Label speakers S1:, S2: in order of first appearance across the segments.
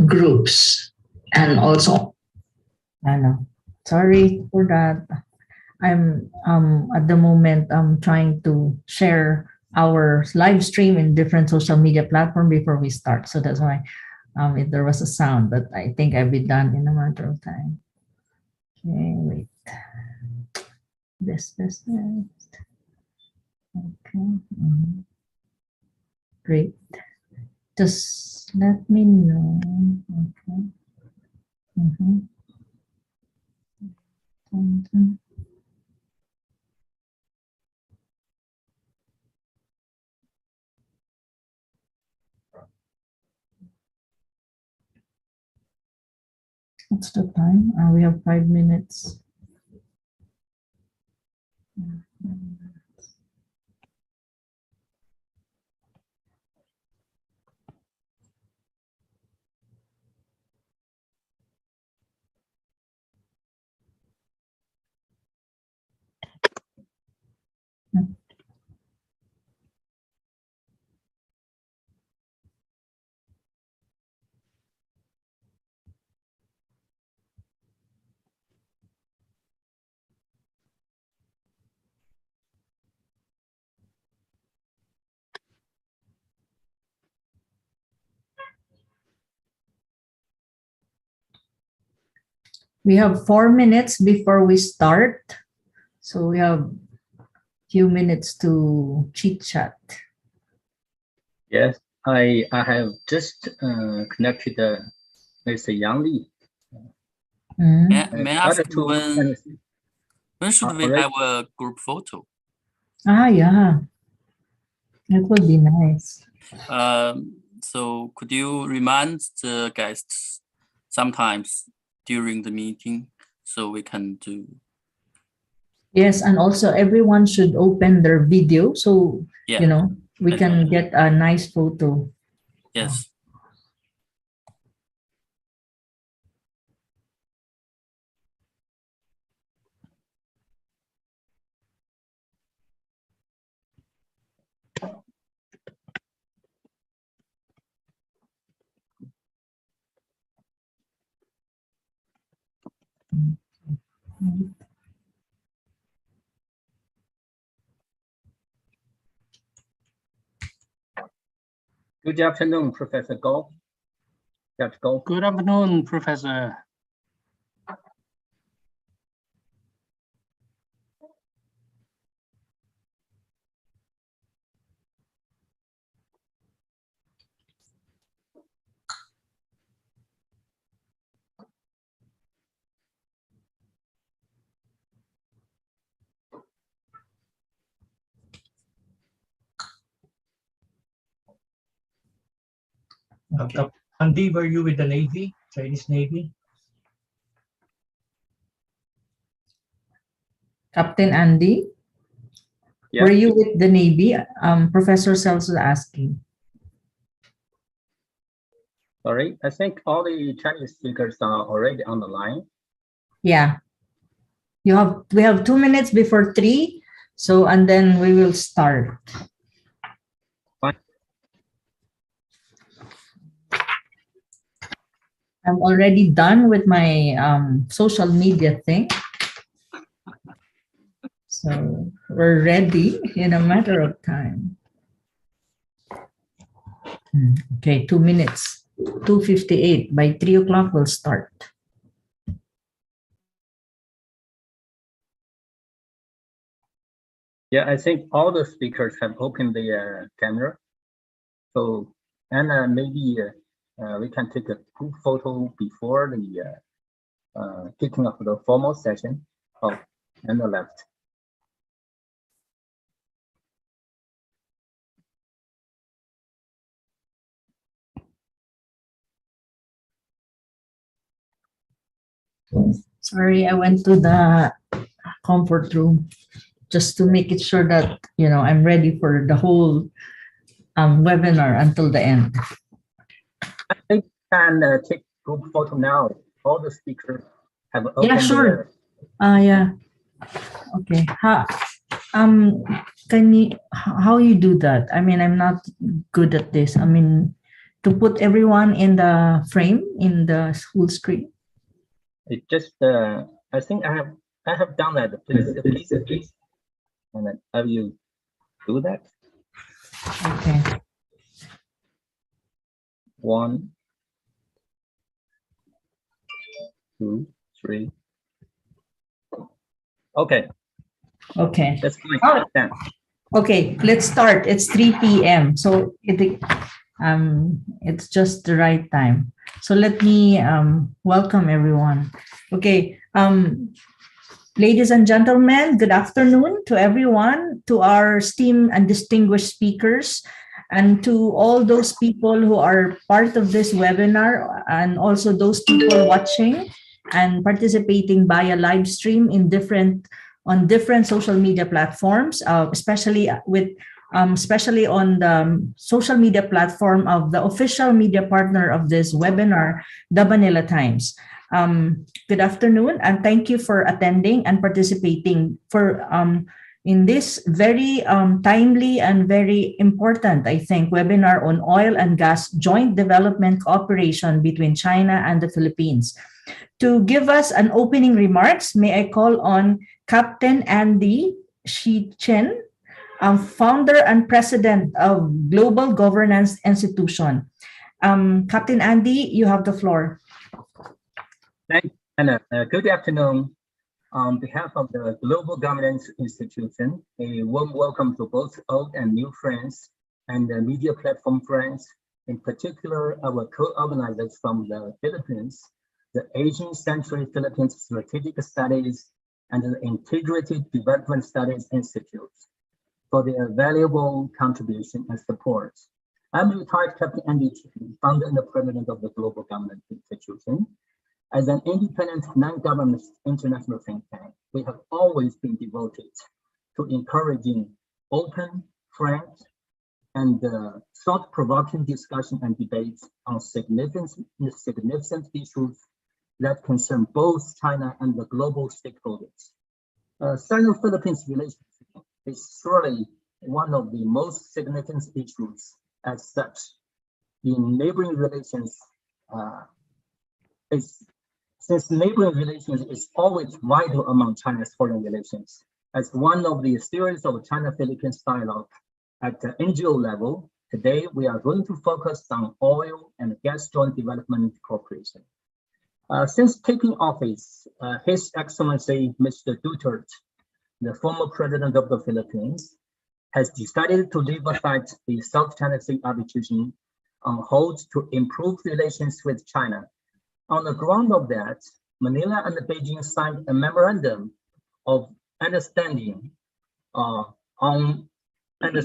S1: groups and also. I know. Sorry for that. I'm at the moment I'm trying to share our live stream in different social media platform before we start. So that's why if there was a sound, but I think I'll be done in a matter of time. Okay, wait. This. Okay. Great. Just let me know. Okay. What's the time? We have 5 minutes. We have 4 minutes before we start. So we have a few minutes to chit chat.
S2: Yes, I have just connected with Yang Li.
S3: May I ask when should we have a group photo?
S1: Yeah. That would be nice.
S3: So could you remind the guests sometimes during the meeting so we can do?
S1: Yes, and also everyone should open their video so you know we can get a nice photo.
S3: Yes.
S2: Good afternoon, Professor Go.
S4: Good afternoon, Professor.
S5: Okay. Andy, were you with the Navy, Chinese Navy?
S1: Captain Andy, were you with the Navy? Professor Sells is asking.
S2: Sorry, I think all the Chinese speakers are already on the line.
S1: Yeah. We have 2 minutes before 3, so and then we will start.
S2: Fine.
S1: I'm already done with my social media thing. So we're ready in a matter of time. Okay, 2 minutes, 2:58. By 3 o'clock, we'll start.
S2: Yeah, I think all the speakers have opened their camera. So, and maybe we can take a group photo before the kicking off the formal session. Oh, and the left.
S1: Sorry, I went to the comfort room just to make it sure that, you know, I'm ready for the whole webinar until the end.
S2: I think you can take group photo now. All the speakers have opened.
S1: Yeah, sure. Yeah. Okay. Can you, how you do that? I mean, I'm not good at this. I mean, to put everyone in the frame in the full screen?
S2: It just I think I have done that. Please. And then have you do that?
S1: Okay.
S2: 1, 2, 3. Okay.
S1: Okay.
S2: That's fine.
S1: Oh.
S2: Then.
S1: Okay, let's start. It's 3 p.m. So it's just the right time. So let me welcome everyone. Okay, ladies and gentlemen, good afternoon to everyone, to our esteemed and distinguished speakers, and to all those people who are part of this webinar, and also those people watching and participating via live stream on different social media platforms, especially on the social media platform of the official media partner of this webinar, the Manila Times. Good afternoon, and thank you for attending and participating in this very timely and very important, I think, webinar on oil and gas joint development cooperation between China and the Philippines. To give us an opening remarks, may I call on Captain Andy Shi Chen, founder and president of Global Governance Institution. Captain Andy, you have the floor.
S2: Thanks, Anna. Good afternoon. On behalf of the Global Governance Institution, a warm welcome to both old and new friends and the media platform friends, in particular our co-organizers from the Philippines, the Asian-Century Philippines Strategic Studies and the Integrated Development Studies Institute, for their valuable contribution and support. I'm retired Captain Andy Chen, founder and the president of the Global Governance Institution. As an independent non-government international think tank, we have always been devoted to encouraging open, frank, and thought-provoking discussion and debates on significant issues that concern both China and the global stakeholders. Sino-Philippines relationship is surely one of the most significant issues as such. In neighboring relations, since neighboring relations is always vital among China's foreign relations, as one of the series of China-Philippines dialogue at the NGO level, today we are going to focus on oil and gas joint development cooperation. Since taking office, His Excellency Mr. Duterte, the former president of the Philippines, has decided to leave aside the South China Sea arbitration on hold to improve relations with China. On the ground of that, Manila and Beijing signed a memorandum of understanding on oil and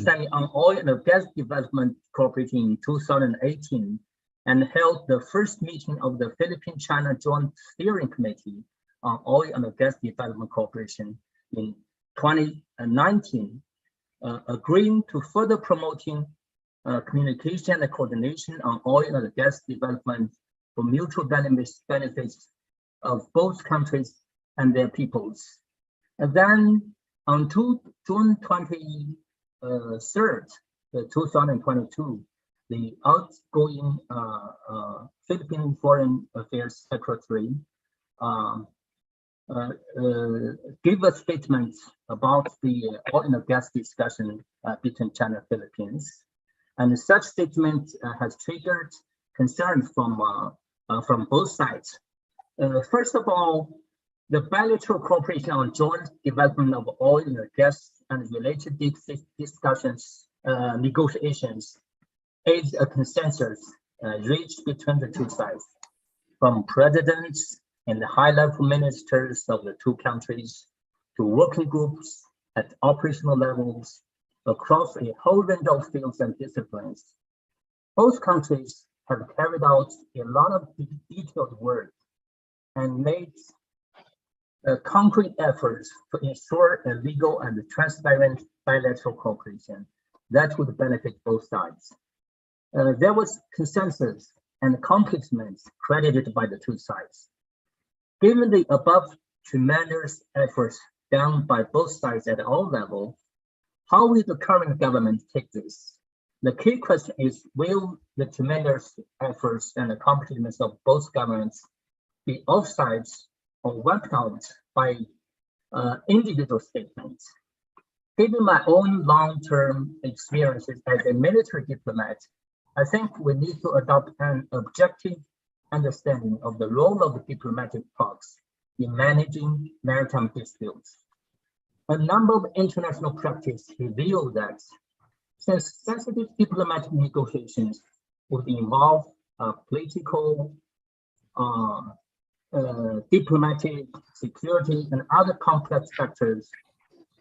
S2: gas development cooperation in 2018, and held the first meeting of the Philippine-China Joint Steering Committee on Oil and Gas Development Cooperation in 2019, agreeing to further promoting communication and coordination on oil and gas development for mutual benefits of both countries and their peoples. And then on June 23rd, 2022, the outgoing Philippine Foreign Affairs Secretary gave a statement about the oil and gas discussion between China and Philippines. And such statement has triggered concerns from both sides. First of all, the bilateral cooperation on joint development of oil and gas and related discussions, negotiations, is a consensus reached between the two sides, from presidents and the high-level ministers of the two countries to working groups at operational levels across a whole range of fields and disciplines. Both countries have carried out a lot of detailed work and made concrete efforts to ensure a legal and transparent bilateral cooperation that would benefit both sides. There was consensus and accomplishments credited by the two sides. Given the above tremendous efforts done by both sides at all levels, how will the current government take this? The key question is, will the tremendous efforts and accomplishments of both governments be offside or wiped out by individual statements? Given my own long-term experiences as a military diplomat, I think we need to adopt an objective understanding of the role of diplomatic talks in managing maritime disputes. A number of international practice reveal that since sensitive diplomatic negotiations would involve political, diplomatic, security, and other complex factors,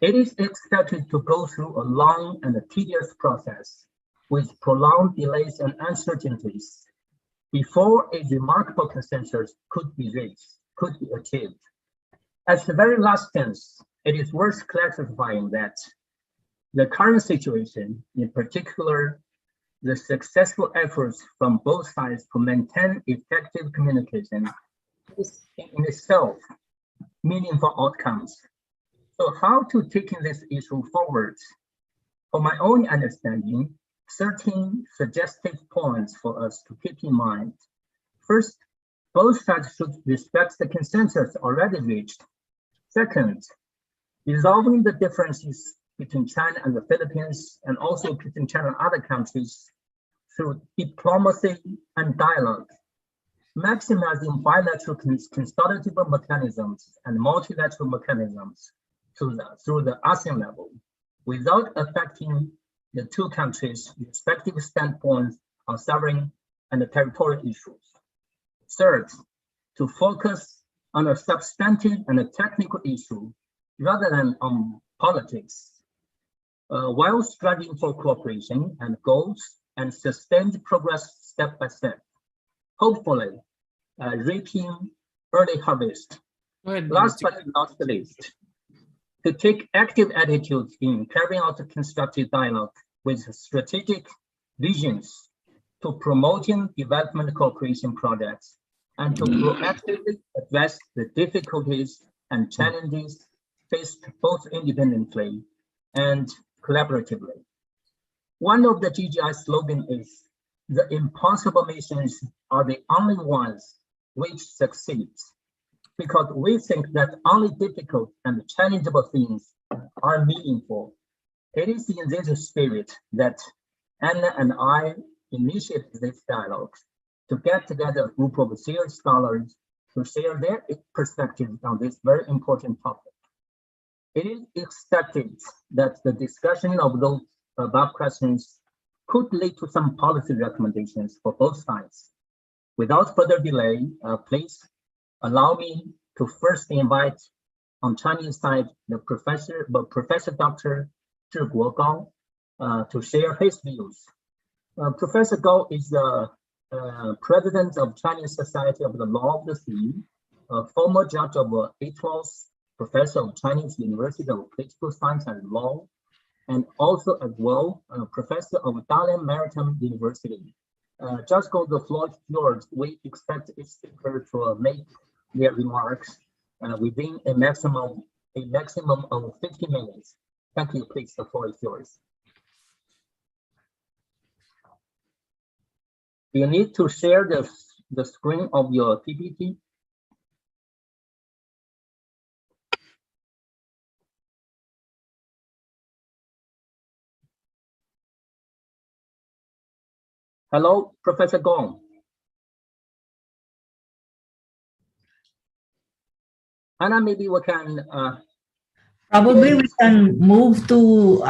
S2: it is expected to go through a long and a tedious process with prolonged delays and uncertainties before a remarkable consensus could be reached, could be achieved. At the very last sense, it is worth clarifying that the current situation, in particular, the successful efforts from both sides to maintain effective communication, is in itself meaningful outcomes. So how to take this issue forward? For my own understanding, certain suggested points for us to keep in mind. First, both sides should respect the consensus already reached. Second, resolving the differences between China and the Philippines, and also between China and other countries through diplomacy and dialogue, maximizing bilateral consultative mechanisms and multilateral mechanisms through the ASEAN level, without affecting the two countries' respective standpoints on sovereign and territorial issues. Third, to focus on a substantive and a technical issue rather than on politics, while striving for cooperation and goals and sustained progress step by step, hopefully reaping early harvest. Last but not the least, to take active attitudes in carrying out a constructive dialogue with strategic visions to promoting development cooperation projects and to proactively address the difficulties and challenges faced both independently and collaboratively. One of the GGI slogan is, the impossible missions are the only ones which succeed, because we think that only difficult and challengeable things are meaningful. It is in this spirit that Anna and I initiated this dialogue to get together a group of serious scholars to share their perspectives on this very important topic. It is expected that the discussion of those above questions could lead to some policy recommendations for both sides. Without further delay, please allow me to first invite on Chinese side the Professor Dr. Zhi Gao to share his views. Professor Gao is the president of Chinese Society of the Law of the Sea, a former judge of ACPSSII, professor of Chinese University of Political Science and Law, and also as well professor of Dalian Maritime University. Judge Gao, the floor is yours. We expect each speaker to make their remarks within a maximum of 50 minutes. Thank you. Please, the floor is yours. You need to share the screen of your PPT. Hello, Professor Gong. Anna, maybe we can.
S1: Probably we can move to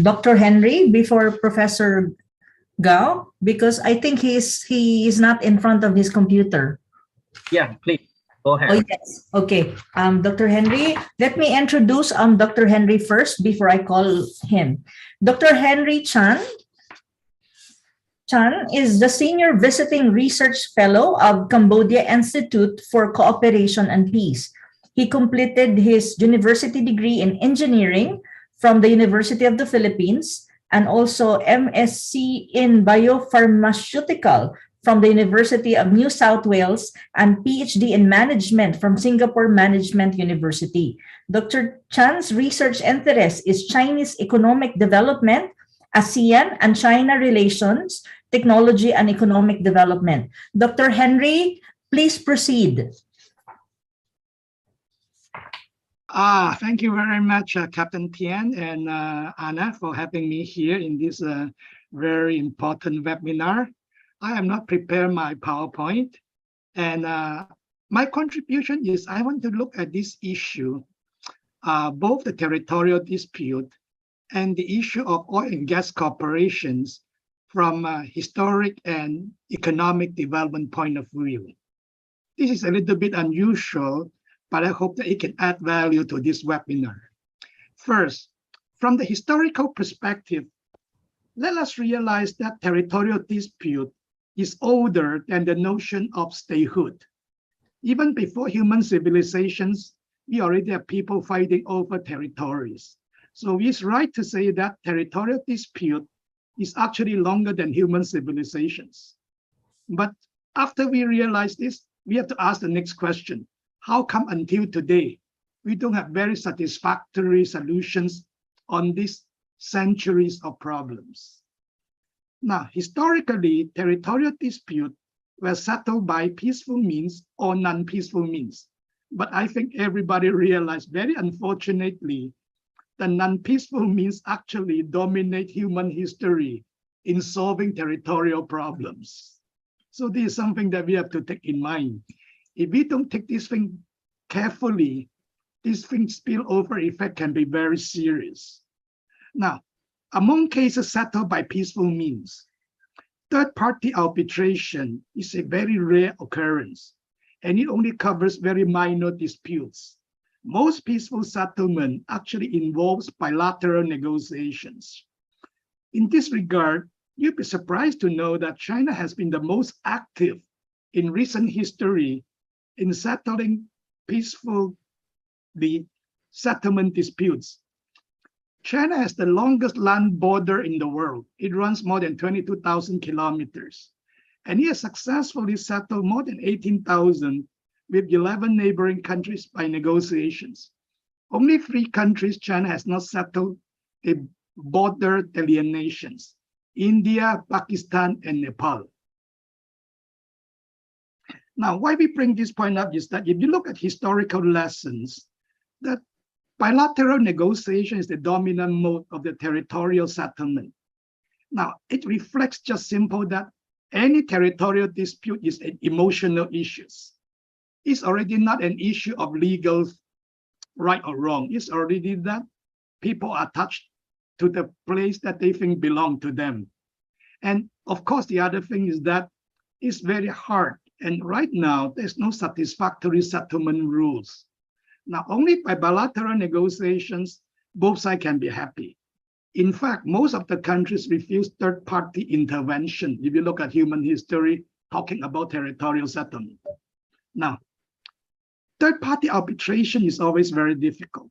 S1: Dr. Henry before Professor Gao, because I think he is not in front of his computer.
S2: Yeah, please go ahead.
S1: Oh yes, okay. Dr. Henry, let me introduce Dr. Henry first before I call him. Dr. Henry Chan is the Senior Visiting Research Fellow of Cambodia Institute for Cooperation and Peace. He completed his university degree in engineering from the University of the Philippines and also MSc in biopharmaceutical from the University of New South Wales and PhD in management from Singapore Management University. Dr. Chan's research interest is Chinese economic development ASEAN and China relations, technology and economic development. Dr. Henry, please proceed.
S6: Thank you very much, Captain TIAN and Anna, for having me here in this very important webinar. I have not prepared my PowerPoint, and my contribution is I want to look at this issue, both the territorial dispute and the issue of oil and gas corporations from a historic and economic development point of view. This is a little bit unusual, but I hope that it can add value to this webinar. First, from the historical perspective, let us realize that territorial dispute is older than the notion of statehood. Even before human civilizations, we already have people fighting over territories. So it's right to say that territorial dispute is actually longer than human civilizations. But after we realize this, we have to ask the next question. How come until today, we don't have very satisfactory solutions on these centuries of problems? Now, historically, territorial disputes were settled by peaceful means or non-peaceful means. But I think everybody realized, very unfortunately, the non-peaceful means actually dominate human history in solving territorial problems. So this is something that we have to take in mind. If we don't take this thing carefully, this thing spillover effect can be very serious. Now, among cases settled by peaceful means, third-party arbitration is a very rare occurrence, and it only covers very minor disputes. Most peaceful settlement actually involves bilateral negotiations. In this regard, you'd be surprised to know that China has been the most active in recent history in settling peaceful settlement disputes. China has the longest land border in the world. It runs more than 22,000 kilometers. And it has successfully settled more than 18,000 with 11 neighboring countries by negotiations. Only 3 countries China has not settled the border delineations: India, Pakistan, and Nepal. Now, why we bring this point up is that if you look at historical lessons, that bilateral negotiation is the dominant mode of the territorial settlement. Now, it reflects just simple that any territorial dispute is an emotional issue. It's already not an issue of legal right or wrong. It's already that people are attached to the place that they think belong to them. And of course, the other thing is that it's very hard. And right now, there's no satisfactory settlement rules. Now, only by bilateral negotiations, both sides can be happy. In fact, most of the countries refuse third-party intervention, if you look at human history, talking about territorial settlement. Now, third-party arbitration is always very difficult.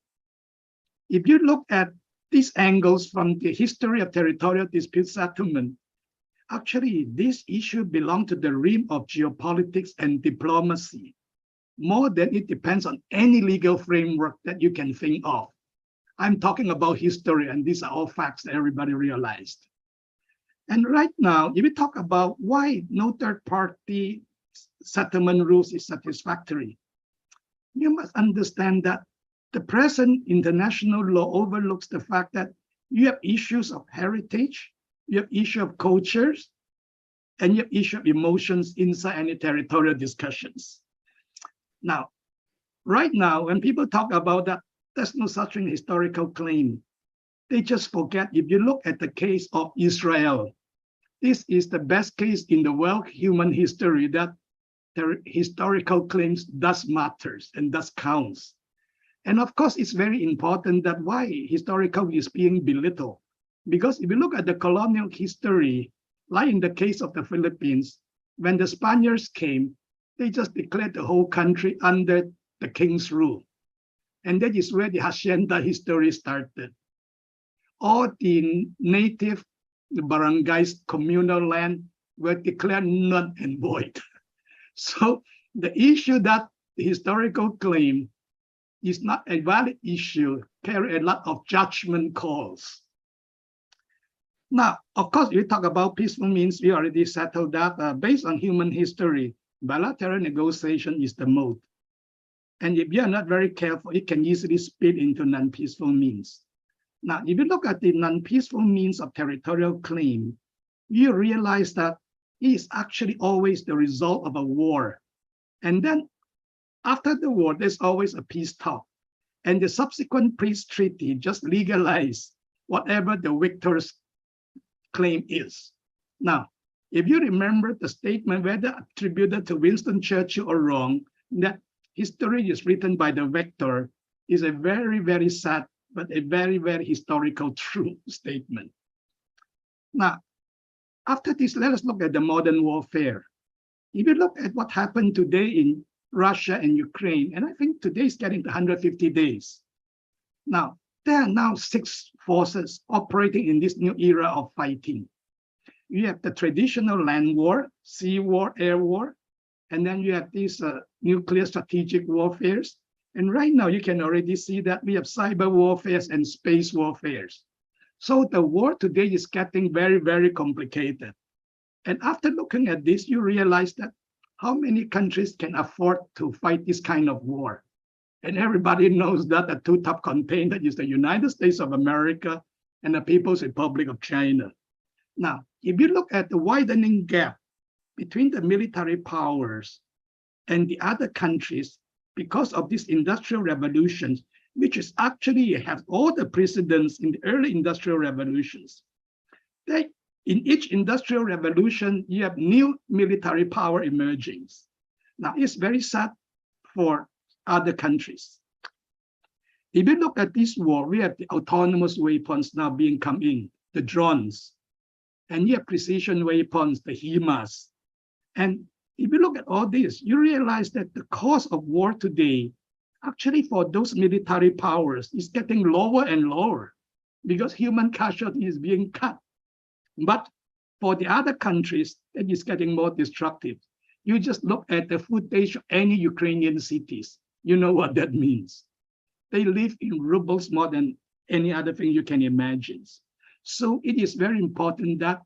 S6: If you look at these angles from the history of territorial dispute settlement, actually, this issue belongs to the realm of geopolitics and diplomacy, more than it depends on any legal framework that you can think of. I'm talking about history, and these are all facts that everybody realized. And right now, if we talk about why no third-party settlement rules is satisfactory, you must understand that the present international law overlooks the fact that you have issues of heritage, you have issue of cultures, and you have issue of emotions inside any territorial discussions. Now, right now, when people talk about that, there's no such an historical claim. They just forget, if you look at the case of Israel, this is the best case in the world human history that the historical claims does matters and does counts. And of course, it's very important that why historical is being belittled. Because if you look at the colonial history, like in the case of the Philippines, when the Spaniards came, they just declared the whole country under the king's rule. And that is where the hacienda history started. All the native barangays, communal land were declared null and void. So the issue that the historical claim is not a valid issue, carry a lot of judgment calls. Now, of course, we talk about peaceful means, we already settled that. Based on human history, bilateral negotiation is the mode. And if you are not very careful, it can easily split into non-peaceful means. Now, if you look at the non-peaceful means of territorial claim, you realize that it is actually always the result of a war. And then after the war, there's always a peace talk. And the subsequent peace treaty just legalize whatever the victor's claim is. Now, if you remember the statement, whether attributed to Winston Churchill or wrong, that history is written by the victor is a very, very sad, but a very, very historical true statement. Now, after this, let us look at the modern warfare. If you look at what happened today in Russia and Ukraine, and I think today is getting to 150 days. Now, there are now 6 forces operating in this new era of fighting. You have the traditional land war, sea war, air war, and then you have these nuclear strategic warfares. And right now you can already see that we have cyber warfares and space warfares. So the war today is getting very, very complicated. And after looking at this, you realize that how many countries can afford to fight this kind of war? And everybody knows that the 2 top contenders is the United States of America and the People's Republic of China. Now, if you look at the widening gap between the military powers and the other countries, because of these industrial revolutions, which is actually has all the precedents in the early industrial revolutions. In each industrial revolution, you have new military power emerging. Now, it's very sad for other countries. If you look at this war, we have the autonomous weapons now being come in, the drones, and you have precision weapons, the HIMARS. And if you look at all this, you realize that the cost of war today, actually for those military powers, is getting lower and lower because human casualty is being cut. But for the other countries, it is getting more destructive. You just look at the footage of any Ukrainian cities. You know what that means. They live in rubles more than any other thing you can imagine. So it is very important that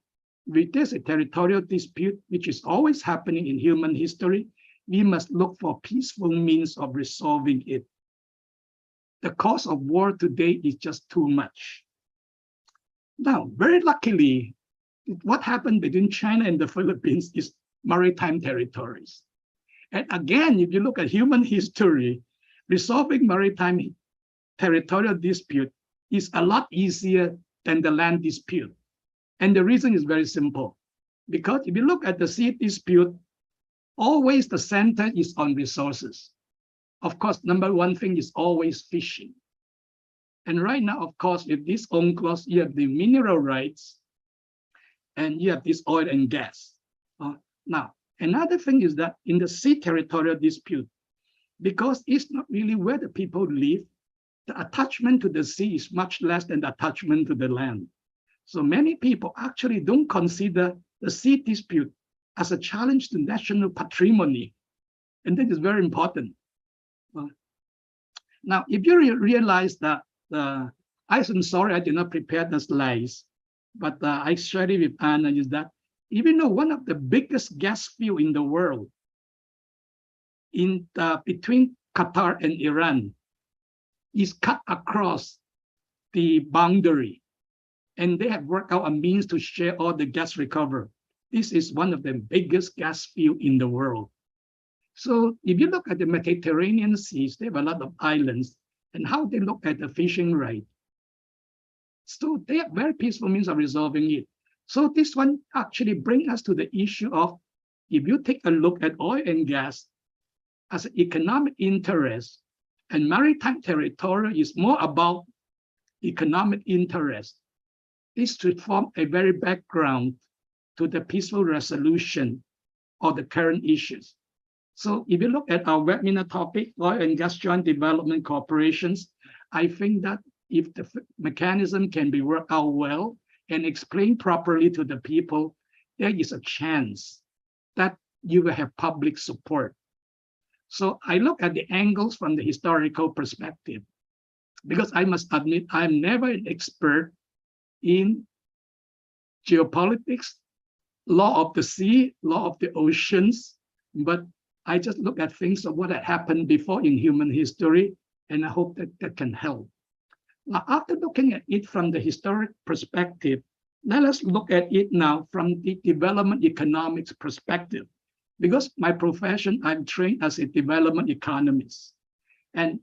S6: with this a territorial dispute, which is always happening in human history, we must look for peaceful means of resolving it. The cost of war today is just too much. Now, very luckily, what happened between China and the Philippines is maritime territories. And again, if you look at human history, resolving maritime territorial dispute is a lot easier than the land dispute. And the reason is very simple. Because if you look at the sea dispute, always the center is on resources. Of course, number one thing is always fishing. And right now, of course, with this UNCLOS, you have the mineral rights and you have this oil and gas. Now, another thing is that in the sea territorial dispute, because it's not really where the people live, the attachment to the sea is much less than the attachment to the land. So many people actually don't consider the sea dispute as a challenge to national patrimony. And that is very important. Now, if you realize that, I'm sorry I did not prepare the slides, but I shared it with Anna, is that even though one of the biggest gas field in the world between Qatar and Iran is cut across the boundary, and they have worked out a means to share all the gas recovery. This is one of the biggest gas field in the world. So if you look at the Mediterranean seas, they have a lot of islands, and how they look at the fishing right. So they have very peaceful means of resolving it. So this one actually brings us to the issue of, if you take a look at oil and gas as an economic interest, and maritime territorial is more about economic interest, this should form a very background to the peaceful resolution of the current issues. So if you look at our webinar topic, oil and gas joint development corporations, I think that if the mechanism can be worked out well and explained properly to the people, there is a chance that you will have public support. So I look at the angles from the historical perspective, because I must admit, I'm never an expert in geopolitics, law of the sea, law of the oceans, but I just look at things of what had happened before in human history, and I hope that that can help. Now, after looking at it from the historic perspective, let us look at it now from the development economics perspective. Because my profession, I'm trained as a development economist. And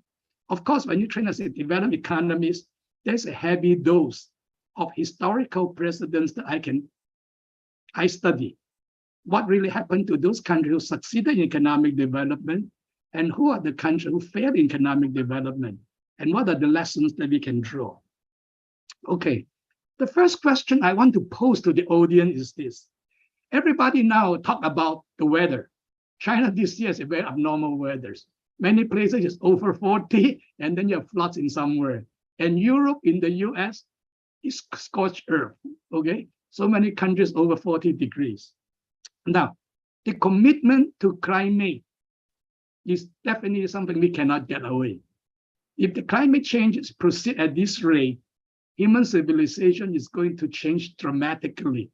S6: of course, when you train as a development economist, there's a heavy dose of historical precedents that I study. What really happened to those countries who succeeded in economic development, and who are the countries who failed in economic development, and what are the lessons that we can draw? Okay, the first question I want to pose to the audience is this. Everybody now talk about the weather. China this year is a very abnormal weather. Many places is over 40, and then you have floods in somewhere. And Europe, in the US, is scorched earth, okay? So many countries over 40 degrees. Now, the commitment to climate is definitely something we cannot get away. If the climate changes proceed at this rate, human civilization is going to change dramatically.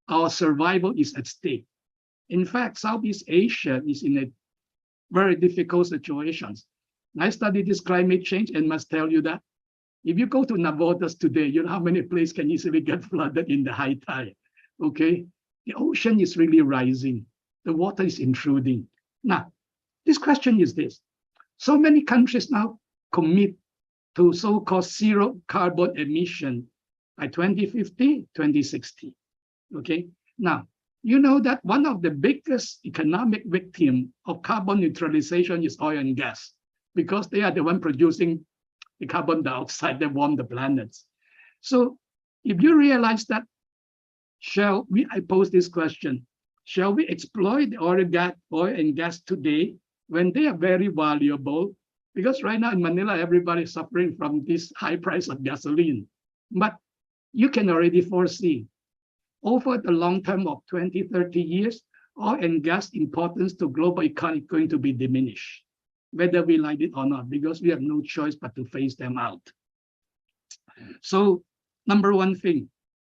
S6: Our survival is at stake. In fact, Southeast Asia is in a very difficult situation. I study this climate change and must tell you that if you go to Navotas today, you know how many places can easily get flooded in the high tide, okay? The ocean is really rising. The water is intruding. Now, this question is this. So many countries now commit to so-called zero carbon emission by 2050, 2060, okay? Now, you know that one of the biggest economic victims of carbon neutralization is oil and gas, because they are the one producing the carbon dioxide that warm the planets. So if you realize that, I pose this question, shall we exploit the oil and gas today when they are very valuable? Because right now in Manila, everybody is suffering from this high price of gasoline. But you can already foresee, over the long term of 20, 30 years, oil and gas importance to global economy is going to be diminished, whether we like it or not, because we have no choice but to phase them out. So, number one thing,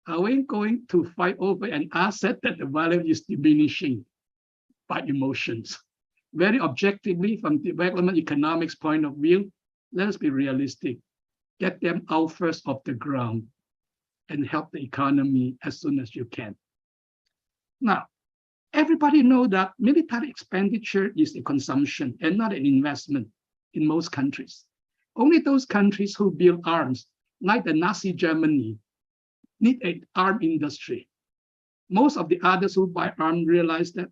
S6: are we going to fight over an asset that the value is diminishing by emotions? Very objectively, from the development economics point of view, let us be realistic. Get them out first off the ground and help the economy as soon as you can. Now, everybody knows that military expenditure is a consumption and not an investment in most countries. Only those countries who build arms, like the Nazi Germany, need an arm industry. Most of the others who buy arms realize that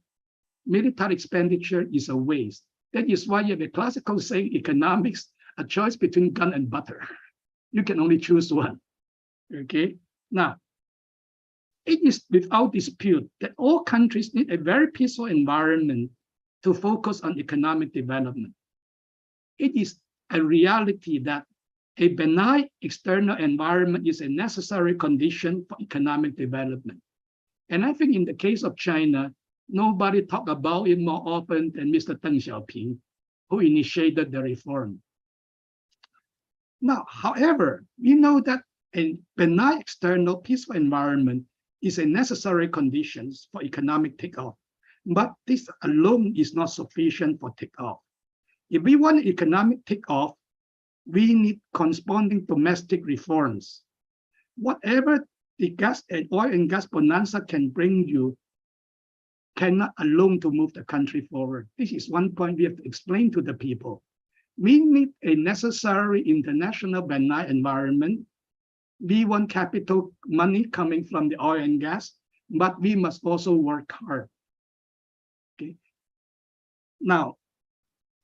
S6: military expenditure is a waste. That is why you have a classical saying, economics, a choice between gun and butter. You can only choose one, okay? Now, it is without dispute that all countries need a very peaceful environment to focus on economic development. It is a reality that a benign external environment is a necessary condition for economic development. And I think in the case of China, nobody talked about it more often than Mr. Deng Xiaoping, who initiated the reform. Now, however, we know that a benign external peaceful environment is a necessary condition for economic takeoff. But this alone is not sufficient for takeoff. If we want economic takeoff, we need corresponding domestic reforms. Whatever the gas and oil and gas bonanza can bring you cannot alone to move the country forward. This is one point we have to explain to the people. We need a necessary international benign environment. We want capital money coming from the oil and gas, but we must also work hard. Okay. Now,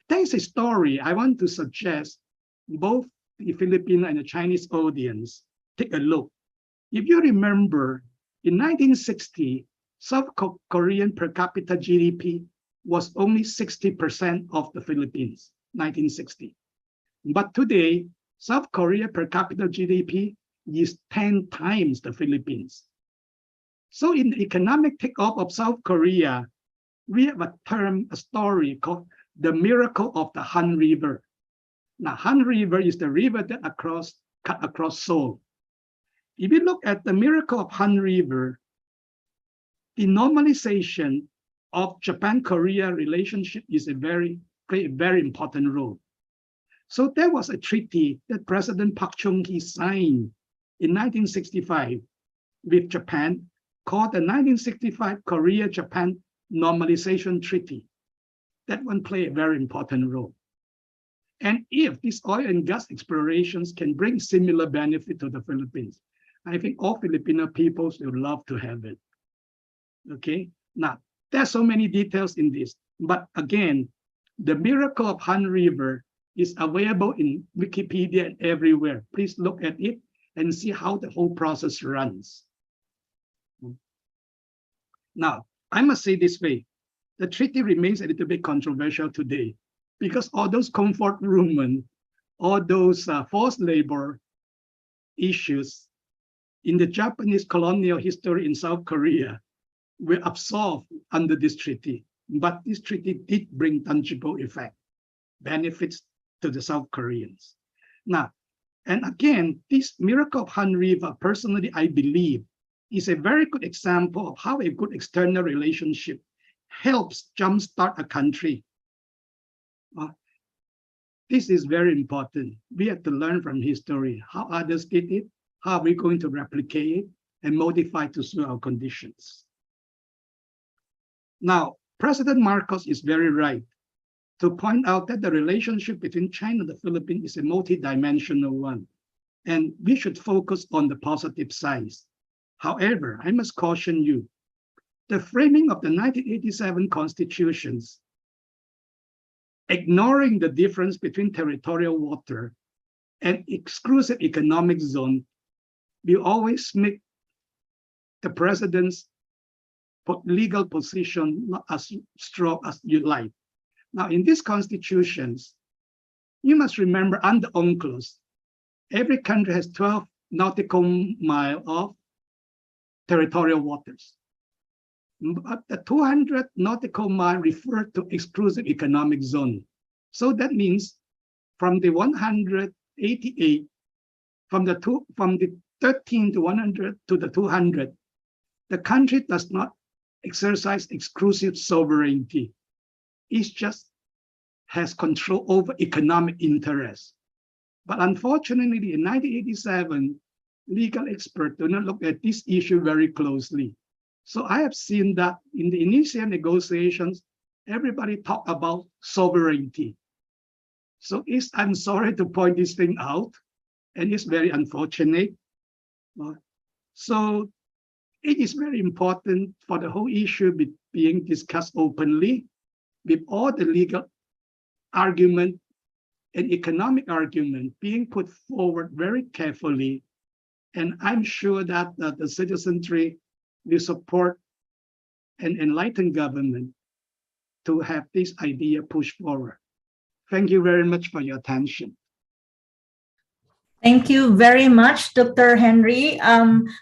S6: there's a story I want to suggest both the Filipino and the Chinese audience take a look. If you remember, in 1960, South Korean per capita GDP was only 60% of the Philippines, 1960. But today, South Korea per capita GDP is 10 times the Philippines. So in the economic takeoff of South Korea, we have a story called the miracle of the Han River. Now, Han River is the river that cut across Seoul. If you look at the miracle of Han River, the normalization of Japan-Korea relationship is play a very important role. So there was a treaty that President Park Chung-hee signed in 1965 with Japan called the 1965 Korea-Japan Normalization Treaty. That one played a very important role. And if these oil and gas explorations can bring similar benefit to the Philippines, I think all Filipino peoples would love to have it. Okay, now there's so many details in this, but again, the miracle of Han River is available in Wikipedia and everywhere. Please look at it and see how the whole process runs. Now, I must say this way, the treaty remains a little bit controversial today because all those comfort women, all those forced labor issues in the Japanese colonial history in South Korea were absorbed under this treaty. But this treaty did bring tangible effect, benefits to the South Koreans. Now, and again, this miracle of Han River, personally, I believe, is a very good example of how a good external relationship helps jumpstart a country. This is very important. We have to learn from history, how others did it, how are we going to replicate it and modify to suit our conditions. Now, President Marcos is very right to point out that the relationship between China and the Philippines is a multidimensional one, and we should focus on the positive sides. However, I must caution you, the framing of the 1987 constitutions, ignoring the difference between territorial water and exclusive economic zone, will always make the president's legal position not as strong as you like. Now, in these constitutions, you must remember under UNCLOS, every country has 12 nautical miles of territorial waters. But the 200 nautical miles refer to exclusive economic zone. So that means from the 188, from the 13 to 100 to the 200, the country does not exercise exclusive sovereignty. It just has control over economic interests. But unfortunately, in 1987, legal experts do not look at this issue very closely. So I have seen that in the initial negotiations, everybody talked about sovereignty. So I'm sorry to point this thing out, and it's very unfortunate. So it is very important for the whole issue being discussed openly with all the legal argument and economic argument being put forward very carefully. And I'm sure that the citizenry will support an enlightened government to have this idea pushed forward. Thank you very much for your attention.
S1: Thank you very much, Dr. Henry.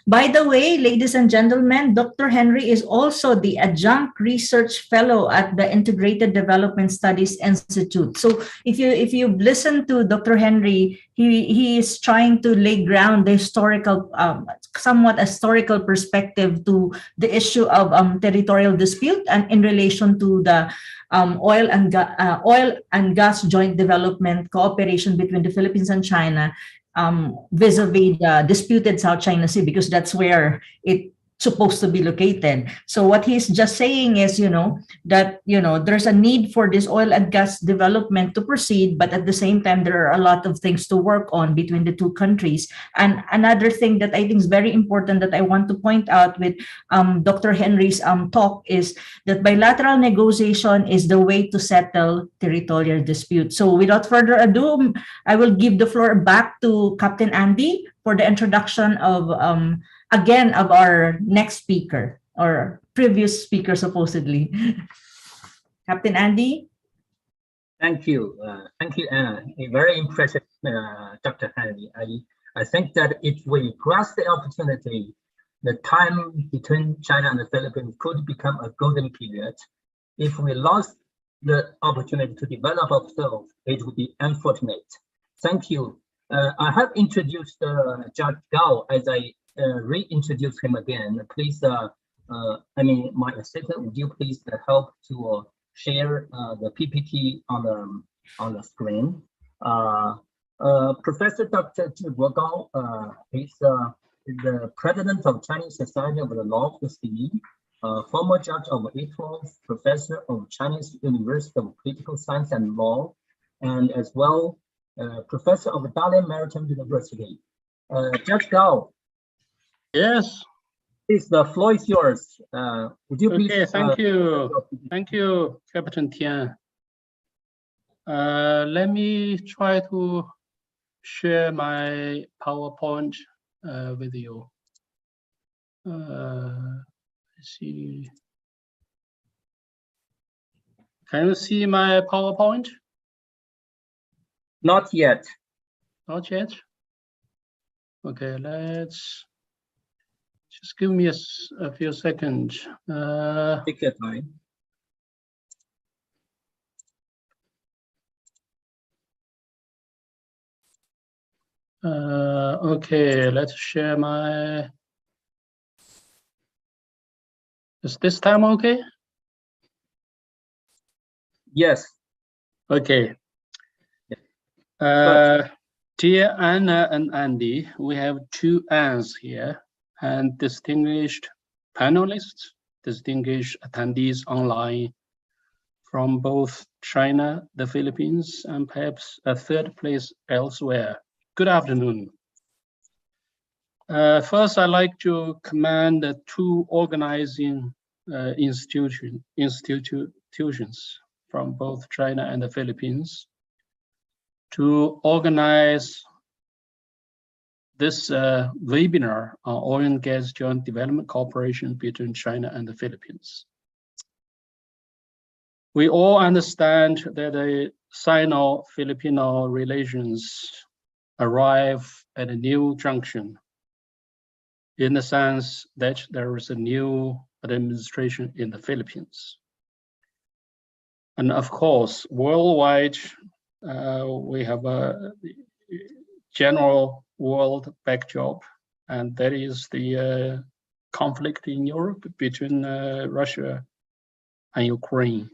S1: By the way, ladies and gentlemen, Dr. Henry is also the Adjunct Research Fellow at the Integrated Development Studies Institute. So if you listen to Dr. Henry, he is trying to lay ground the historical, somewhat historical perspective to the issue of territorial dispute and in relation to the oil and gas joint development cooperation between the Philippines and China, vis-a-vis the disputed South China Sea, because that's where it's supposed to be located. So what he's just saying is, that, there's a need for this oil and gas development to proceed, but at the same time, there are a lot of things to work on between the two countries. And another thing that I think is very important that I want to point out with Dr. Henry's talk is that bilateral negotiation is the way to settle territorial disputes. So without further ado, I will give the floor back to Captain Andy for the introduction of again of our next speaker or previous speaker supposedly. Captain Andy.
S2: Thank you, Anna. A very impressive, Dr. Henry. I think that if we grasp the opportunity, the time between China and the Philippines could become a golden period. If we lost the opportunity to develop ourselves, it would be unfortunate. Thank you. I have introduced Judge Gao as I reintroduce him again. Please my assistant, would you please help to share the PPT on the screen? Professor Dr. Zhi Guogao is the president of Chinese Society of the Law of the Sea, former judge of A12, professor of Chinese University of Political Science and Law, and as well professor of Dalian Maritime University. Judge Gao.
S4: Yes.
S2: Please, the floor is yours. Would you please?
S4: Okay, thank you. Thank you, Captain Tian. Let me try to share my PowerPoint with you. Let's see. Can you see my PowerPoint?
S2: Not yet.
S4: Not yet. Okay, let's just give me a few seconds.
S2: Take your time.
S4: Okay, let's share my. Is this time okay?
S2: Yes.
S4: Okay. Dear Anna and Andy, we have two Anns here, and distinguished panelists, distinguished attendees online from both China, the Philippines, and perhaps a third place elsewhere. Good afternoon. First, I'd like to commend the two organizing institutions from both China and the Philippines to organize this webinar on oil and gas joint development cooperation between China and the Philippines. We all understand that the Sino-Filipino relations arrive at a new junction in the sense that there is a new administration in the Philippines. And of course, worldwide, we have a general world backdrop, and that is the conflict in Europe between Russia and Ukraine.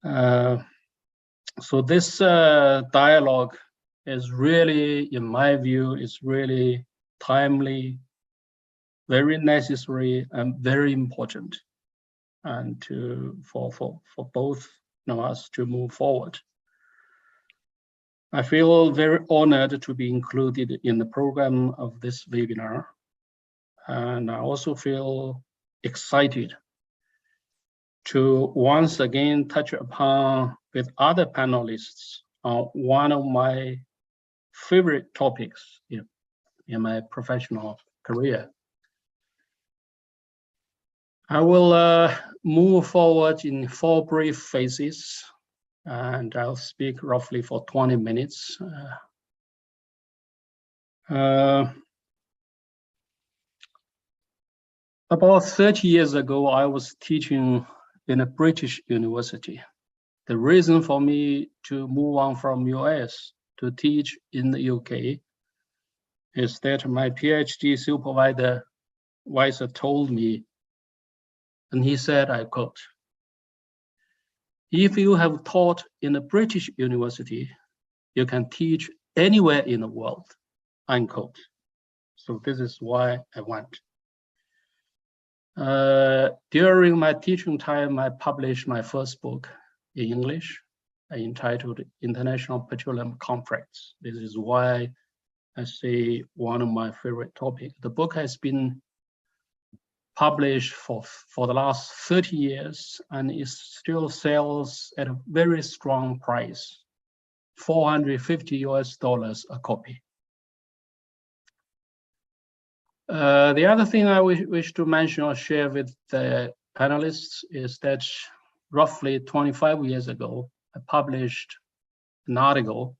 S4: So this dialogue is really, in my view, is really timely, very necessary, and very important, and for both of us to move forward. I feel very honored to be included in the program of this webinar, and I also feel excited to once again touch upon with other panelists on one of my favorite topics in my professional career. I will move forward in 4 brief phases, and I'll speak roughly for 20 minutes. About 30 years ago, I was teaching in a British university. The reason for me to move on from US to teach in the UK is that my PhD supervisor told me, and he said, I quote, "If you have taught in a British university, you can teach anywhere in the world," unquote. So this is why I went. During my teaching time, I published my first book in English, entitled International Petroleum Contracts. This is why I say one of my favorite topics. The book has been published for the last 30 years, and it still sells at a very strong price, $450 US a copy. The other thing I wish to mention or share with the panelists is that roughly 25 years ago, I published an article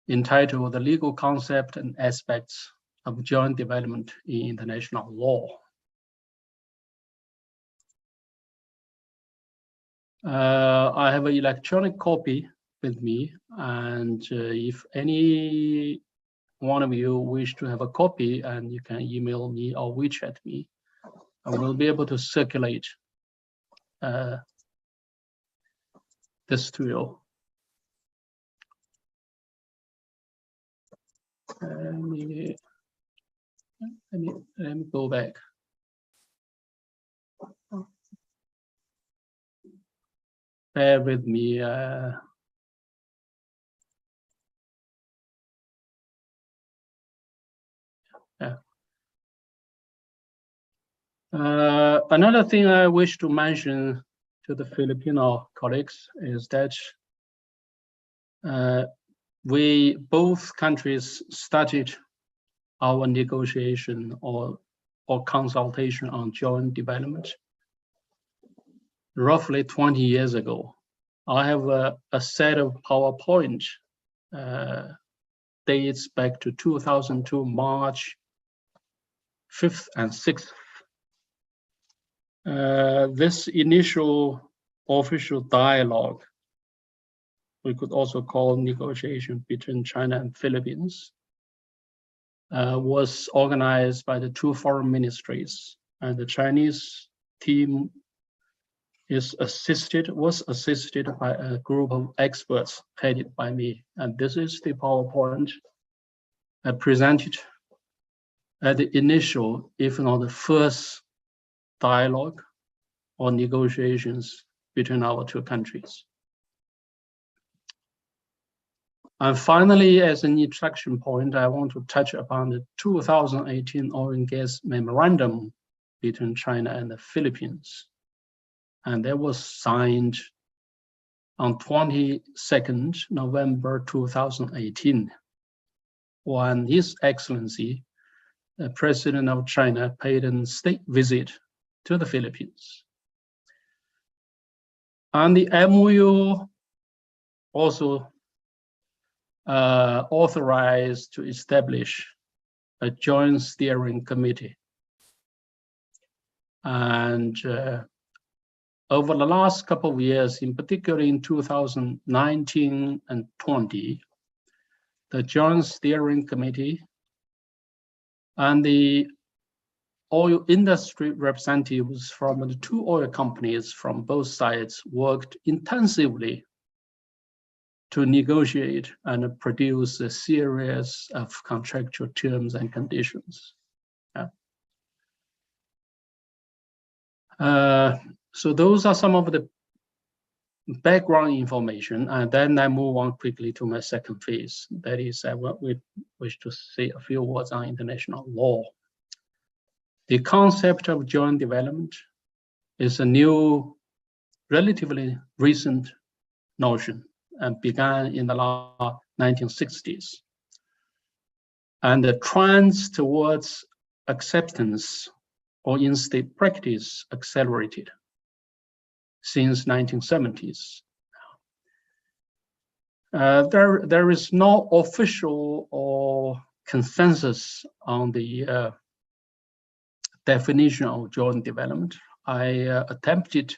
S4: entitled "The Legal Concept and Aspects of Joint Development in International Law." I have an electronic copy with me, and if any one of you wish to have a copy, and you can email me or WeChat me, I will be able to circulate this to you. Let me go back. Bear with me. Another thing I wish to mention to the Filipino colleagues is that we both countries started our negotiation or consultation on joint development roughly 20 years ago. I have a set of PowerPoint dates back to 2002, March 5th and 6th. This initial official dialogue, we could also call negotiation between China and Philippines, was organized by the two foreign ministries, and the Chinese team was assisted by a group of experts headed by me. And this is the PowerPoint I presented at the initial, if not the first, dialogue or negotiations between our two countries. And finally, as an introduction point, I want to touch upon the 2018 Oil and Gas Memorandum between China and the Philippines. And that was signed on 22nd November 2018, when His Excellency, the President of China, paid a state visit to the Philippines. And the MOU also authorized to establish a joint steering committee. And over the last couple of years, in particular in 2019 and 20, the joint steering committee and the oil industry representatives from the two oil companies from both sides worked intensively to negotiate and produce a series of contractual terms and conditions. So those are some of the background information, and then I move on quickly to my second phase. That is, I wish to say a few words on international law. The concept of joint development is a new, relatively recent notion and began in the 1960s. And the trends towards acceptance or in-state practice accelerated since 1970s. There is no official or consensus on the definition of joint development. I attempted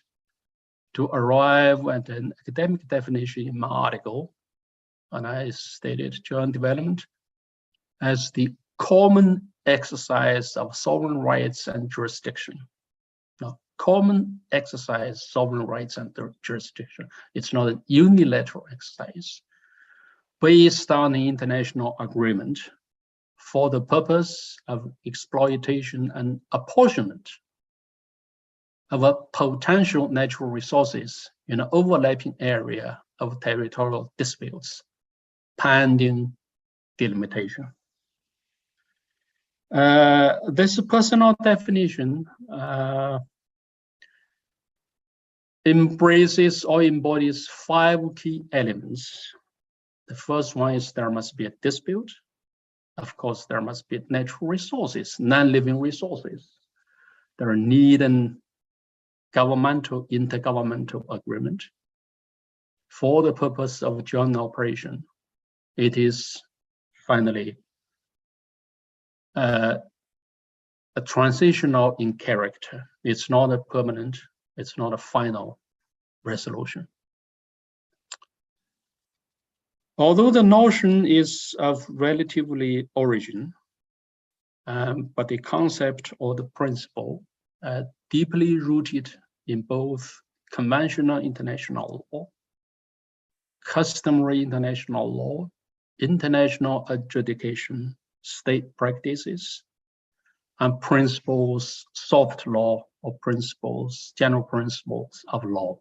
S4: to arrive at an academic definition in my article, and I stated joint development as the common exercise of sovereign rights and jurisdiction. Now, common exercise, sovereign rights and jurisdiction. It's not a unilateral exercise based on an international agreement for the purpose of exploitation and apportionment of a potential natural resources in an overlapping area of territorial disputes pending delimitation. This personal definition embraces or embodies 5 key elements. The first one is there must be a dispute. Of course, there must be natural resources, non-living resources. There are need and governmental, intergovernmental agreement for the purpose of joint operation. It is finally a transitional in character. It's not a permanent, it's not a final resolution. Although the notion is of relatively origin, but the concept or the principle deeply rooted in both conventional international law, customary international law, international adjudication, state practices, and principles, soft law or principles, general principles of law.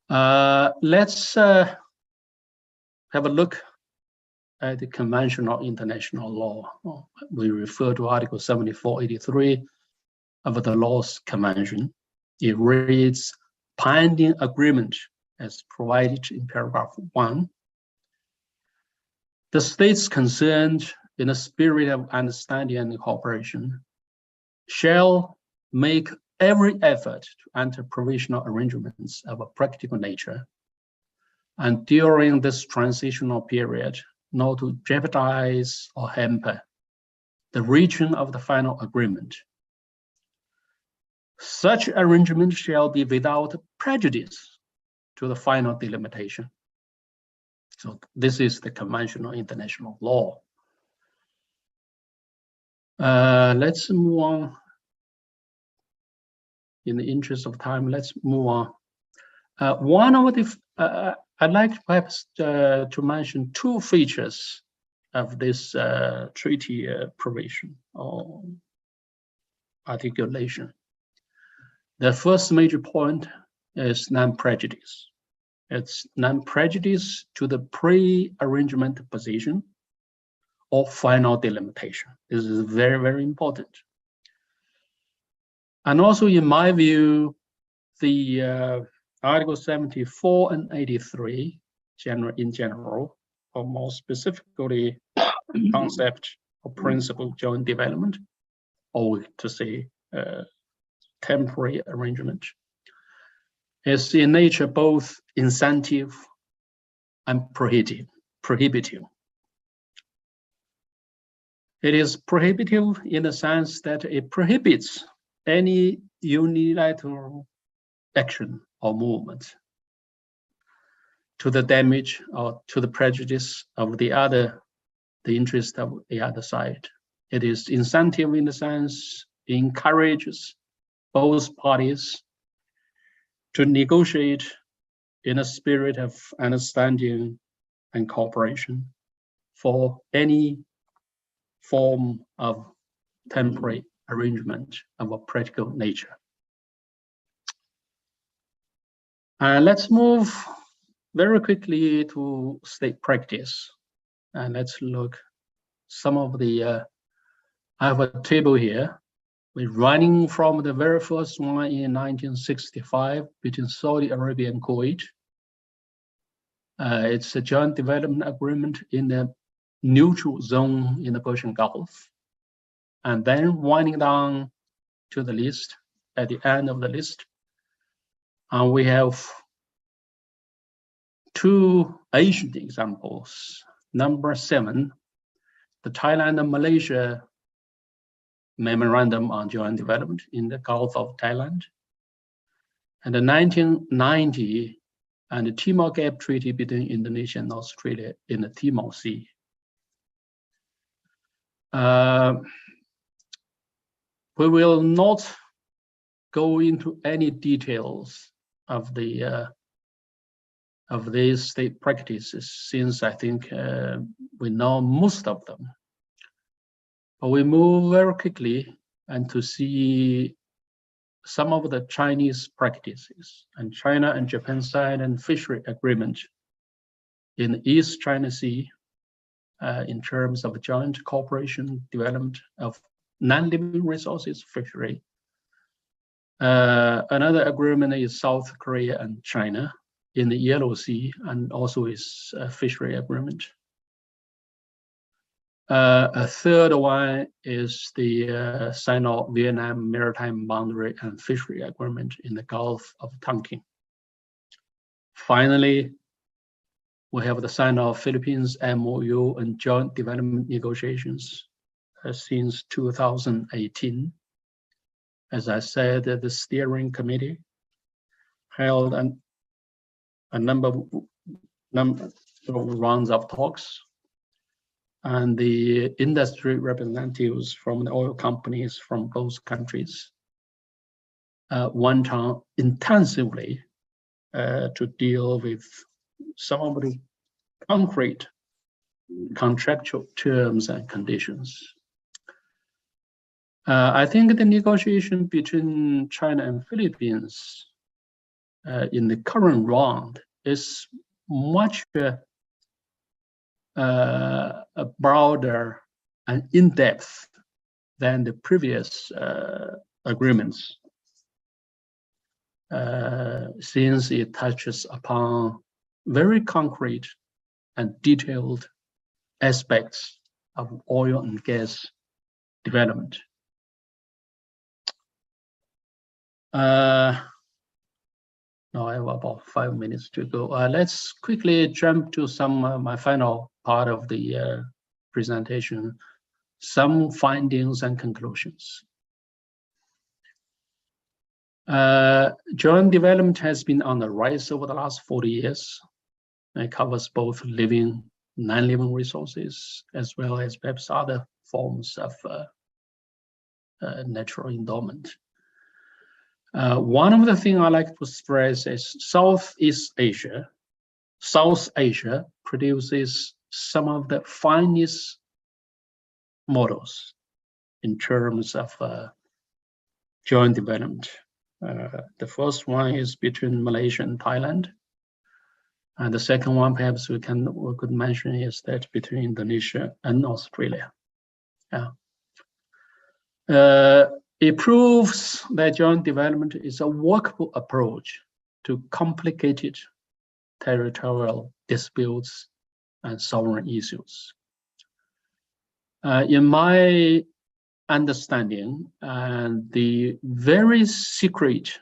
S4: Let's have a look at the conventional international law. We refer to Article 7483 of the Laws Convention. It reads, binding agreement as provided in paragraph 1. The states concerned in a spirit of understanding and cooperation shall make every effort to enter provisional arrangements of a practical nature, and during this transitional period, not to jeopardize or hamper the reaching of the final agreement. Such arrangement shall be without prejudice to the final delimitation. So this is the conventional international law. Let's move on. In the interest of time, let's move on. One of the, I'd like perhaps to mention two features of this treaty provision or articulation. The first major point is non-prejudice. It's non-prejudice to the pre-arrangement position or final delimitation. This is very, very important. And also, in my view, the Article 74 and 83, in general, or more specifically, concept or principle joint development, or to say temporary arrangement, is in nature both incentive and prohibitive. It is prohibitive in the sense that it prohibits any unilateral action or movement to the damage or to the prejudice of the interest of the other side. It is incentive in the sense it encourages both parties to negotiate in a spirit of understanding and cooperation for any form of temporary arrangement of a practical nature. Let's move very quickly to state practice. And let's look some of the, I have a table here. We're running from the very first one in 1965 between Saudi Arabia and Kuwait. It's a joint development agreement in the neutral zone in the Persian Gulf. And then winding down to the list, at the end of the list, and we have two Asian examples. Number 7, the Thailand and Malaysia Memorandum on Joint Development in the Gulf of Thailand, and the 1990 and the Timor Gap Treaty between Indonesia and Australia in the Timor Sea. We will not go into any details of the of these state practices, since I think we know most of them. But we move very quickly and to see some of the Chinese practices, and China and Japan signed a fishery agreement in the East China Sea in terms of joint cooperation development of non-living resources fishery. Another agreement is South Korea and China in the Yellow Sea, and also is a fishery agreement. A third one is the Sino-Vietnam Maritime Boundary and Fishery Agreement in the Gulf of Tonkin. Finally, we have the Sino-Philippines MOU and joint development negotiations since 2018. As I said, the steering committee held a number of rounds of talks. and the industry representatives from the oil companies from both countries went on intensively to deal with some of the concrete contractual terms and conditions. I think the negotiation between China and Philippines in the current round is much broader and in-depth than the previous agreements, since it touches upon very concrete and detailed aspects of oil and gas development. Now I have about 5 minutes to go. Let's quickly jump to some my final part of the presentation, some findings and conclusions. Joint development has been on the rise over the last 40 years. It covers both living, non-living resources, as well as perhaps other forms of natural endowment. One of the things I like to stress is South Asia produces some of the finest models in terms of joint development. The first one is between Malaysia and Thailand. And the second one, perhaps we could mention, is that between Indonesia and Australia. Yeah. It proves that joint development is a workable approach to complicated territorial disputes and sovereign issues. In my understanding, the very secret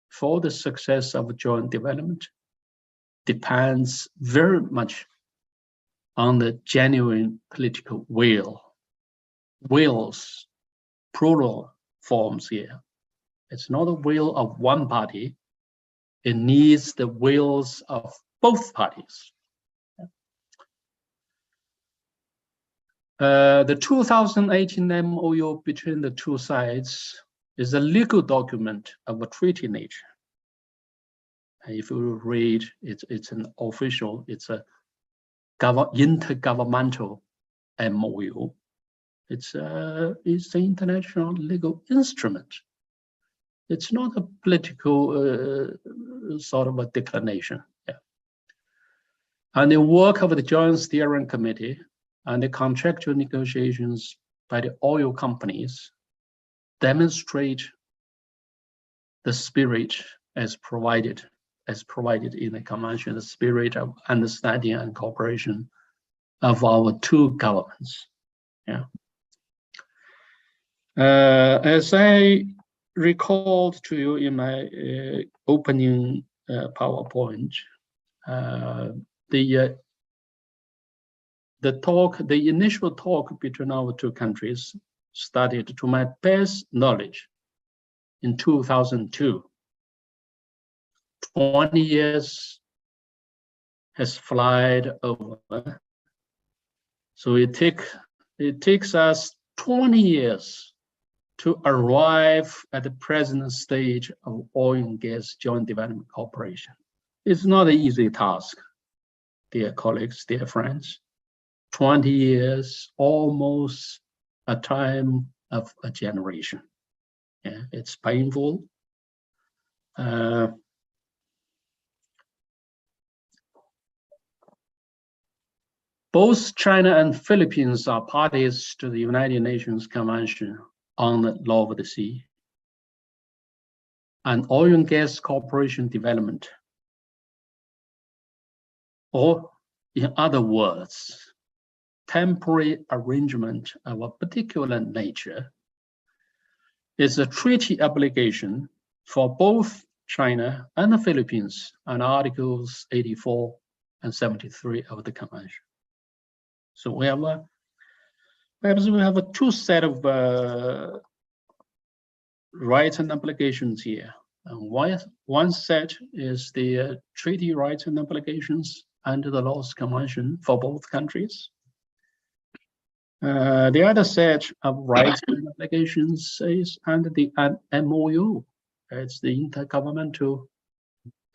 S4: for the success of joint development depends very much on the genuine political wills, plural forms here. It's not the will of one party. It needs the wills of both parties. The 2018 MOU between the two sides is a legal document of a treaty nature. And if you read, it's an official, it's a intergovernmental MOU. It's an international legal instrument. It's not a political sort of a declaration. Yeah. And the work of the Joint Steering Committee and the contractual negotiations by the oil companies demonstrate the spirit as provided in the convention, the spirit of understanding and cooperation of our two governments. Yeah. As I recalled to you in my opening PowerPoint, the initial talk between our two countries started, to my best knowledge, in 2002. 20 years has flown over. So it takes us 20 years to arrive at the present stage of oil and gas joint development cooperation. It's not an easy task, dear colleagues, dear friends. 20 years, almost a time of a generation. Yeah, it's painful. Both China and Philippines are parties to the United Nations Convention on the Law of the Sea and oil and gas cooperation development, or in other words, temporary arrangement of a particular nature, is a treaty obligation for both China and the Philippines on Articles 84 and 73 of the Convention. So we have perhaps we have a two set of rights and obligations here. And one set is the treaty rights and obligations under the Laws Convention for both countries. The other set of rights and obligations is under the MOU. It's the intergovernmental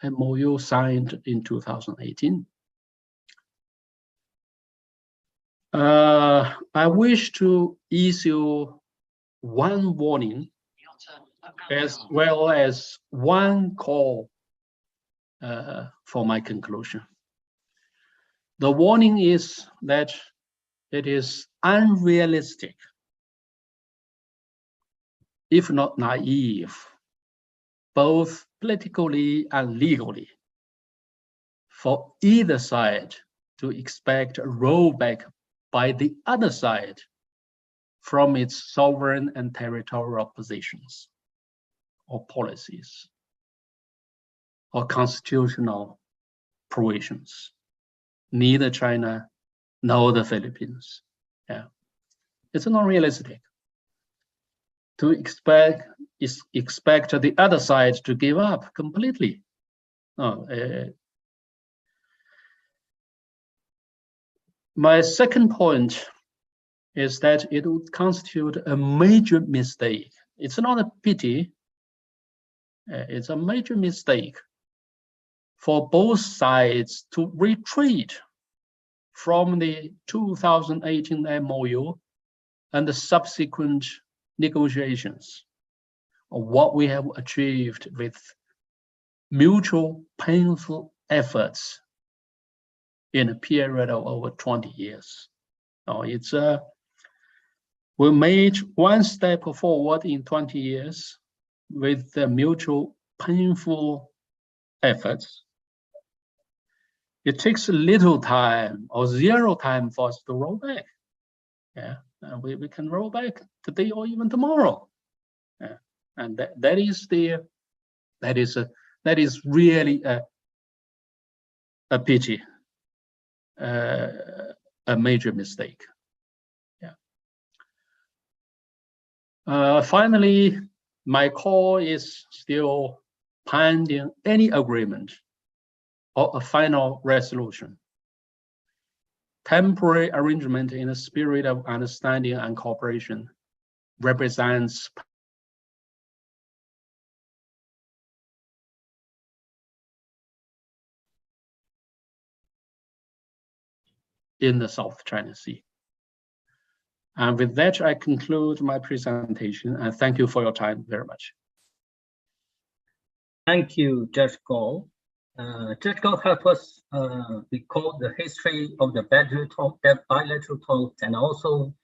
S4: MOU signed in 2018. I wish to issue one warning as well as one call for my conclusion. The warning is that it is unrealistic, if not naive, both politically and legally, for either side to expect a rollback by the other side from its sovereign and territorial positions or policies or constitutional provisions. Neither China nor the Philippines. Yeah, it's not realistic to expect the other side to give up completely. No. My second point is that it would constitute a major mistake. It's not a pity. It's a major mistake for both sides to retreat from the 2018 MOU and the subsequent negotiations of what we have achieved with mutual painful efforts in a period of over 20 years. Now we made one step forward in 20 years with the mutual painful efforts. It takes a little time or zero time for us to roll back. Yeah, and we can roll back today or even tomorrow. Yeah, and that is really a pity, a major mistake. Yeah. Finally, my call is still pending any agreement or a final resolution. Temporary arrangement in a spirit of understanding and cooperation represents in the South China Sea. And with that, I conclude my presentation, and thank you for your time very much.
S2: Thank you, Judge Goh. Judge Goh helped us recall the history of the bilateral talks, and also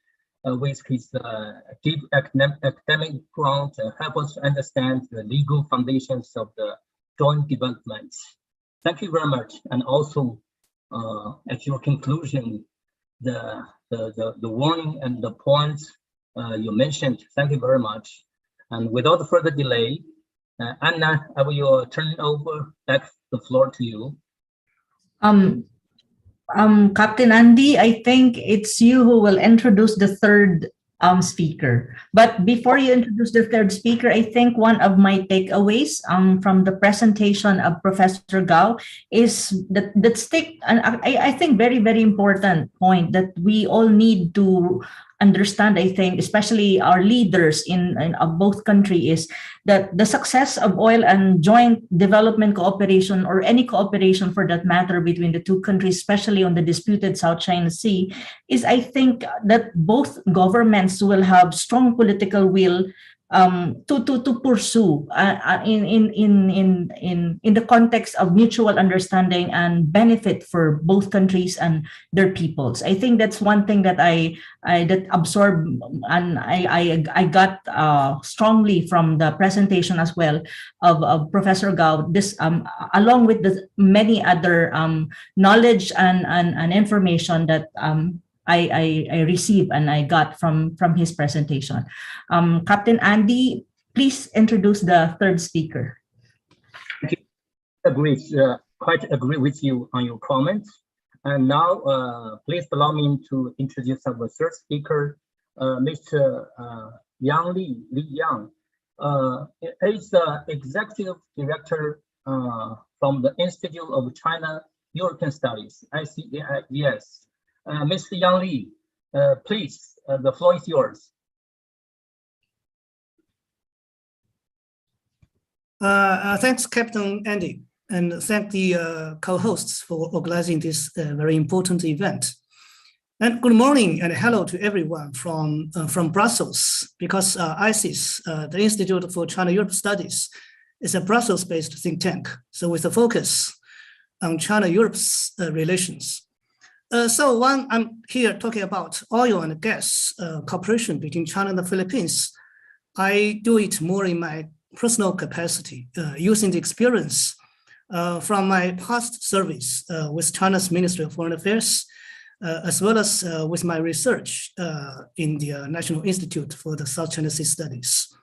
S2: with his deep academic background, help us understand the legal foundations of the joint developments. Thank you very much. And also, at your conclusion, the warning and the points you mentioned. Thank you very much. And without further delay, Anna, I will turn over back the floor to you.
S1: Captain Andy, I think it's you who will introduce the third speaker. But before you introduce the third speaker, I think one of my takeaways from the presentation of Professor Gao is that I think very, very important point that we all need to understand, I think, especially our leaders in both countries, is that the success of oil and joint development cooperation, or any cooperation for that matter between the two countries, especially on the disputed South China Sea, is, I think, that both governments will have strong political will to pursue in the context of mutual understanding and benefit for both countries and their peoples. I think that's one thing that I absorbed, and I got strongly from the presentation as well of Professor Gao. This along with the many other knowledge and information that I received and I got from his presentation. Captain Andy, please introduce the third speaker.
S2: Quite agree with you on your comments. And now, please allow me to introduce our third speaker, Mr. Li Yang. He's the Executive Director from the Institute of China European Studies, ACPSSII. Mr. Yang Li, Please, the floor is yours.
S7: Thanks, Captain Andy, and thank the co-hosts for organizing this very important event. And good morning and hello to everyone from Brussels, because ICES, the Institute for China-Europe Studies, is a Brussels-based think tank, so with a focus on China-Europe's relations. So when I'm here talking about oil and gas cooperation between China and the Philippines, I do it more in my personal capacity, using the experience from my past service with China's Ministry of Foreign Affairs, as well as with my research in the National Institute for the South China Sea Studies.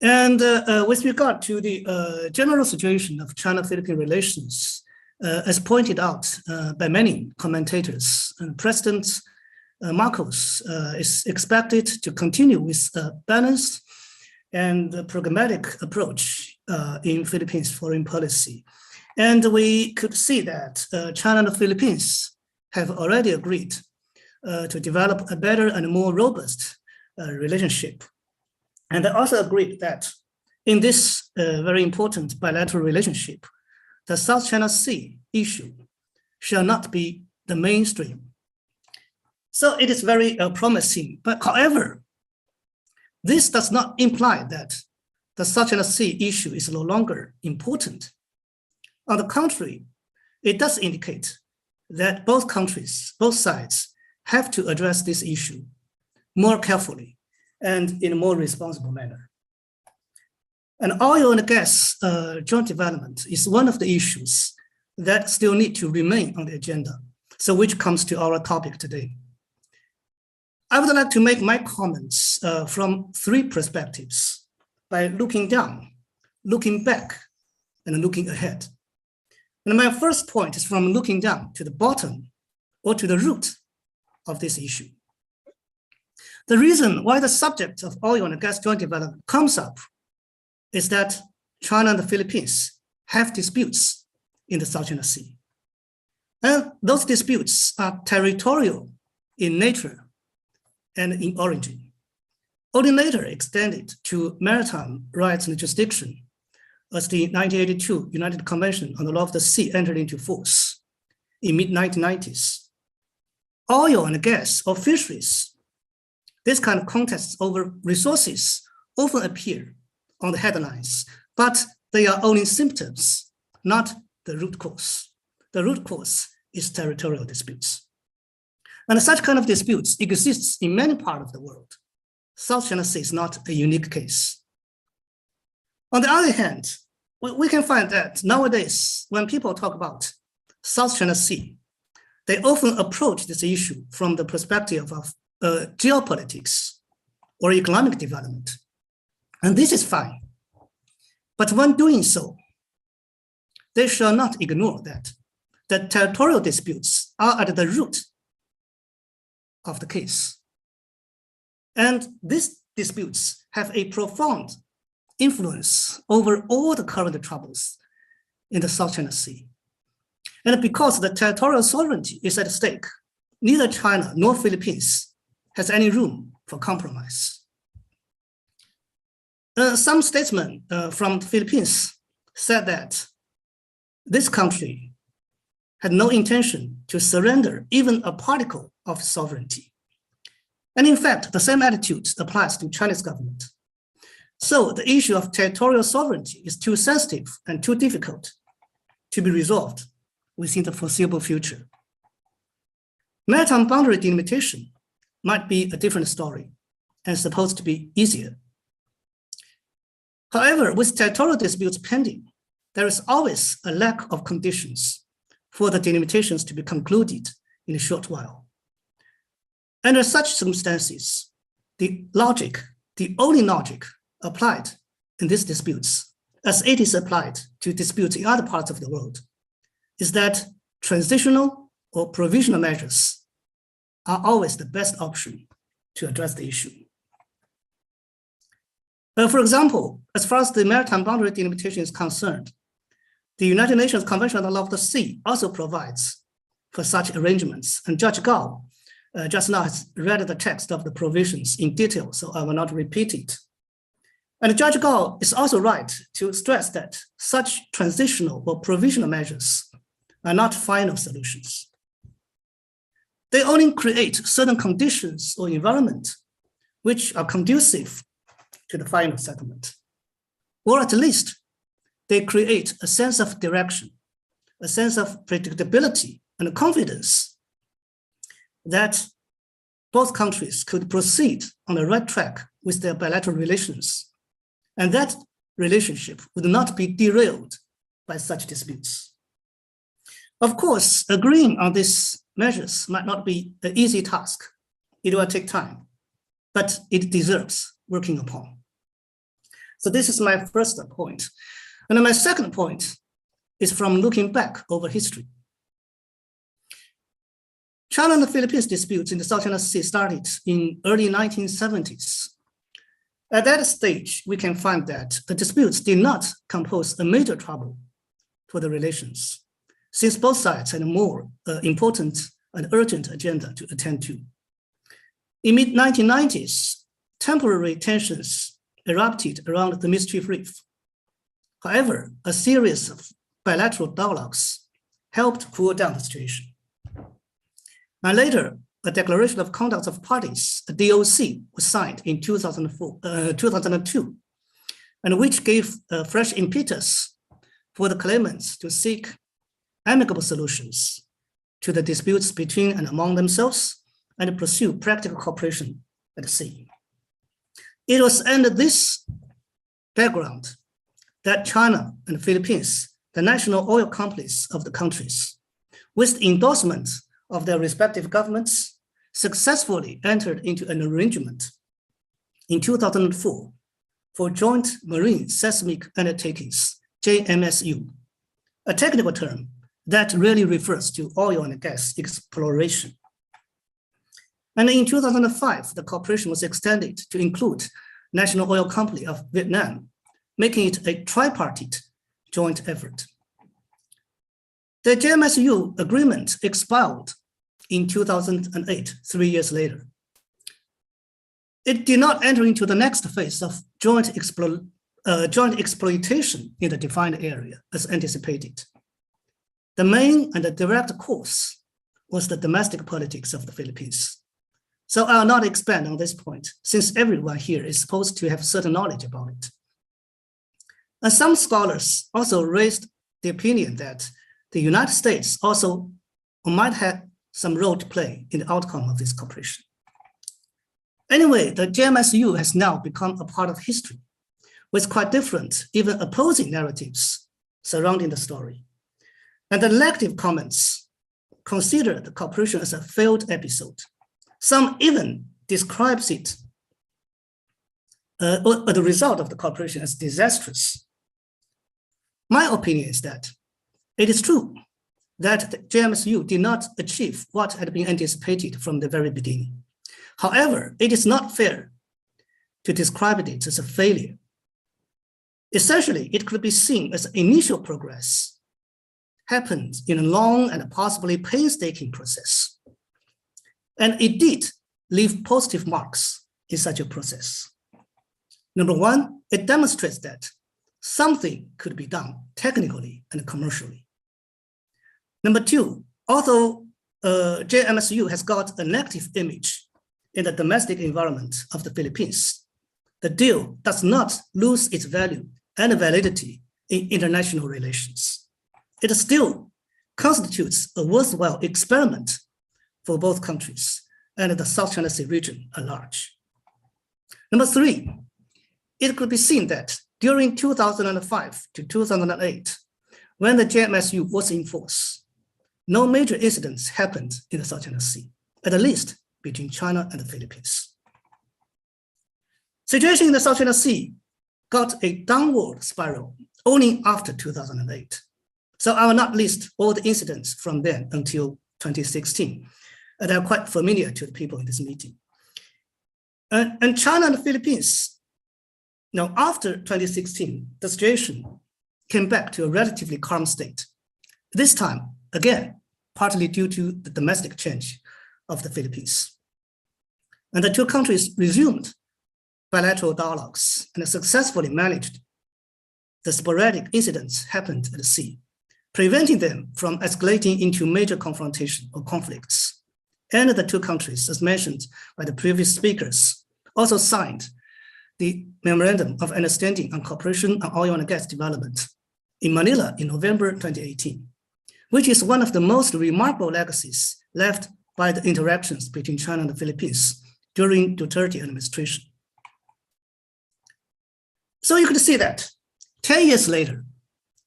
S7: And with regard to the general situation of China-Philippine relations, as pointed out by many commentators, President Marcos is expected to continue with a balanced and pragmatic approach in Philippines foreign policy. And we could see that China and the Philippines have already agreed to develop a better and more robust relationship. And they also agreed that in this very important bilateral relationship, the South China Sea issue shall not be the mainstream. So it is very promising, but however, this does not imply that the South China Sea issue is no longer important. On the contrary, it does indicate that both countries, both sides, have to address this issue more carefully and in a more responsible manner. And oil and gas joint development is one of the issues that still need to remain on the agenda, so which comes to our topic today. I would like to make my comments from three perspectives, by looking down, looking back, and looking ahead. And my first point is from looking down to the bottom or to the root of this issue. The reason why the subject of oil and gas joint development comes up is that China and the Philippines have disputes in the South China Sea. And those disputes are territorial in nature and in origin, only later extended to maritime rights and jurisdiction as the 1982 United Convention on the Law of the Sea entered into force in mid-1990s. Oil and gas or fisheries, this kind of contests over resources often appear on the headlines, but they are only symptoms, not the root cause. The root cause is territorial disputes. And such kind of disputes exists in many parts of the world. South China Sea is not a unique case. On the other hand, we can find that nowadays, when people talk about South China Sea, they often approach this issue from the perspective of geopolitics or economic development. And this is fine. But when doing so, they shall not ignore that the territorial disputes are at the root of the case. And these disputes have a profound influence over all the current troubles in the South China Sea. And because the territorial sovereignty is at stake, neither China nor Philippines has any room for compromise. Some statesmen from the Philippines said that this country had no intention to surrender even a particle of sovereignty. And in fact, the same attitude applies to Chinese government. So the issue of territorial sovereignty is too sensitive and too difficult to be resolved within the foreseeable future. Maritime boundary delimitation might be a different story and supposed to be easier. However, with territorial disputes pending, there is always a lack of conditions for the delimitations to be concluded in a short while. Under such circumstances, the only logic applied in these disputes, as it is applied to disputes in other parts of the world, is that transitional or provisional measures are always the best option to address the issue. For example, as far as the maritime boundary delimitation is concerned, the United Nations Convention on the Law of the Sea also provides for such arrangements. And Judge Gao just now has read the text of the provisions in detail, so I will not repeat it. And Judge Gao is also right to stress that such transitional or provisional measures are not final solutions. They only create certain conditions or environment which are conducive to the final settlement. Or at least they create a sense of direction, a sense of predictability and confidence that both countries could proceed on the right track with their bilateral relations, and that relationship would not be derailed by such disputes. Of course, agreeing on these measures might not be an easy task. It will take time, but it deserves working upon. So this is my first point. And then my second point is from looking back over history. China and the Philippines disputes in the South China Sea started in early 1970s. At that stage, we can find that the disputes did not compose a major trouble for the relations, since both sides had a more important and urgent agenda to attend to. In mid-1990s, temporary tensions erupted around the Mischief Reef. However, a series of bilateral dialogues helped cool down the situation. And later, a Declaration of Conduct of Parties, a DOC, was signed in 2002, and which gave a fresh impetus for the claimants to seek amicable solutions to the disputes between and among themselves and pursue practical cooperation at sea. It was under this background that China and the Philippines, the national oil companies of the countries, with the endorsement of their respective governments, successfully entered into an arrangement in 2004 for joint marine seismic undertakings, JMSU, a technical term that really refers to oil and gas exploration. And in 2005, the cooperation was extended to include National Oil Company of Vietnam, making it a tripartite joint effort. The JMSU agreement expired in 2008, 3 years later. It did not enter into the next phase of joint exploitation in the defined area as anticipated. The main and the direct course was the domestic politics of the Philippines. So I'll not expand on this point, since everyone here is supposed to have certain knowledge about it. And some scholars also raised the opinion that the United States also might have some role to play in the outcome of this cooperation. Anyway, the JMSU has now become a part of history with quite different, even opposing narratives surrounding the story. And the negative comments consider the cooperation as a failed episode. Some even describes it, or the result of the cooperation as disastrous. My opinion is that it is true that the JMSU did not achieve what had been anticipated from the very beginning. However, it is not fair to describe it as a failure. Essentially, it could be seen as initial progress happened in a long and possibly painstaking process. And it did leave positive marks in such a process. Number one, it demonstrates that something could be done technically and commercially. Number two, although JMSU has got a negative image in the domestic environment of the Philippines, the deal does not lose its value and validity in international relations. It still constitutes a worthwhile experiment for both countries and the South China Sea region at large. Number three, it could be seen that during 2005 to 2008, when the JMSU was in force, no major incidents happened in the South China Sea, at least between China and the Philippines. Situation in the South China Sea got a downward spiral only after 2008. So I will not list all the incidents from then until 2016. And they're quite familiar to the people in this meeting. And China and the Philippines, now after 2016, the situation came back to a relatively calm state. This time, again, partly due to the domestic change of the Philippines. And the two countries resumed bilateral dialogues and successfully managed the sporadic incidents happened at sea, preventing them from escalating into major confrontation or conflicts. And the two countries, as mentioned by the previous speakers, also signed the Memorandum of Understanding on Cooperation on Oil and Gas Development in Manila in November 2018, which is one of the most remarkable legacies left by the interactions between China and the Philippines during Duterte administration. So you could see that 10 years later,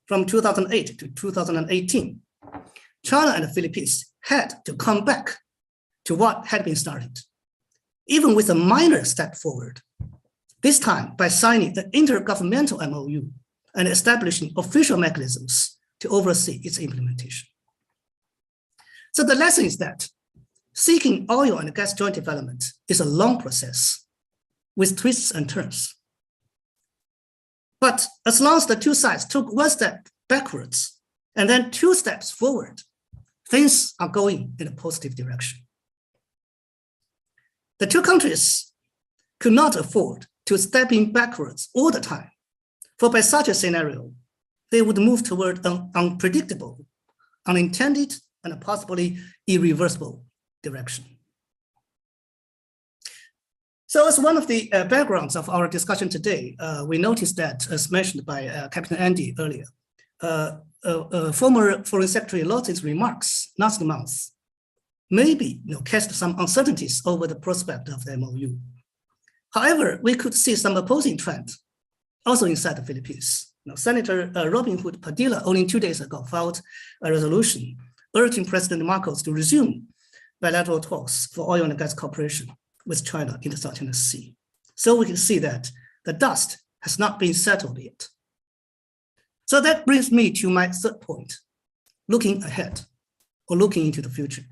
S7: from 2008 to 2018, China and the Philippines had to come back to what had been started, even with a minor step forward, this time by signing the intergovernmental MOU and establishing official mechanisms to oversee its implementation. So the lesson is that seeking oil and gas joint development is a long process with twists and turns. But as long as the two sides took one step backwards and then two steps forward, things are going in a positive direction. The two countries could not afford to step in backwards all the time, for by such a scenario, they would move toward an unpredictable, unintended, and possibly irreversible direction. So as one of the backgrounds of our discussion today, we noticed that, as mentioned by Captain Andy earlier, former Foreign Secretary Lotte's remarks last month maybe cast some uncertainties over the prospect of the MOU. However, we could see some opposing trend also inside the Philippines. Senator Robin Hood Padilla only 2 days ago filed a resolution urging President Marcos to resume bilateral talks for oil and gas cooperation with China in the South China Sea. So we can see that the dust has not been settled yet. So that brings me to my third point, looking ahead or looking into the future.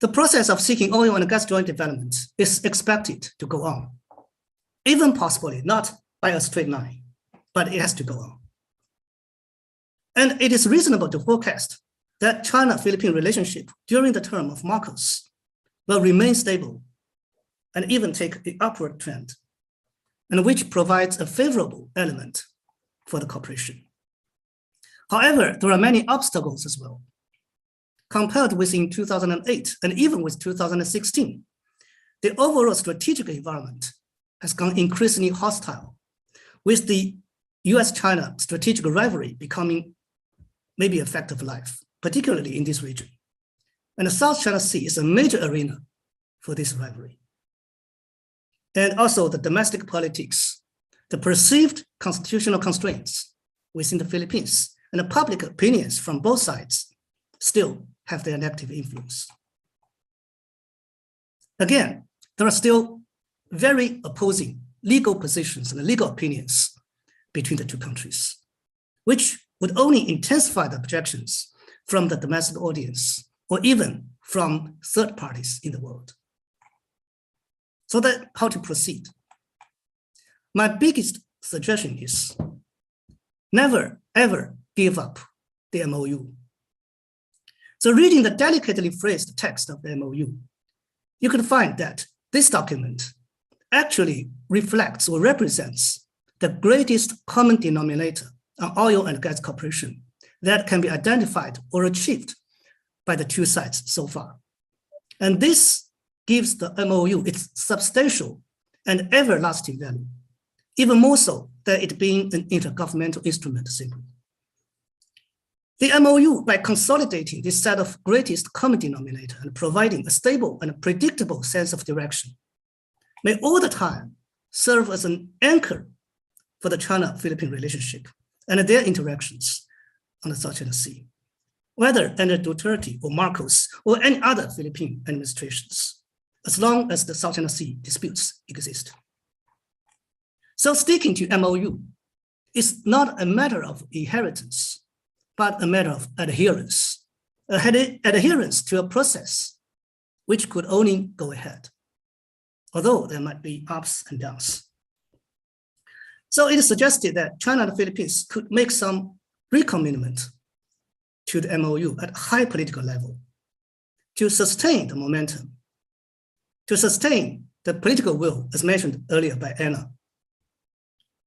S7: The process of seeking oil and gas joint development is expected to go on, even possibly not by a straight line, but it has to go on. And it is reasonable to forecast that China-Philippine relationship during the term of Marcos will remain stable and even take the upward trend, and which provides a favorable element for the cooperation. However, there are many obstacles as well. Compared with in 2008 and even with 2016, the overall strategic environment has gone increasingly hostile, with the US-China strategic rivalry becoming maybe a fact of life, particularly in this region. And the South China Sea is a major arena for this rivalry. And also the domestic politics, the perceived constitutional constraints within the Philippines, and the public opinions from both sides still have their negative influence. Again, there are still very opposing legal positions and legal opinions between the two countries, which would only intensify the objections from the domestic audience or even from third parties in the world. So that how to proceed? My biggest suggestion is never ever give up the MOU. So reading the delicately phrased text of the MOU, you can find that this document actually reflects or represents the greatest common denominator on oil and gas cooperation that can be identified or achieved by the two sides so far. And this gives the MOU its substantial and everlasting value, even more so than it being an intergovernmental instrument simply. The MOU, by consolidating this set of greatest common denominator and providing a stable and predictable sense of direction, may all the time serve as an anchor for the China-Philippine relationship and their interactions on the South China Sea, whether under Duterte or Marcos or any other Philippine administrations, as long as the South China Sea disputes exist. So sticking to MOU is not a matter of inheritance, but a matter of adherence, adherence to a process which could only go ahead, although there might be ups and downs. So it is suggested that China and the Philippines could make some recommitment to the MOU at a high political level, to sustain the momentum, to sustain the political will, as mentioned earlier by Anna,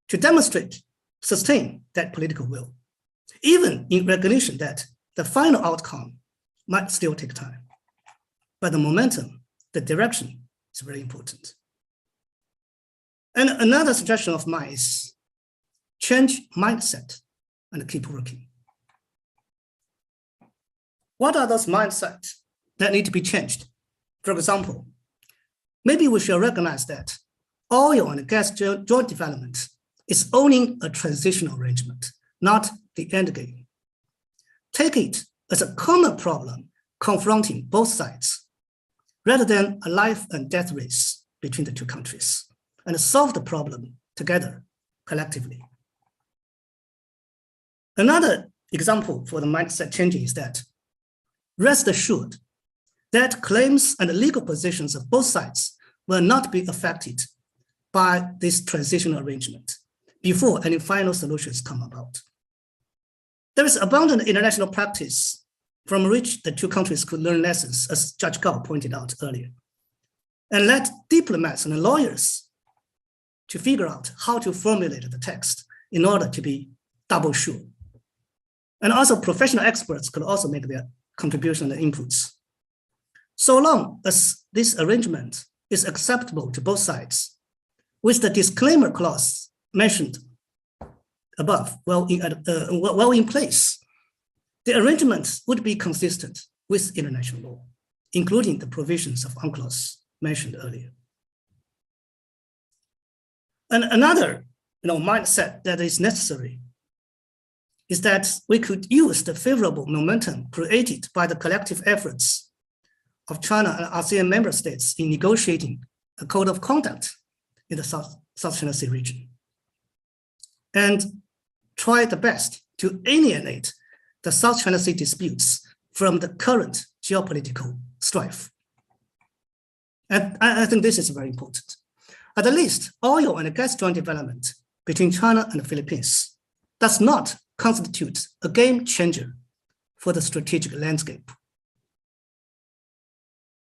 S7: to demonstrate, sustain that political will, even in recognition that the final outcome might still take time. But the momentum, the direction is very important. And another suggestion of mine is change mindset and keep working. What are those mindsets that need to be changed? For example, maybe we should recognize that oil and gas joint development is only a transitional arrangement, not the end game. Take it as a common problem confronting both sides, rather than a life and death race between the two countries, and solve the problem together, collectively. Another example for the mindset changing is that rest assured that claims and legal positions of both sides will not be affected by this transitional arrangement before any final solutions come about. There is abundant international practice from which the two countries could learn lessons, as Judge Gao pointed out earlier, and let diplomats and lawyers to figure out how to formulate the text in order to be double sure. And also professional experts could also make their contribution and inputs. So long as this arrangement is acceptable to both sides, with the disclaimer clause mentioned above well in place, the arrangement would be consistent with international law, including the provisions of UNCLOS mentioned earlier. And another mindset that is necessary is that we could use the favorable momentum created by the collective efforts of China and ASEAN member states in negotiating a code of conduct in the South China Sea region, and try the best to alienate the South China Sea disputes from the current geopolitical strife. And I think this is very important. At the least, oil and gas joint development between China and the Philippines does not constitute a game changer for the strategic landscape.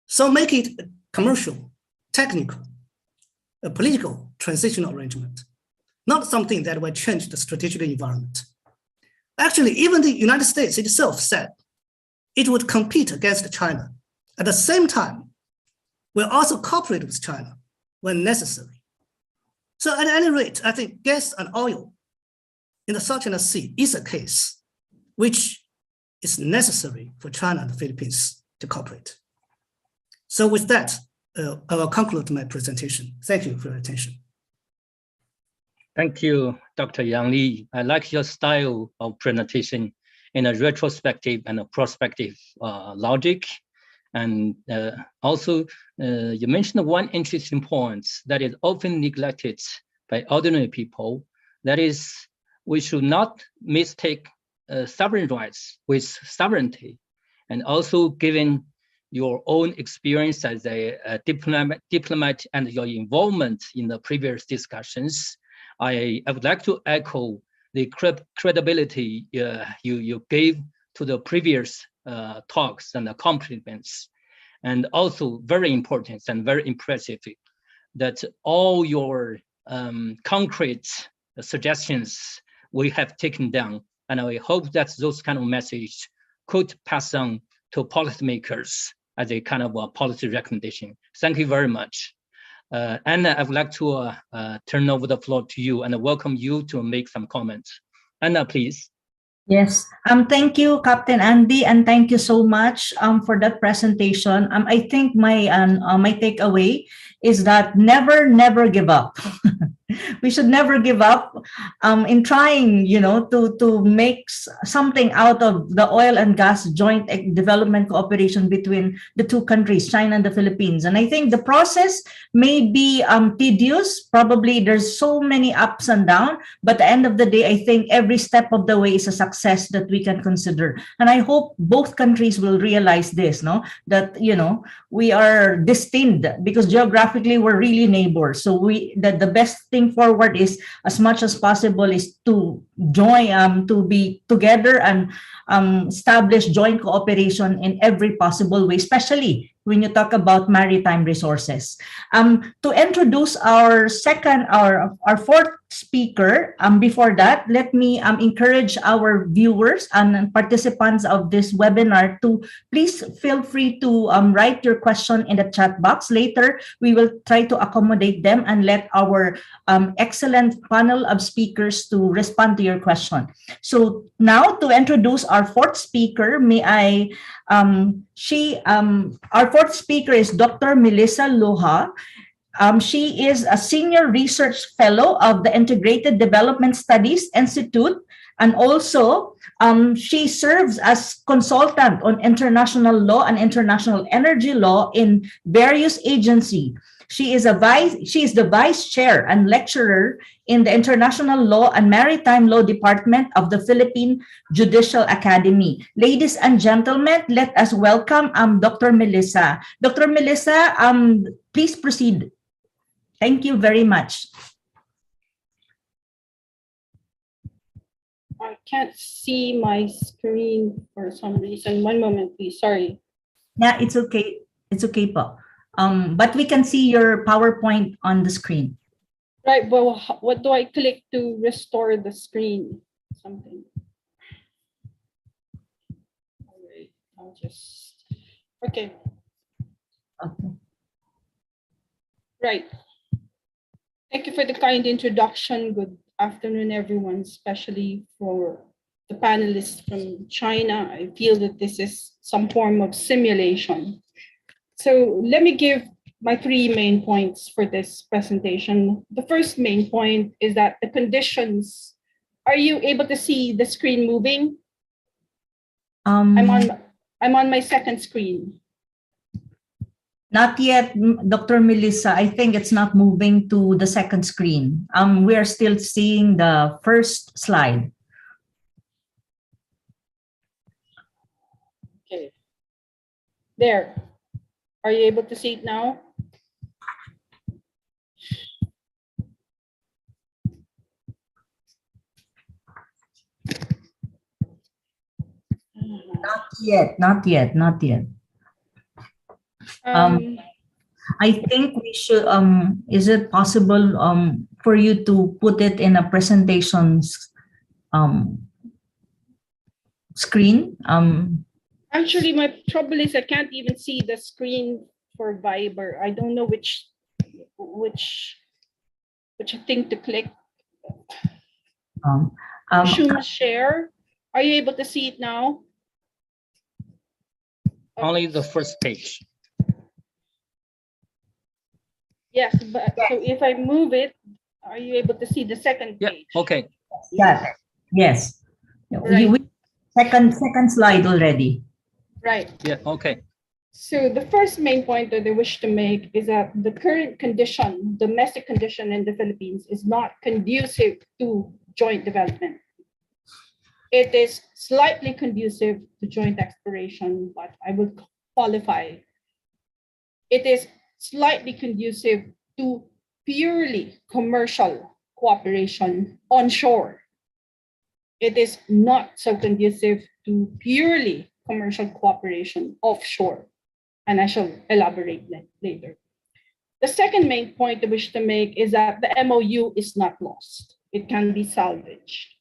S7: So make it a commercial, technical, a political transitional arrangement, not something that will change the strategic environment. Actually, even the United States itself said it would compete against China. At the same time, we'll also cooperate with China when necessary. So at any rate, I think gas and oil in the South China Sea is a case which is necessary for China and the Philippines to cooperate. So with that, I will conclude my presentation. Thank you for your attention.
S8: Thank you, Dr. Yang Li. I like your style of presentation in a retrospective and a prospective logic. And also, you mentioned one interesting point that is often neglected by ordinary people. That is, we should not mistake sovereign rights with sovereignty. And also, given your own experience as a diplomat and your involvement in the previous discussions, I would like to echo the credibility you gave to the previous talks and accomplishments. And also very important and very impressive that all your concrete suggestions we have taken down. And I hope that those kind of message could pass on to policymakers as a kind of a policy recommendation. Thank you very much. Anna, I would like to turn over the floor to you and welcome you to make some comments. Anna, please.
S1: Yes. Thank you, Captain Andy, and thank you so much for that presentation. I think my takeaway is that never give up. We should never give up in trying, to make something out of the oil and gas joint development cooperation between the two countries, China and the Philippines. And I think the process may be tedious. Probably there's so many ups and downs, but at the end of the day, I think every step of the way is a success that we can consider. And I hope both countries will realize this, that, we are destined because geographically we're really neighbors. So the best thing forward is, as much as possible, is to join, to be together and establish joint cooperation in every possible way, especially when you talk about maritime resources. To introduce our fourth speaker, before that, let me encourage our viewers and participants of this webinar to please feel free to write your question in the chat box. Later, we will try to accommodate them and let our excellent panel of speakers to respond to your question. So now, to introduce our fourth speaker, may I our fourth speaker is Dr. Melissa Luha. She is a senior research fellow of the Integrated Development Studies Institute, and also she serves as consultant on international law and international energy law in various agencies. She is the vice chair and lecturer in the International Law and Maritime Law Department of the Philippine Judicial Academy. Ladies and gentlemen, let us welcome Dr. Melissa. Dr. Melissa, please proceed. Thank you very much.
S9: I can't see my screen for some reason. One moment, please. Sorry.
S1: Yeah, it's okay. It's okay, po. But we can see your PowerPoint on the screen.
S9: Right, well, what do I click to restore the screen? Something. All right, I'll just, okay.
S1: Okay.
S9: Right. Thank you for the kind introduction. Good afternoon, everyone, especially for the panelists from China. I feel that this is some form of simulation. So let me give my three main points for this presentation. The first main point is that the conditions, are you able to see the screen moving? I'm on my second screen.
S1: Not yet, Dr. Melissa. I think it's not moving to the second screen. We are still seeing the first slide.
S9: Okay. There. Are you able to see it now?
S1: Not yet, not yet, not yet. I think we should, is it possible for you to put it in a presentation screen?
S9: Actually, my trouble is I can't even see the screen for Viber. I don't know which thing to click. Resume share. Are you able to see it now?
S8: Only the first page.
S9: Yes, but so if I move it, are you able to see the second page?
S8: Yeah, okay.
S1: Yeah, yes.
S9: Right.
S1: Second slide already.
S9: Right.
S8: Yeah, okay.
S9: So the first main point that I wish to make is that the current condition, domestic condition in the Philippines, is not conducive to joint development. It is slightly conducive to joint exploration, but I would qualify. It is slightly conducive to purely commercial cooperation onshore. It is not so conducive to purely commercial cooperation offshore, and I shall elaborate later. The second main point I wish to make is that the MOU is not lost. It can be salvaged.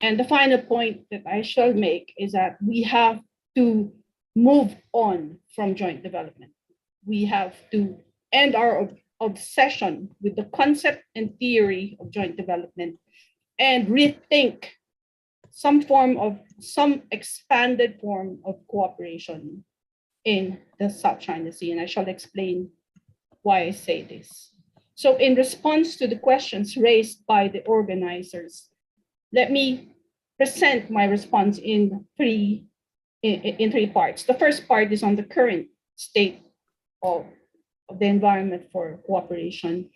S9: And the final point that I shall make is that we have to move on from joint development. We have to end our obsession with the concept and theory of joint development and rethink some expanded form of cooperation in the South China Sea. And I shall explain why I say this. So in response to the questions raised by the organizers, let me present my response in three parts. The first part is on the current state of the environment for cooperation.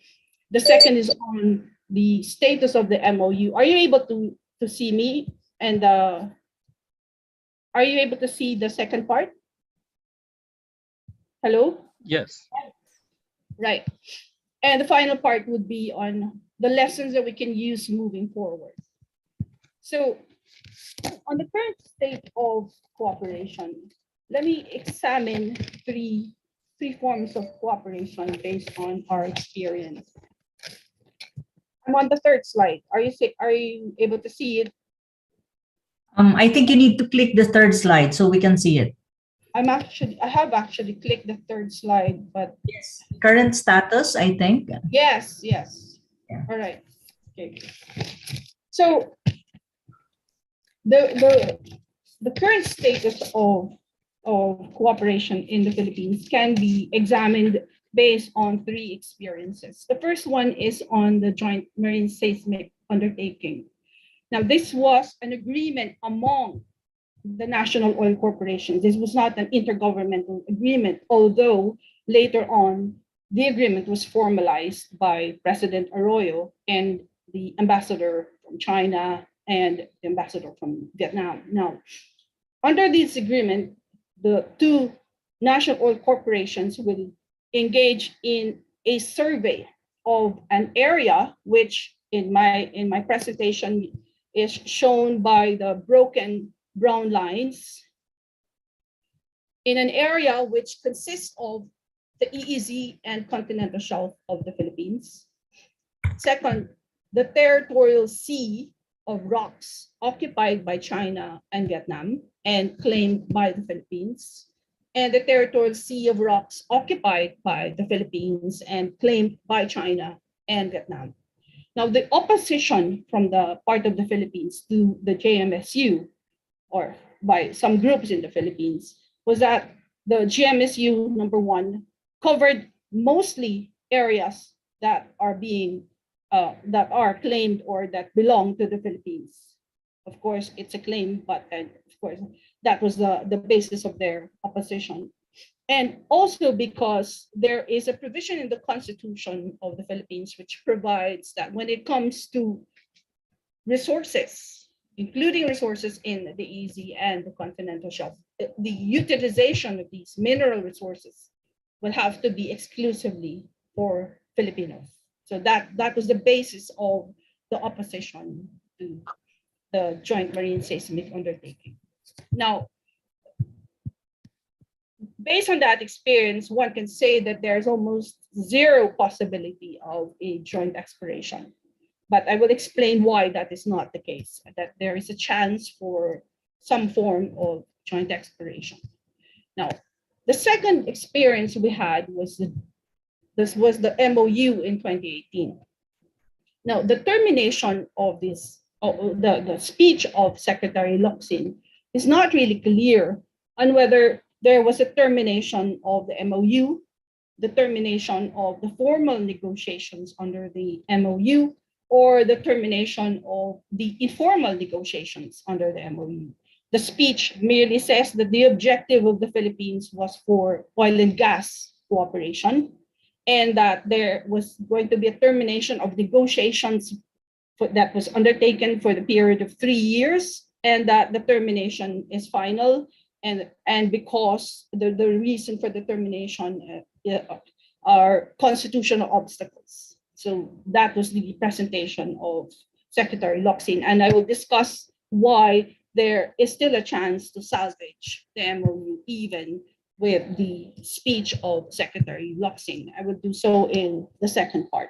S9: The second is on the status of the MOU. Are you able to see me? And are you able to see the second part? Hello?
S8: Yes.
S9: Right. And the final part would be on the lessons that we can use moving forward. So on the current state of cooperation, let me examine three forms of cooperation based on our experience. I'm on the third slide. Are you able to see it?
S1: I think you need to click the third slide so we can see it.
S9: I have actually clicked the third slide, but
S1: Yes. Current status, I think.
S9: yes.
S1: Yeah.
S9: All right. Okay. So the current status of cooperation in the Philippines can be examined based on three experiences. The first one is on the Joint Marine Seismic Undertaking. Now, this was an agreement among the national oil corporations. This was not an intergovernmental agreement, although later on, the agreement was formalized by President Arroyo and the ambassador from China and the ambassador from Vietnam. Now, under this agreement, the two national oil corporations will engage in a survey of an area, which in my presentation is shown by the broken brown lines, in an area which consists of the EEZ and continental shelf of the Philippines. Second, the territorial sea of rocks occupied by China and Vietnam and claimed by the Philippines, and the territorial sea of rocks occupied by the Philippines and claimed by China and Vietnam. Now, the opposition from the part of the Philippines to the JMSU, or by some groups in the Philippines, was that the GMSU, number one, covered mostly areas that are claimed or that belong to the Philippines. Of course, it's a claim, but of course, that was the basis of their opposition. And also because there is a provision in the Constitution of the Philippines which provides that when it comes to resources, including resources in the EEZ and the continental shelf, the utilization of these mineral resources will have to be exclusively for Filipinos. So that was the basis of the opposition to the Joint Marine Seismic Undertaking. Now, based on that experience, one can say that there's almost zero possibility of a joint exploration. But I will explain why that is not the case, that there is a chance for some form of joint exploration. Now, the second experience we had was the MOU in 2018. Now, the termination of this, the speech of Secretary Locsin is not really clear on whether there was a termination of the MOU, the termination of the formal negotiations under the MOU, or the termination of the informal negotiations under the MOU. The speech merely says that the objective of the Philippines was for oil and gas cooperation, and that there was going to be a termination of negotiations that was undertaken for the period of 3 years, and that the termination is final, and because the reason for the termination are constitutional obstacles. So that was the presentation of Secretary Locsin, and I will discuss why there is still a chance to salvage the MOU even with the speech of Secretary Locsin. I will do so in the second part.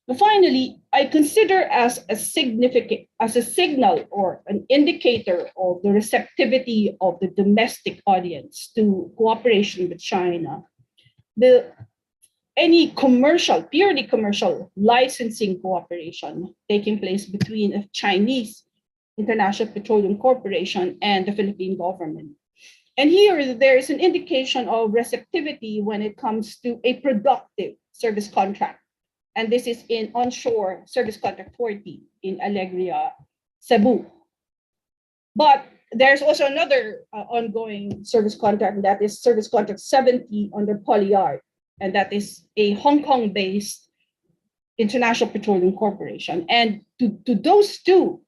S9: But finally, I consider as a signal or an indicator of the receptivity of the domestic audience to cooperation with China, any purely commercial licensing cooperation taking place between a Chinese International Petroleum Corporation and the Philippine government. And here there is an indication of receptivity when it comes to a productive service contract. And this is in onshore service contract 40 in Alegria, Cebu. But there's also another ongoing service contract, that is service contract 70 under Polyart, and that is a Hong Kong-based International Petroleum Corporation. And to those two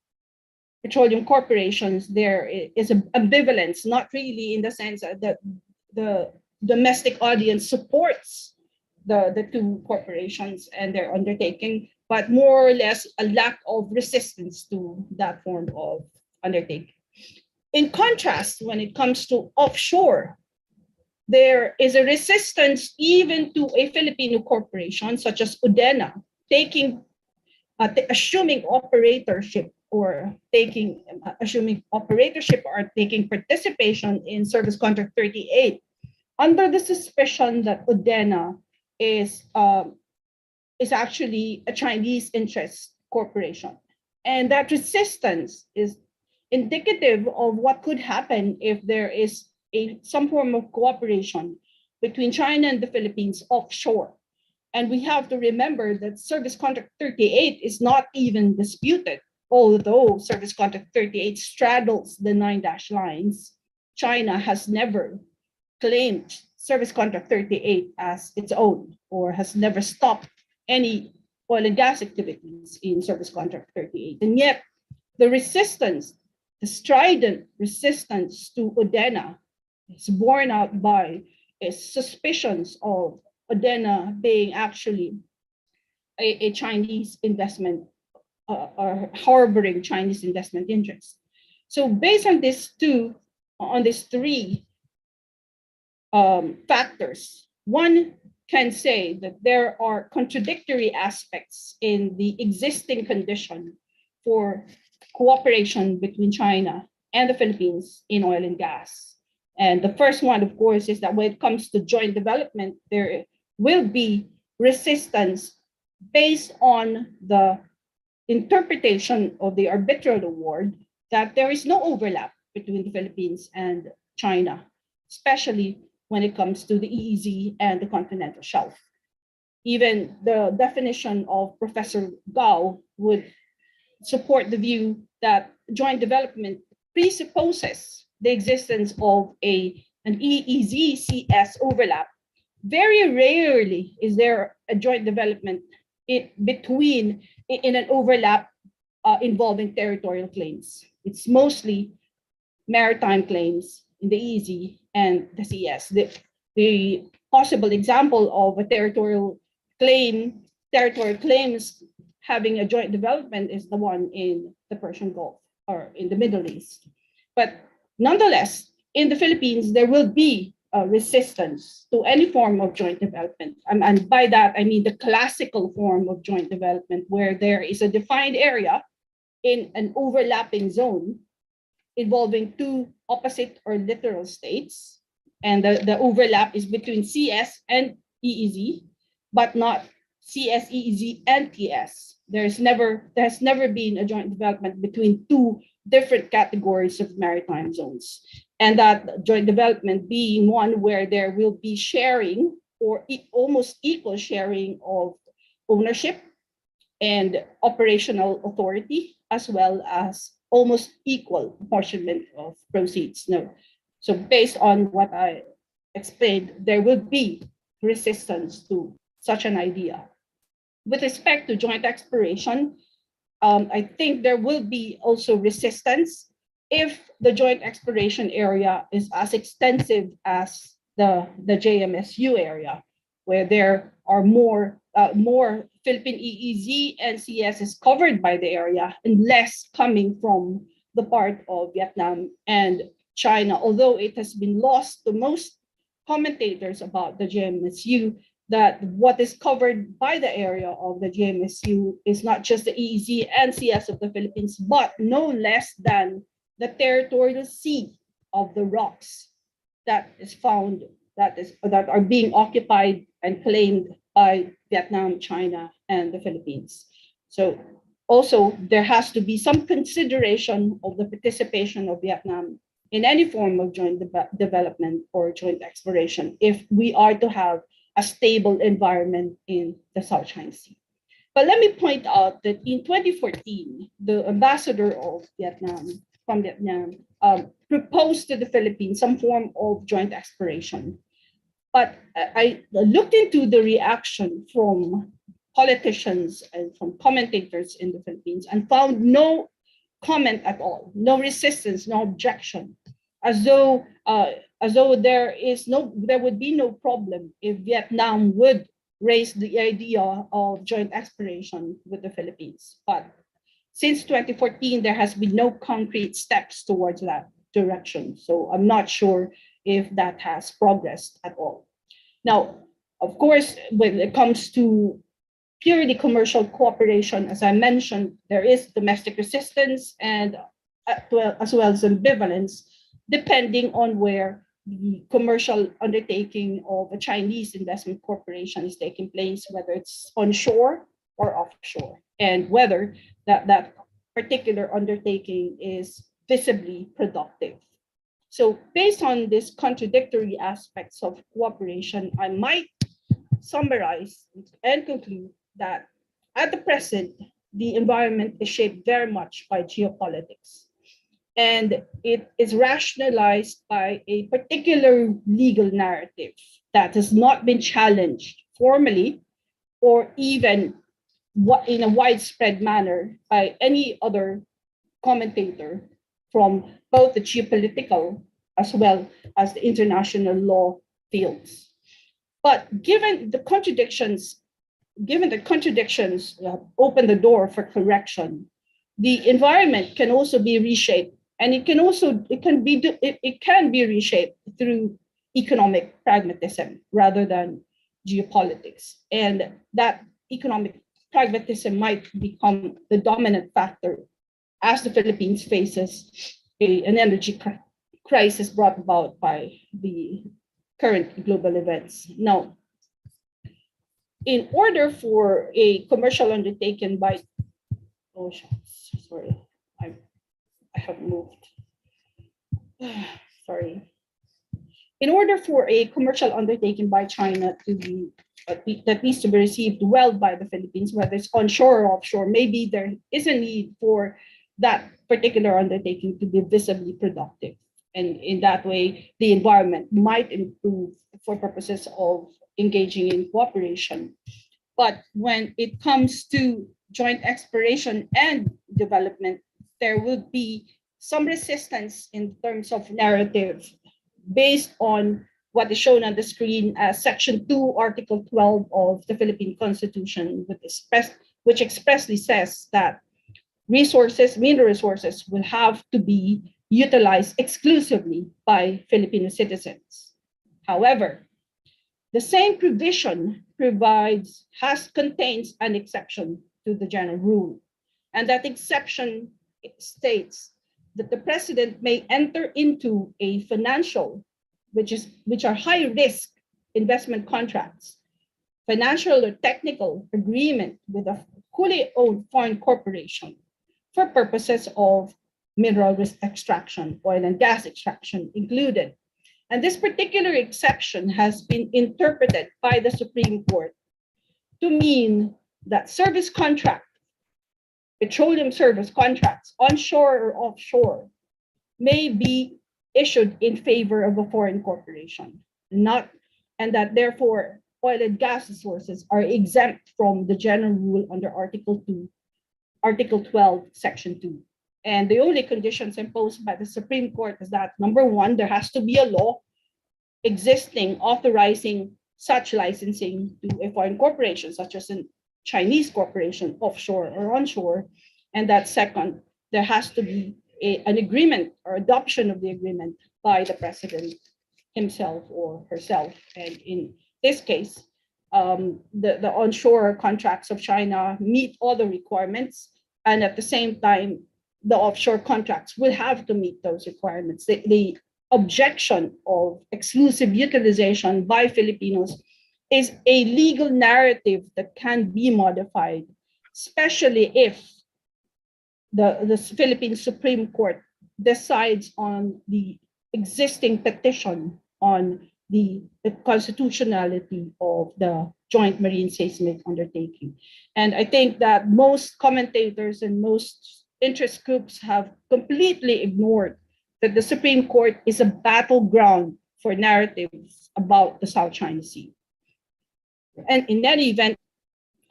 S9: petroleum corporations, there is an ambivalence, not really in the sense that the domestic audience supports the two corporations and their undertaking, but more or less a lack of resistance to that form of undertaking. In contrast, when it comes to offshore, there is a resistance even to a Filipino corporation such as Udena assuming operatorship or taking participation in Service Contract 38 under the suspicion that Udena is actually a Chinese interest corporation. And that resistance is indicative of what could happen if there is some form of cooperation between China and the Philippines offshore. And we have to remember that Service Contract 38 is not even disputed, although Service Contract 38 straddles the 9 dash lines. China has never claimed Service Contract 38 as its own or has never stopped any oil and gas activities in Service Contract 38. And yet the resistance, the strident resistance to Udena is borne out by suspicions of Udena being actually a Chinese investment or harboring Chinese investment interests. So based on these three factors, one can say that there are contradictory aspects in the existing condition for cooperation between China and the Philippines in oil and gas. And the first one, of course, is that when it comes to joint development, there will be resistance based on the interpretation of the arbitral award that there is no overlap between the Philippines and China, especially when it comes to the EEZ and the continental shelf. Even the definition of Professor Gao would support the view that joint development presupposes the existence of an EEZ-CS overlap. Very rarely is there a joint development in an overlap involving territorial claims. It's mostly maritime claims in the EEZ and the CS. The possible example of a territorial claims having a joint development is the one in the Persian Gulf or in the Middle East. But nonetheless, in the Philippines, there will be resistance to any form of joint development. And by that, I mean the classical form of joint development where there is a defined area in an overlapping zone involving two opposite or littoral states. And the overlap is between CS and EEZ, but not CS, EEZ, and TS. There has never been a joint development between two different categories of maritime zones. And that joint development being one where there will be sharing or almost equal sharing of ownership and operational authority, as well as almost equal apportionment of proceeds. No. So based on what I explained, there will be resistance to such an idea. With respect to joint exploration, I think there will be also resistance if the joint exploration area is as extensive as the JMSU area, where there are more Philippine EEZ and CS is covered by the area and less coming from the part of Vietnam and China, although it has been lost to most commentators about the JMSU that what is covered by the area of the JMSU is not just the EEZ and CS of the Philippines, but no less than the territorial sea of the rocks that is found, that are being occupied and claimed by Vietnam, China, and the Philippines. So also there has to be some consideration of the participation of Vietnam in any form of joint development or joint exploration if we are to have a stable environment in the South China Sea. But let me point out that in 2014, the ambassador of Vietnam, from Vietnam, proposed to the Philippines some form of joint exploration. But I looked into the reaction from politicians and from commentators in the Philippines and found no comment at all, no resistance, no objection, as though there would be no problem if Vietnam would raised the idea of joint exploration with the Philippines. But since 2014, there has been no concrete steps towards that direction. So I'm not sure if that has progressed at all. Now, of course, when it comes to purely commercial cooperation, as I mentioned, there is domestic resistance and as well as ambivalence, depending on where the commercial undertaking of a Chinese investment corporation is taking place, whether it's onshore or offshore, and whether that particular undertaking is visibly productive. So based on these contradictory aspects of cooperation, I might summarize and conclude that at the present, the environment is shaped very much by geopolitics. And it is rationalized by a particular legal narrative that has not been challenged formally or even in a widespread manner by any other commentator from both the geopolitical as well as the international law fields. But given the contradictions open the door for correction, the environment can also be reshaped, and it can be reshaped through economic pragmatism rather than geopolitics. And that economic pragmatism might become the dominant factor as the Philippines faces an energy crisis brought about by the current global events. Now, in order for a commercial undertaking by, oh, sorry, I have moved. Sorry. In order for a commercial undertaking by China to be that needs to be received well by the Philippines, whether it's onshore or offshore, maybe there is a need for that particular undertaking to be visibly productive. And in that way, the environment might improve for purposes of engaging in cooperation. But when it comes to joint exploration and development, there will be some resistance in terms of narrative based on what is shown on the screen as Section 2, Article 12 of the Philippine Constitution, which expressly says that mineral resources will have to be utilized exclusively by Filipino citizens. However, the same provision contains an exception to the general rule. And that exception states that the president may enter into a financial, which are high risk investment contracts, financial or technical agreement with a wholly owned foreign corporation for purposes of mineral extraction, oil and gas extraction included. And this particular exception has been interpreted by the Supreme Court to mean that service contract, petroleum service contracts, onshore or offshore, may be issued in favor of a foreign corporation, and that therefore oil and gas resources are exempt from the general rule under Article 12, Section 2. And the only conditions imposed by the Supreme Court is that, number one, there has to be a law existing authorizing such licensing to a foreign corporation, such as a Chinese corporation, offshore or onshore. And that second, there has to be an agreement or adoption of the agreement by the president himself or herself. And in this case, the onshore contracts of China meet all the requirements, and at the same time, the offshore contracts will have to meet those requirements. The objection of exclusive utilization by Filipinos is a legal narrative that can be modified, especially if the Philippine Supreme Court decides on the existing petition on the constitutionality of the joint marine seismic undertaking. And I think that most commentators and most interest groups have completely ignored that the Supreme Court is a battleground for narratives about the South China Sea. And in any event,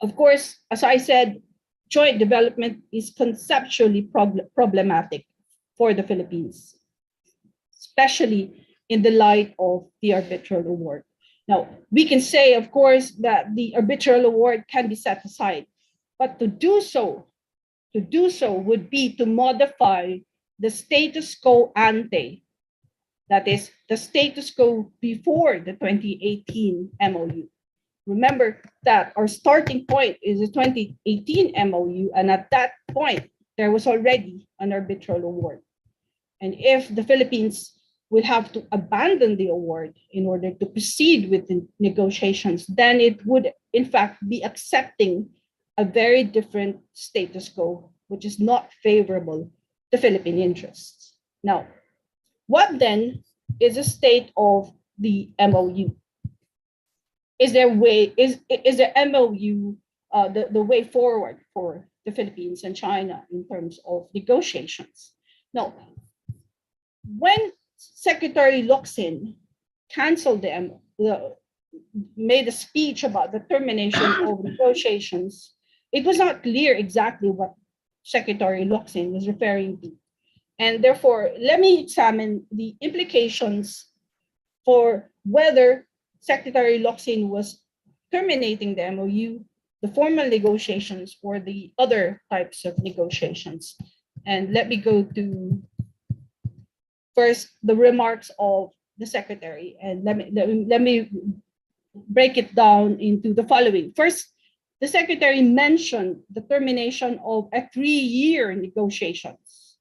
S9: of course, as I said, joint development is conceptually problematic for the Philippines, especially in the light of the arbitral award. Now, we can say, of course, that the arbitral award can be set aside, but to do so would be to modify the status quo ante, that is the status quo before the 2018 MOU. Remember that our starting point is the 2018 MOU, and at that point, there was already an arbitral award. And if the Philippines will have to abandon the award in order to proceed with the negotiations, then it would in fact be accepting a very different status quo, which is not favorable to Philippine interests. Now, what then is the state of the MOU? Is there MOU the way forward for the Philippines and China in terms of negotiations? Now, when Secretary Locsin canceled made a speech about the termination of negotiations, it was not clear exactly what Secretary Locsin was referring to. And therefore, let me examine the implications for whether Secretary Locsin was terminating the MOU, the formal negotiations, or the other types of negotiations. And let me go to first the remarks of the Secretary, and let me break it down into the following. First, the Secretary mentioned the termination of a 3-year negotiations.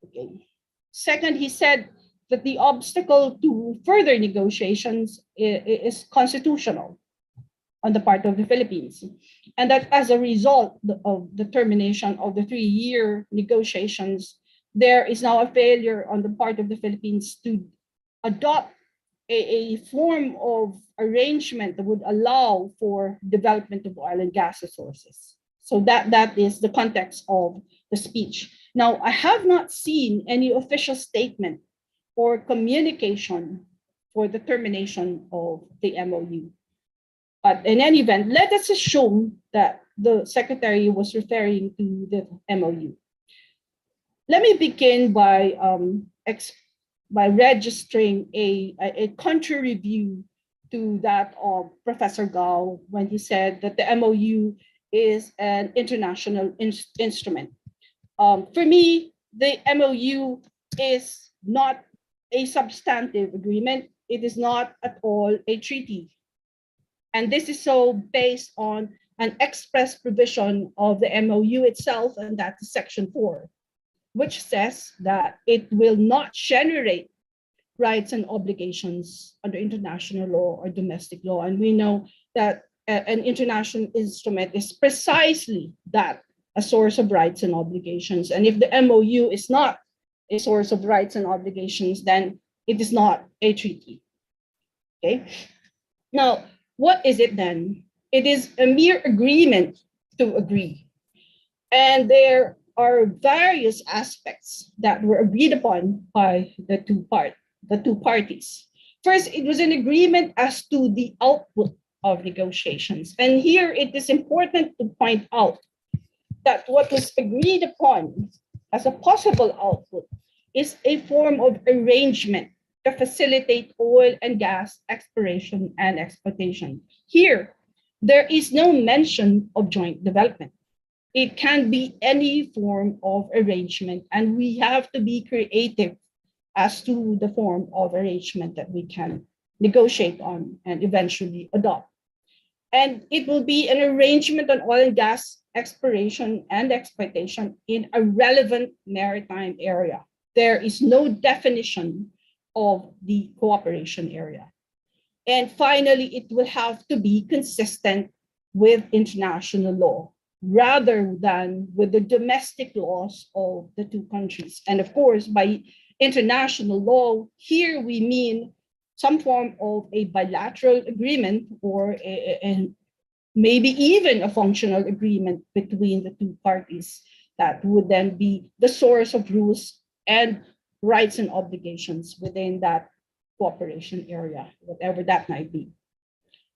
S9: Okay. Second, he said that the obstacle to further negotiations is constitutional on the part of the Philippines, and that as a result of the termination of the 3-year negotiations, there is now a failure on the part of the Philippines to adopt a form of arrangement that would allow for development of oil and gas resources. So that is the context of the speech. Now, I have not seen any official statement or communication for the termination of the MOU. But in any event, let us assume that the Secretary was referring to the MOU. Let me begin by registering a country review to that of Professor Gao when he said that the MOU is an international instrument. For me, the MOU is not a substantive agreement. It is not at all a treaty. And this is so based on an express provision of the MOU itself, and that's Section 4, which says that it will not generate rights and obligations under international law or domestic law. And we know that an international instrument is precisely that, a source of rights and obligations. And if the MOU is not a source of rights and obligations, then it is not a treaty. Okay. Now, what is it then? It is a mere agreement to agree. And there are various aspects that were agreed upon by the two parties. First, it was an agreement as to the output of negotiations. And here it is important to point out that what was agreed upon as a possible output is a form of arrangement to facilitate oil and gas exploration and exploitation. Here, there is no mention of joint development. It can be any form of arrangement, and we have to be creative as to the form of arrangement that we can negotiate on and eventually adopt. And it will be an arrangement on oil and gas exploration and exploitation in a relevant maritime area. There is no definition of the cooperation area. And finally, it will have to be consistent with international law rather than with the domestic laws of the two countries. And of course, by international law, here we mean some form of a bilateral agreement or maybe even a functional agreement between the two parties that would then be the source of rules and rights and obligations within that cooperation area, whatever that might be.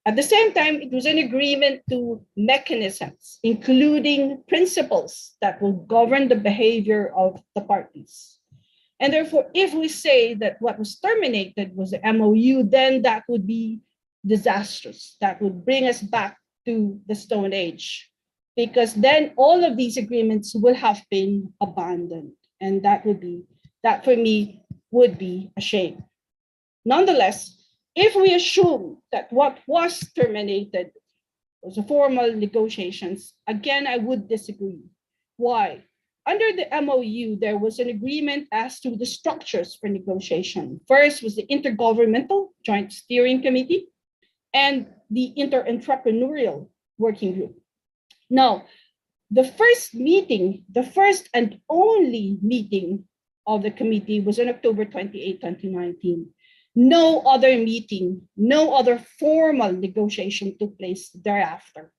S9: At the same time, it was an agreement to mechanisms, including principles that will govern the behavior of the parties. And therefore, if we say that what was terminated was the MOU, then that would be disastrous. That would bring us back to the Stone Age, because then all of these agreements will have been abandoned. And that for me would be a shame. Nonetheless, if we assume that what was terminated was a formal negotiations, again, I would disagree. Why? Under the MOU, there was an agreement as to the structures for negotiation. First was the Intergovernmental Joint Steering Committee and the Entrepreneurial Working Group. Now, the first and only meeting of the committee was on October 28, 2019. No other meeting, no other formal negotiation took place thereafter.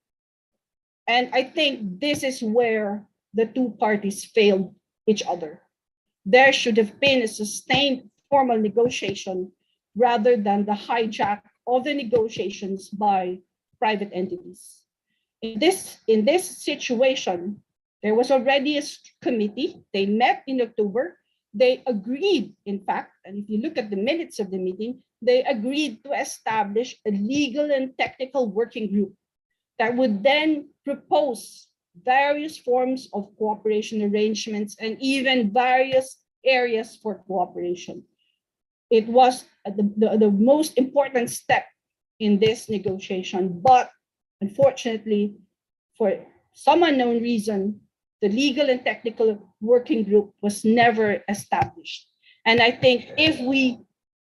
S9: And I think this is where the two parties failed each other. There should have been a sustained formal negotiation rather than the hijack of the negotiations by private entities. In this situation, there was already a committee. They met in October. They agreed, in fact, and if you look at the minutes of the meeting, they agreed to establish a legal and technical working group that would then propose various forms of cooperation arrangements and even various areas for cooperation. It was the most important step in this negotiation, but unfortunately, for some unknown reason, the legal and technical working group was never established. And I think if we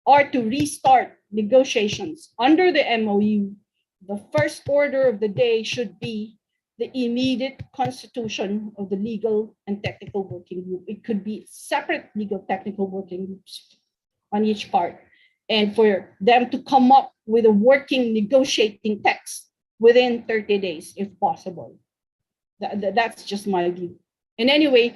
S9: are to restart negotiations under the MOU, the first order of the day should be the immediate constitution of the legal and technical working group. It could be separate legal technical working groups on each part, and for them to come up with a working negotiating text within 30 days, if possible. That's just my view. And anyway,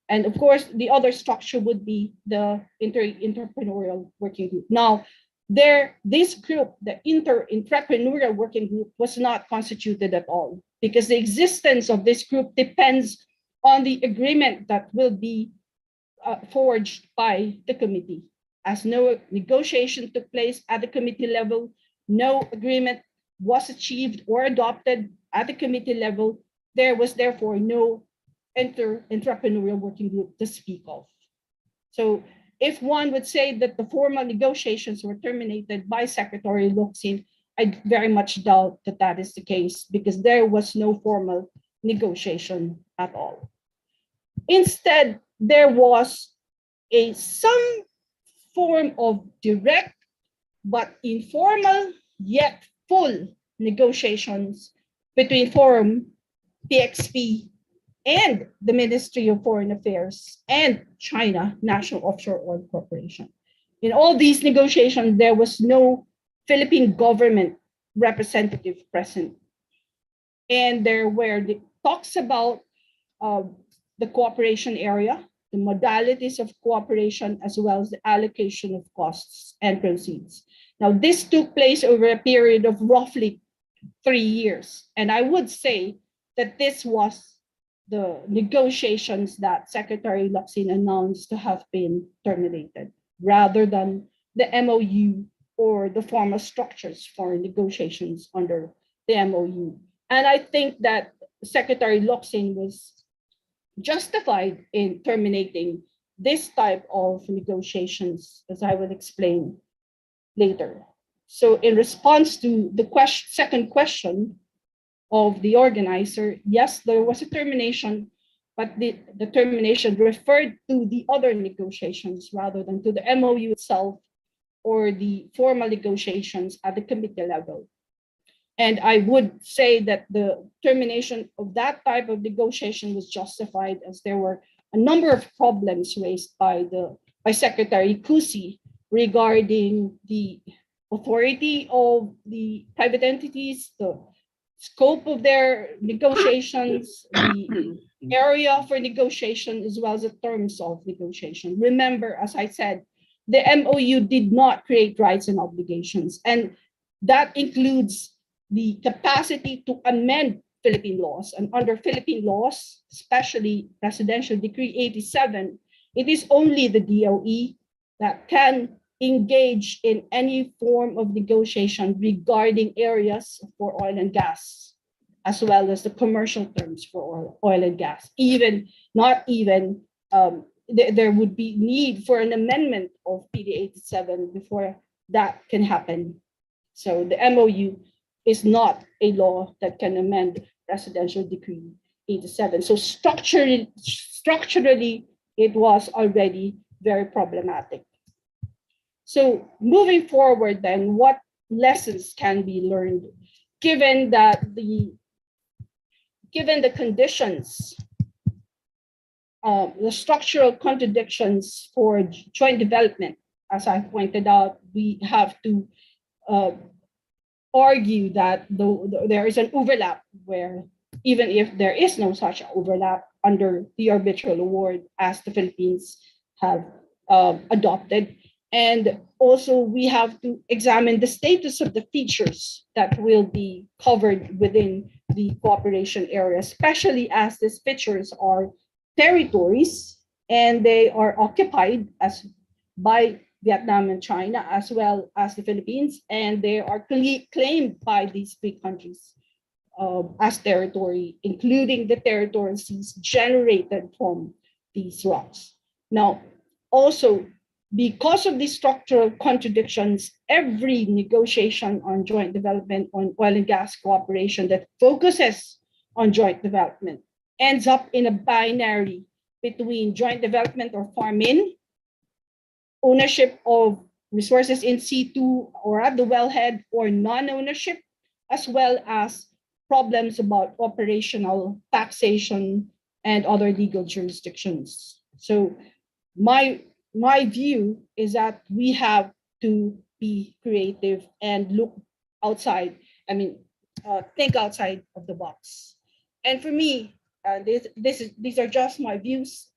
S9: and of course, the other structure would be the Entrepreneurial Working Group. Now, this group, the Entrepreneurial Working Group, was not constituted at all, because the existence of this group depends on the agreement that will be forged by the committee. As no negotiation took place at the committee level, no agreement was achieved or adopted at the committee level, there was therefore no Entrepreneurial Working Group to speak of. So if one would say that the formal negotiations were terminated by Secretary Locsin, I very much doubt that that is the case, because there was no formal negotiation at all. Instead, there was some form of direct but informal yet full negotiations between Forum, PXP, and the Ministry of Foreign Affairs and China National Offshore Oil Corporation. In all these negotiations, there was no Philippine government representative present. And there were the talks about the cooperation area, the modalities of cooperation, as well as the allocation of costs and proceeds. Now, this took place over a period of roughly 3 years. And I would say that this was the negotiations that Secretary Locsin announced to have been terminated, rather than the MOU or the formal structures for negotiations under the MOU. And I think that Secretary Locsin was justified in terminating this type of negotiations, as I will explain later. So in response to the second question of the organizer, yes, there was a termination, but the termination referred to the other negotiations rather than to the MOU itself or the formal negotiations at the committee level. And I would say that the termination of that type of negotiation was justified, as there were a number of problems raised by Secretary Cusi regarding the authority of the private entities, the scope of their negotiations, the area for negotiation, as well as the terms of negotiation. Remember, as I said, the MOU did not create rights and obligations, and that includes the capacity to amend Philippine laws. And under Philippine laws, especially Presidential Decree 87, it is only the DOE that can engage in any form of negotiation regarding areas for oil and gas, as well as the commercial terms for oil and gas. There would be need for an amendment of PD 87 before that can happen. So the MOU is not a law that can amend Presidential Decree 87. So structurally, it was already very problematic. So moving forward then, what lessons can be learned given the conditions, the structural contradictions for joint development? As I pointed out, we have to argue that there is an overlap, where even if there is no such overlap under the arbitral award as the Philippines have adopted. And also we have to examine the status of the features that will be covered within the cooperation area, especially as these features are territories and they are occupied by Vietnam and China, as well as the Philippines, and they are claimed by these three countries as territory, including the territorial seas generated from these rocks. Now, also, because of these structural contradictions, every negotiation on joint development on oil and gas cooperation that focuses on joint development ends up in a binary between joint development or farm-in, ownership of resources in situ or at the wellhead, or non-ownership, as well as problems about operational taxation and other legal jurisdictions. So my view is that we have to be creative and look outside, think outside of the box. And for me, these are just my views.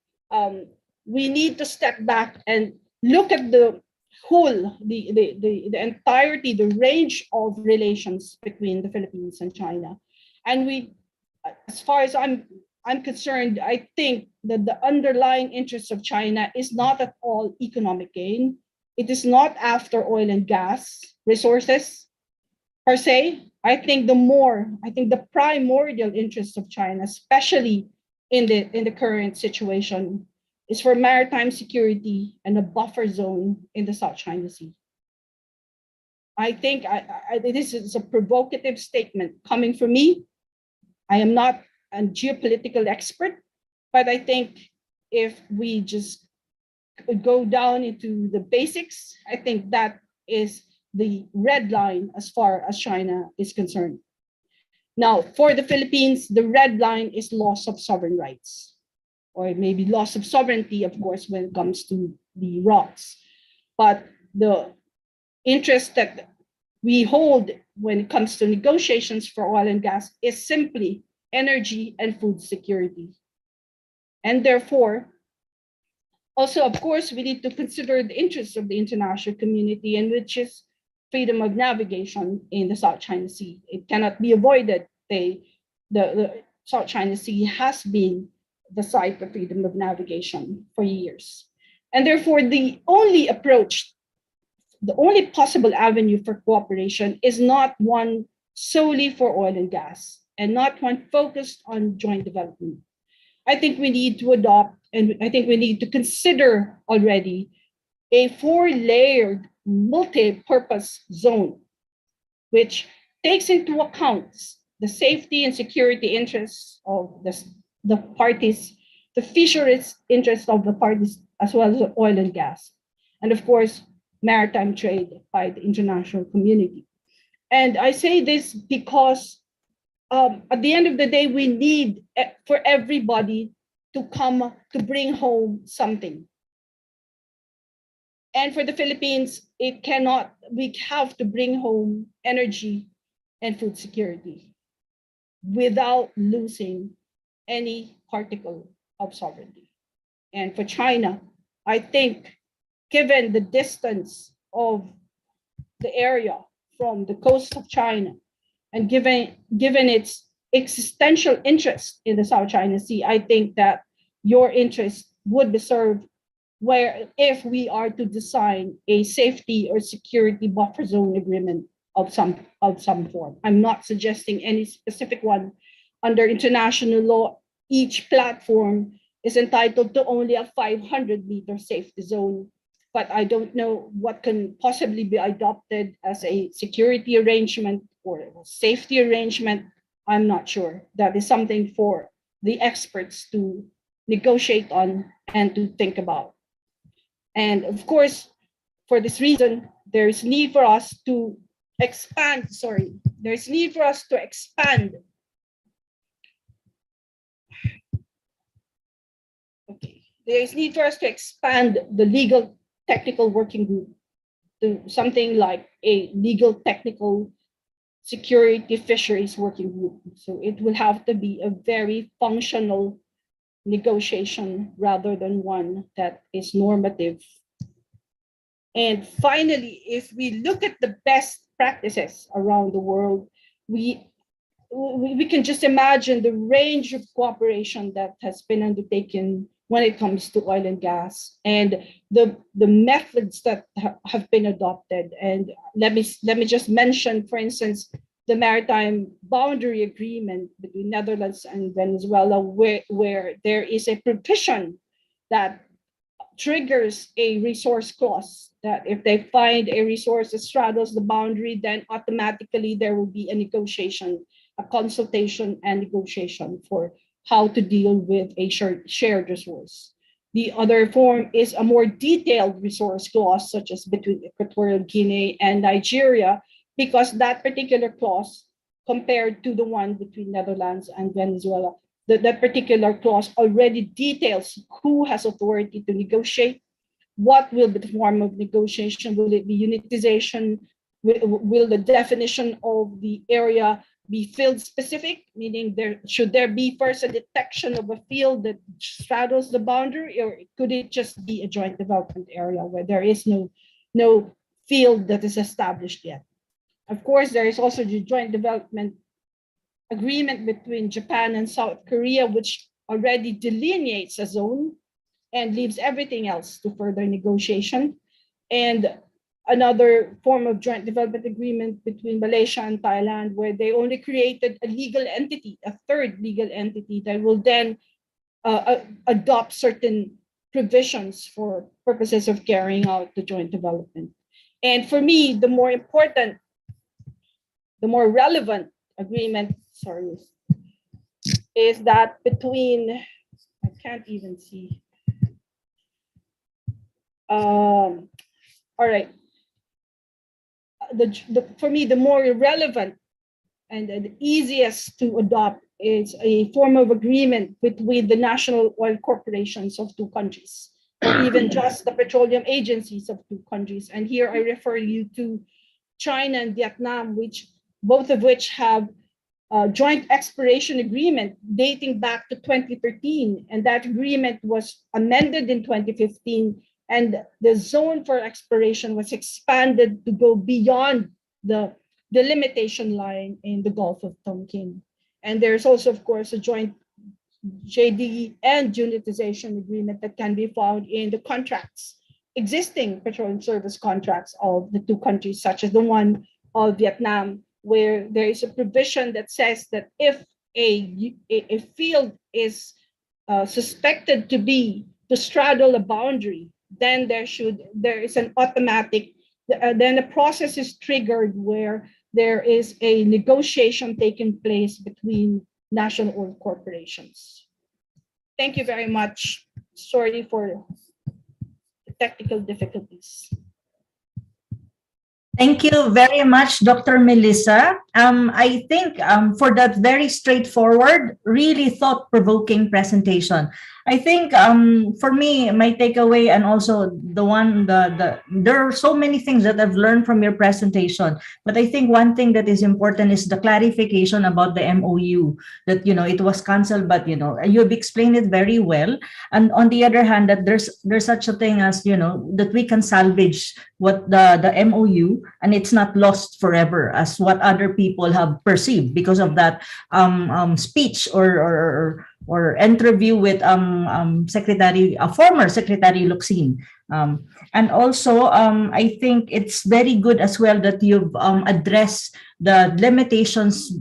S9: We need to step back and look at the whole, the entirety, the range of relations between the Philippines and China. And we, as far as I'm concerned, I think that the underlying interest of China is not at all economic gain. It is not after oil and gas resources per se. I think the primordial interest of China, especially in the current situation, is for maritime security and a buffer zone in the South China Sea. I think this is a provocative statement coming from me. I am not a geopolitical expert, but I think if we just go down into the basics, I think that is the red line as far as China is concerned. Now, for the Philippines, the red line is loss of sovereign rights, or maybe loss of sovereignty, of course, when it comes to the rocks. But the interest that we hold when it comes to negotiations for oil and gas is simply energy and food security. And therefore, also, of course, we need to consider the interests of the international community, and which is freedom of navigation in the South China Sea. It cannot be avoided. The South China Sea has been the site of freedom of navigation for years. And therefore, the only approach, the only possible avenue for cooperation is not one solely for oil and gas, and not one focused on joint development. I think we need to adopt, and I think we need to consider already, a 4-layered multi-purpose zone, which takes into account the safety and security interests of the parties, the fisheries interests of the parties, as well as oil and gas, and of course, maritime trade by the international community. And I say this because at the end of the day, we need for everybody to come to bring home something. And for the Philippines, we have to bring home energy and food security without losing any particle of sovereignty. And for China, I think, given the distance of the area from the coast of China, and given its existential interest in the South China Sea, I think that your interest would be served where if we are to design a safety or security buffer zone agreement of some form. I'm not suggesting any specific one. Under international law, each platform is entitled to only a 500-meter safety zone, but I don't know what can possibly be adopted as a security arrangement or a safety arrangement. I'm not sure. That is something for the experts to negotiate on and to think about. And of course, for this reason, there's need for us to expand, there's need for us to expand. Okay, there's need for us to expand the legal technical working group to something like a legal technical security fisheries working group. So it will have to be a very functional negotiation rather than one that is normative. And finally, if we look at the best practices around the world, we can just imagine the range of cooperation that has been undertaken when it comes to oil and gas and the methods that have been adopted. And let me just mention, for instance, the maritime boundary agreement between Netherlands and Venezuela, where there is a provision that triggers a resource clause, that if they find a resource that straddles the boundary, then automatically there will be a negotiation, a consultation and negotiation for how to deal with a shared resource. The other form is a more detailed resource clause, such as between Equatorial Guinea and Nigeria, because that particular clause, compared to the one between Netherlands and Venezuela, that particular clause already details who has authority to negotiate, what will be the form of negotiation, will it be unitization, will the definition of the area be field specific, meaning should there be first a detection of a field that straddles the boundary, or could it just be a joint development area where there is no field that is established yet? Of course, there is also the joint development agreement between Japan and South Korea, which already delineates a zone and leaves everything else to further negotiation. And another form of joint development agreement between Malaysia and Thailand, where they only created a legal entity, a third legal entity that will then adopt certain provisions for purposes of carrying out the joint development. And for me, the more important, the more relevant agreement, is that between, I can't even see. All right. For me, the more relevant and the easiest to adopt is a form of agreement between the national oil corporations of two countries, or even just the petroleum agencies of two countries. And here I refer you to China and Vietnam, both of which have a joint exploration agreement dating back to 2013. And that agreement was amended in 2015. And the zone for exploration was expanded to go beyond the delimitation line in the Gulf of Tonkin. And there's also, of course, a joint JD and unitization agreement that can be found in the contracts, existing petroleum service contracts of the two countries, such as the one of Vietnam, where there is a provision that says that if a field is suspected to straddle a boundary, then there is an automatic, then the process is triggered where there is a negotiation taking place between national oil corporations. Thank you very much. Sorry for the technical difficulties.
S1: Thank you very much, Dr. Melissa. I think for that very straightforward, really thought-provoking presentation. I think for me, my takeaway, and also there are so many things that I've learned from your presentation, but I think one thing that is important is the clarification about the MOU, that, it was canceled, but, you've explained it very well. And on the other hand, that there's such a thing as, that we can salvage what the MOU, and it's not lost forever as what other people have perceived because of that speech or or interview with former Secretary Locsin. And also, I think it's very good as well that you've addressed the limitations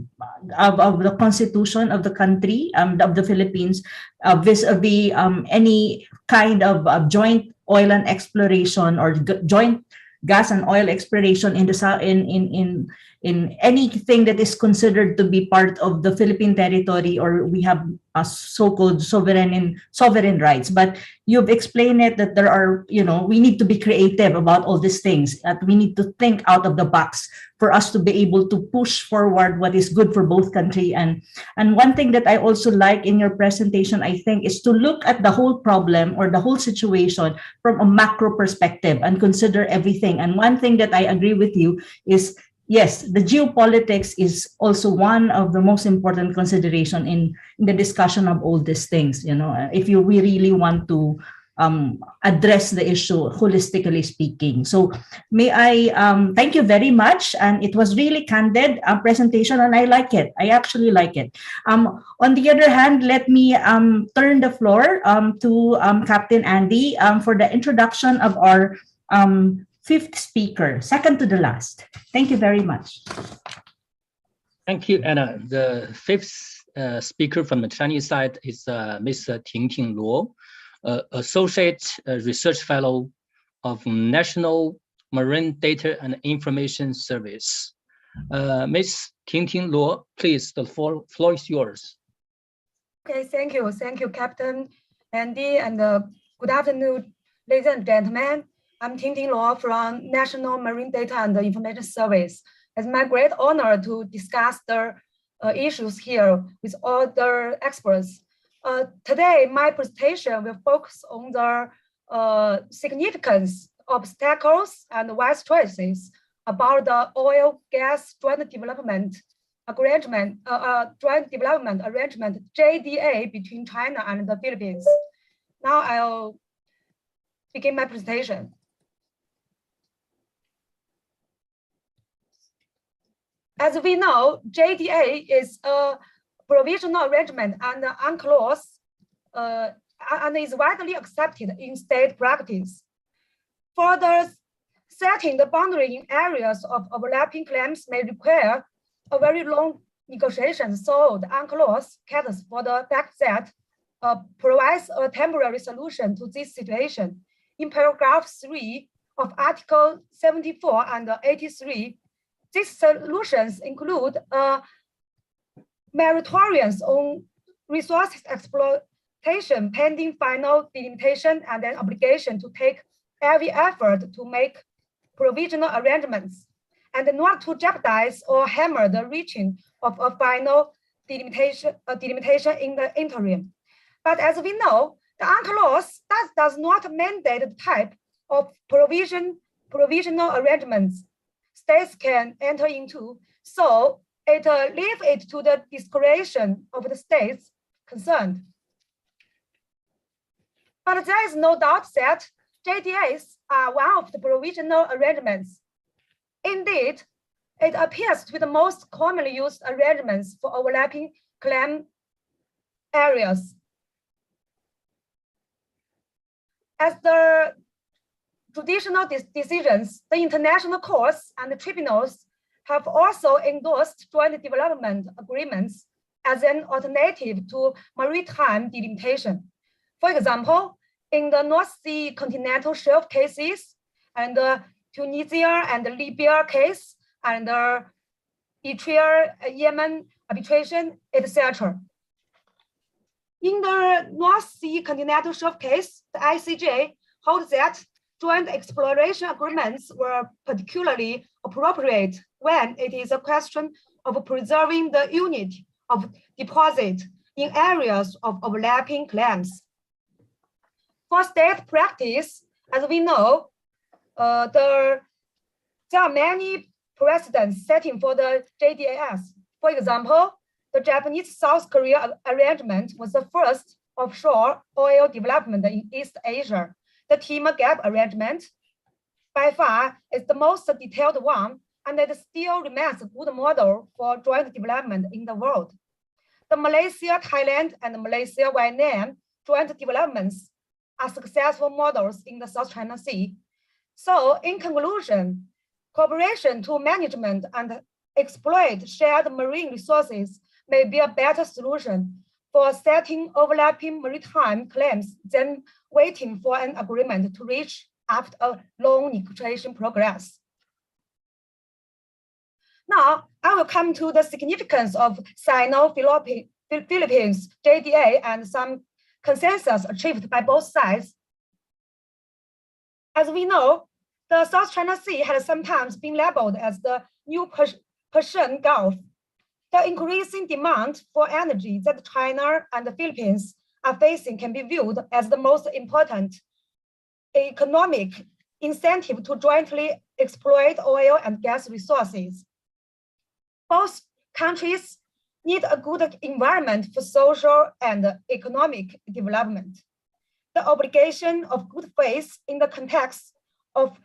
S1: of the constitution of the country, of the Philippines, vis-a-vis any kind of joint oil and exploration or joint gas and oil exploration in the in anything that is considered to be part of the Philippine territory, or we have a so-called sovereign rights. But you've explained it that there are, we need to be creative about all these things, that we need to think out of the box for us to be able to push forward what is good for both country. And one thing that I also like in your presentation, I think, is to look at the whole problem or the whole situation from a macro perspective and consider everything. And one thing that I agree with you is, yes, the geopolitics is also one of the most important consideration in the discussion of all these things. If we really want to address the issue holistically speaking. So may I thank you very much, and it was really candid presentation, and I like it. I actually like it. On the other hand, let me turn the floor to Captain Andy for the introduction of our fifth speaker, second to the last. Thank you very much.
S8: Thank you, Anna. The fifth speaker from the Chinese side is Mr. Tingting Luo, Associate Research Fellow of National Marine Data and Information Service. Ms. Tingting Luo, please, the floor is yours.
S10: Okay, thank you. Thank you, Captain Andy, and good afternoon, ladies and gentlemen. I'm Tingting Luo from National Marine Data and Information Service. It's my great honor to discuss the issues here with all the experts. Today, my presentation will focus on the significance, obstacles, and wise choices about the oil gas joint development arrangement, JDA, between China and the Philippines. Now I'll begin my presentation. As we know, JDA is a provisional arrangement and UNCLOS, and is widely accepted in state practice. Further setting the boundary in areas of overlapping claims may require a very long negotiation, so the UNCLOS caters for the fact that provides a temporary solution to this situation. In paragraph 3 of Article 74 and 83, these solutions include moratoriums on resources exploitation pending final delimitation, and an obligation to take every effort to make provisional arrangements and not to jeopardize or hammer the reaching of a final delimitation in the interim. But as we know, the UNCLOS does not mandate the type of provisional arrangements states can enter into, so it leaves it to the discretion of the states concerned. But there is no doubt that JDAs are one of the provisional arrangements. Indeed, it appears to be the most commonly used arrangements for overlapping claim areas. As the judicial decisions, the international courts and the tribunals have also endorsed joint development agreements as an alternative to maritime delimitation. For example, in the North Sea continental shelf cases, and the Tunisia and the Libya case, and the Eritrea, Yemen arbitration, etc. In the North Sea continental shelf case, the ICJ holds that joint exploration agreements were particularly appropriate when it is a question of preserving the unity of deposit in areas of overlapping claims. For state practice, as we know, there are many precedents setting for the JDAs. For example, the Japanese South Korea arrangement was the first offshore oil development in East Asia. The Timor Gap arrangement, by far, is the most detailed one, and it still remains a good model for joint development in the world. the Malaysia, Thailand, and Malaysia, Vietnam joint developments are successful models in the South China Sea. So in conclusion, cooperation to management and exploit shared marine resources may be a better solution for setting overlapping maritime claims than waiting for an agreement to reach after a long negotiation progress. Now, I will come to the significance of Sino-Philippines JDA and some consensus achieved by both sides. As we know, the South China Sea has sometimes been labeled as the new Persian Gulf. The increasing demand for energy that China and the Philippines are facing can be viewed as the most important economic incentive to jointly exploit oil and gas resources. Both countries need a good environment for social and economic development. The obligation of good faith in the context of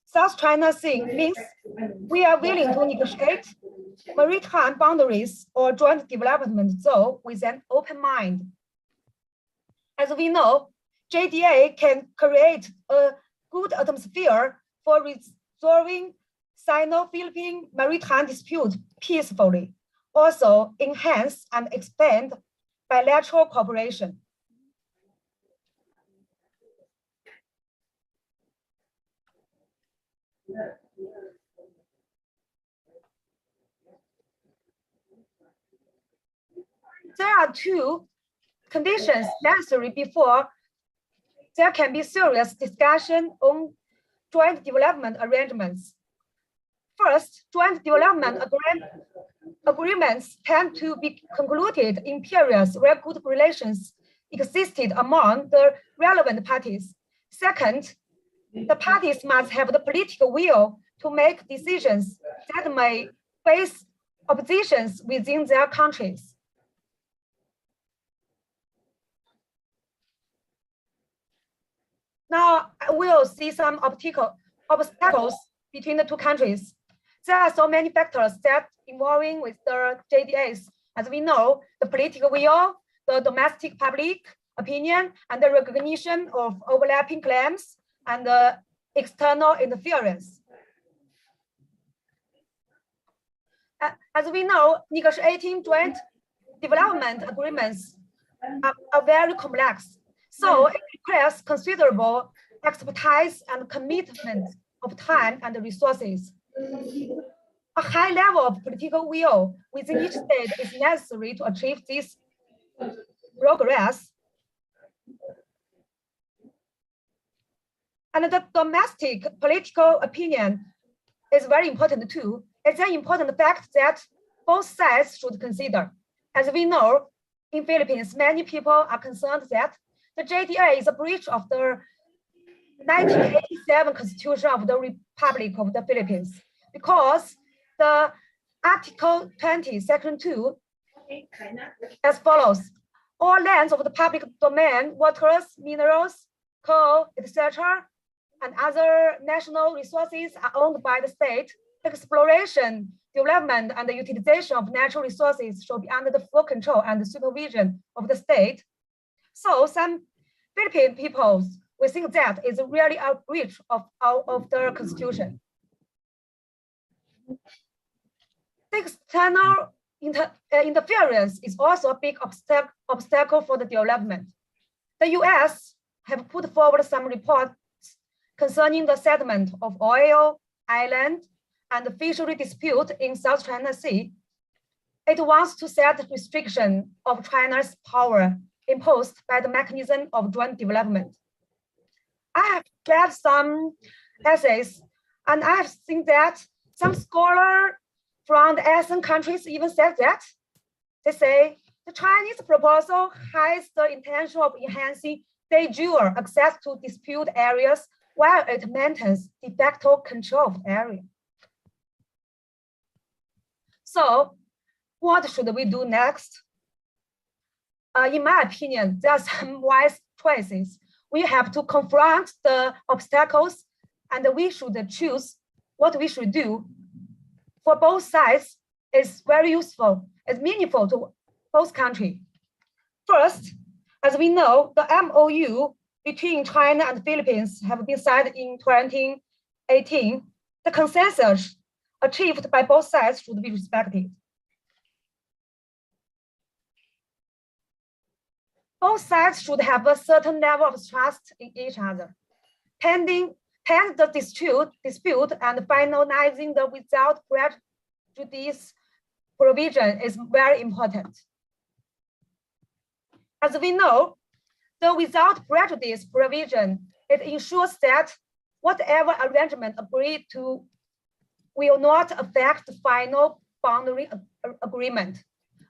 S10: South China Sea means we are willing to negotiate maritime boundaries or joint development zone with an open mind. As we know, JDA can create a good atmosphere for resolving Sino-Philippine maritime dispute peacefully, also enhance and expand bilateral cooperation. There are two conditions necessary before there can be serious discussion on joint development arrangements. First, joint development agreements tend to be concluded in periods where good relations existed among the relevant parties. Second, the parties must have the political will to make decisions that may face oppositions within their countries. Now, we'll see some obstacles between the two countries. There are so many factors that involving with the JDAs. As we know, the political will, the domestic public opinion, and the recognition of overlapping claims and the external interference. As we know, negotiating joint development agreements are very complex. So it requires considerable expertise and commitment of time and resources. A high level of political will within each state is necessary to achieve this progress. And the domestic political opinion is very important too. It's an important fact that both sides should consider. As we know, in Philippines, many people are concerned that the JDA is a breach of the 1987 Constitution of the Republic of the Philippines, because the Article 20, Section 2, as follows: all lands of the public domain, waters, minerals, coal, etc., and other national resources are owned by the state. Exploration, development, and the utilization of natural resources shall be under the full control and the supervision of the state. So some Philippine peoples will think that is really a breach of the Constitution. The external interference is also a big obstacle for the development. The US have put forward some reports concerning the settlement of oil, island, and the fishery dispute in South China Sea. It wants to set restriction of China's power imposed by the mechanism of joint development. I have read some essays, and I have seen that some scholars from the ASEAN countries even said that. They say the Chinese proposal has the intention of enhancing de jure access to dispute areas while it maintains de facto control of the area. So what should we do next? In my opinion, there are some wise choices. We have to confront the obstacles, and we should choose what we should do. For both sides, it's very useful, it's meaningful to both countries. First, as we know, the MOU between China and the Philippines have been signed in 2018. The consensus achieved by both sides should be respected. Both sides should have a certain level of trust in each other. Pending the dispute and finalizing the without prejudice provision is very important. As we know, the without prejudice provision, it ensures that whatever arrangement agreed to will not affect the final boundary agreement.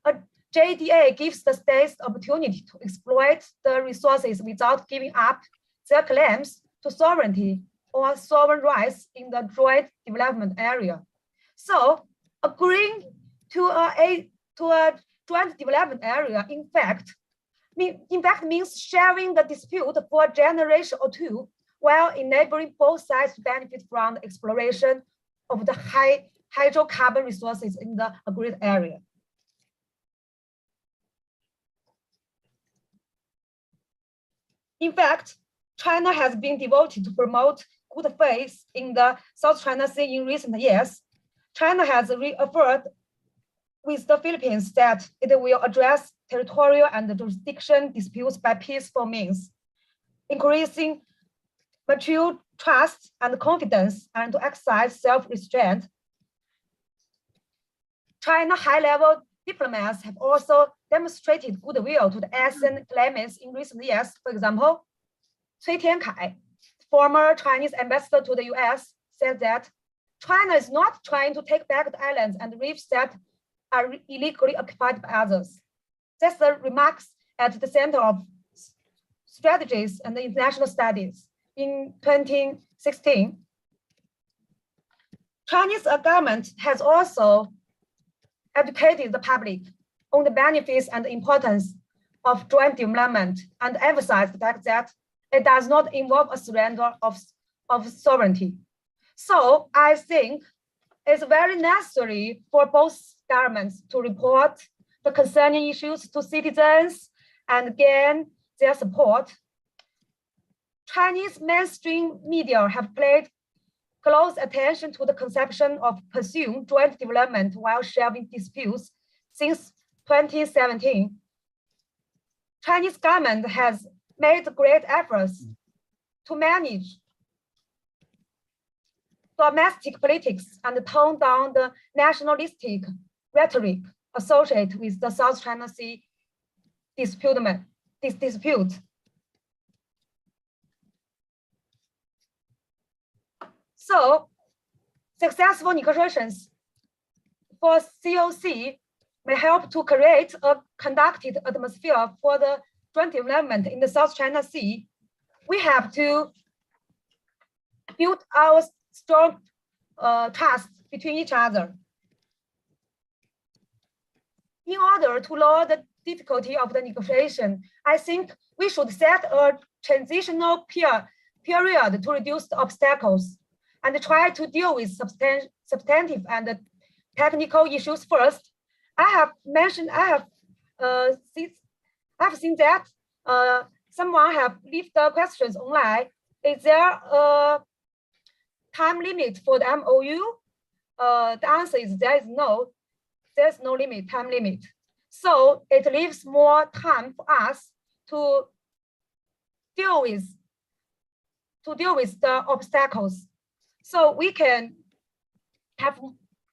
S10: A JDA gives the states the opportunity to exploit the resources without giving up their claims to sovereignty or sovereign rights in the joint development area. So agreeing to a joint development area, in fact means sharing the dispute for a generation or two, while enabling both sides to benefit from the exploration of the hydrocarbon resources in the agreed area. In fact, China has been devoted to promote good faith in the South China Sea in recent years. China has reaffirmed with the Philippines that it will address territorial and jurisdiction disputes by peaceful means, increasing mutual trust and confidence, and to exercise self-restraint. China high-level diplomats have also demonstrated goodwill to the ASEAN claimants in recent years. For example, Cui Tiankai, former Chinese ambassador to the US, said that China is not trying to take back the islands and reefs that are illegally occupied by others. That's the remarks at the Center of Strategies and International Studies in 2016. Chinese government has also educated the public on the benefits and the importance of joint development and emphasized the fact that it does not involve a surrender of sovereignty. So I think it's very necessary for both governments to report the concerning issues to citizens and gain their support. Chinese mainstream media have paid close attention to the conception of pursuing joint development while shelving disputes since 2017. Chinese government has made great efforts to manage domestic politics and tone down the nationalistic rhetoric associated with the South China Sea dispute. So, successful negotiations for COC may help to create a conducive atmosphere for the joint development in the South China Sea. We have to build our strong trust between each other. In order to lower the difficulty of the negotiation, I think we should set a transitional period to reduce the obstacles and try to deal with substantive and technical issues first. I have seen that someone have left the questions online. Is there a time limit for the MOU? The answer is there is no. There's no time limit. So it leaves more time for us to deal with the obstacles. So we can have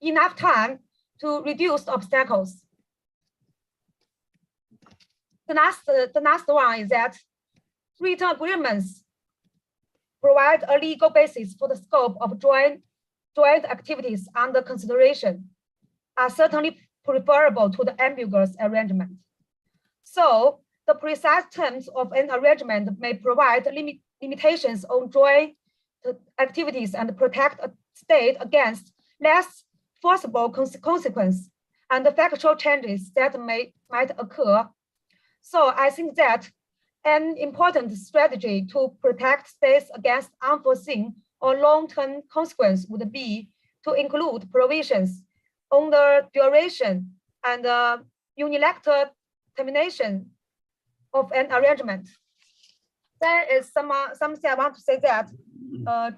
S10: enough time to reduce the obstacles. The last one is that written agreements provide a legal basis for the scope of joint activities under consideration, are certainly preferable to the ambiguous arrangement. So the precise terms of an arrangement may provide limitations on joint activities and protect a state against less forcible consequences and the factual changes that might occur. So I think that an important strategy to protect states against unforeseen or long-term consequence would be to include provisions on the duration and unilateral termination of an arrangement. There is something I want to say that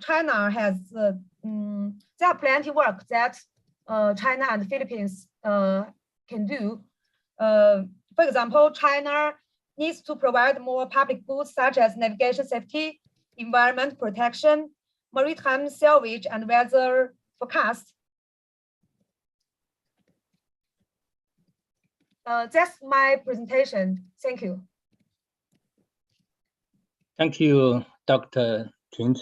S10: China has, there are plenty of work that China and the Philippines can do. For example, China needs to provide more public goods such as navigation safety, environment protection, maritime salvage, and weather forecast. That's my presentation. Thank you.
S8: Thank you, Dr. Tian,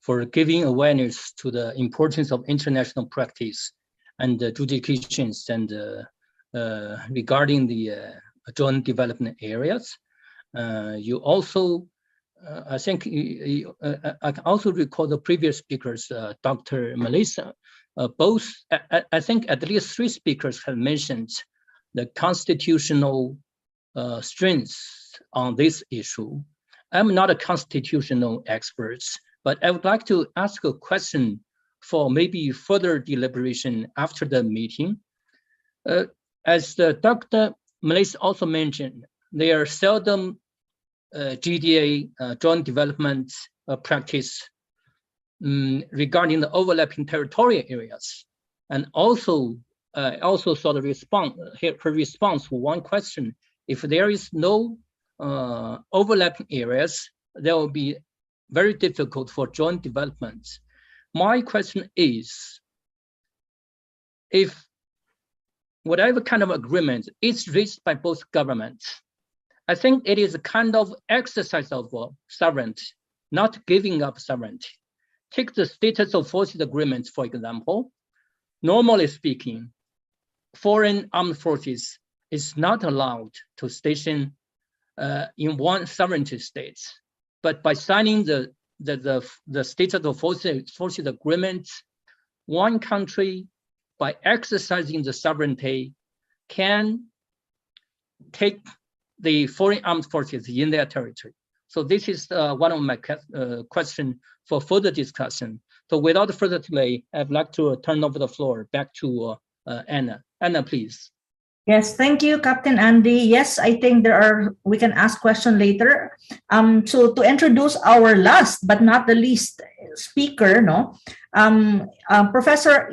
S8: for giving awareness to the importance of international practice and jurisdictions and regarding the joint development areas. You also, I think, I can also recall the previous speakers, Dr. Melissa, both, I think at least 3 speakers have mentioned the constitutional strengths on this issue. I'm not a constitutional expert, but I would like to ask a question for maybe further deliberation after the meeting. As Dr. Melissa also mentioned, there are seldom GDA joint development practice regarding the overlapping territorial areas. And also, I also saw the response, her response to one question. If there is no overlapping areas, there will be very difficult for joint development. My question is, if whatever kind of agreement is reached by both governments, I think it is a kind of exercise of sovereignty, not giving up sovereignty. Take the status of forces agreement, for example. Normally speaking, foreign armed forces is not allowed to station in one sovereignty state, but by signing the status of forces agreement, one country, by exercising the sovereignty, can take the foreign armed forces in their territory. So this is one of my questions for further discussion. So without further delay, I'd like to turn over the floor back to Anna. Anna, please.
S1: Yes, thank you, Captain Andy. Yes, I think we can ask questions later. So to introduce our last but not the least speaker,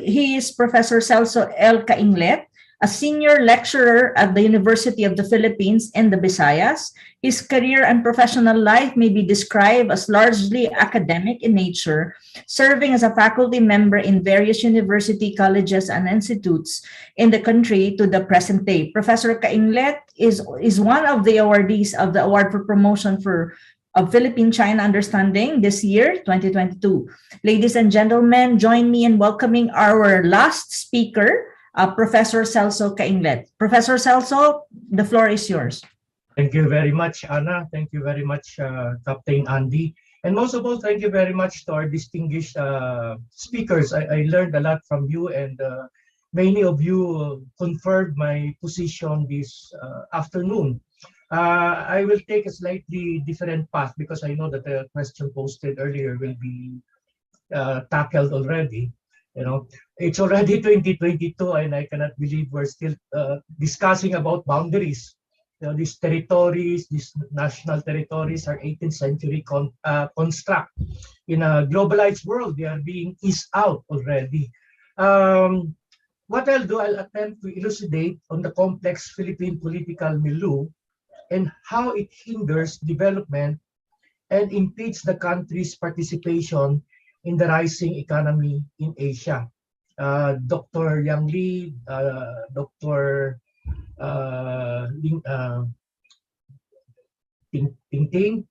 S1: he is Professor Celso L. Cainglet, a senior lecturer at the University of the Philippines in the Visayas. His career and professional life may be described as largely academic in nature, serving as a faculty member in various university colleges and institutes in the country to the present day. Professor Cainglet is one of the awardees of the Award for Promotion of Philippine-China Understanding this year, 2022. Ladies and gentlemen, join me in welcoming our last speaker, Professor Celso Cainglet. Professor Celso, the floor is yours.
S5: Thank you very much, Anna. Thank you very much, Captain Andy. And most of all, thank you very much to our distinguished speakers. I learned a lot from you, and many of you confirmed my position this afternoon. I will take a slightly different path because I know that the question posted earlier will be tackled already. You know, it's already 2022, and I cannot believe we're still discussing about boundaries. You know, these territories, these national territories are 18th century construct. In a globalized world, they are being eased out already. What I'll do, I'll attempt to elucidate on the complex Philippine political milieu and how it hinders development and impedes the country's participation in the rising economy in Asia. Dr. Yang Li, Dr. Ting Ting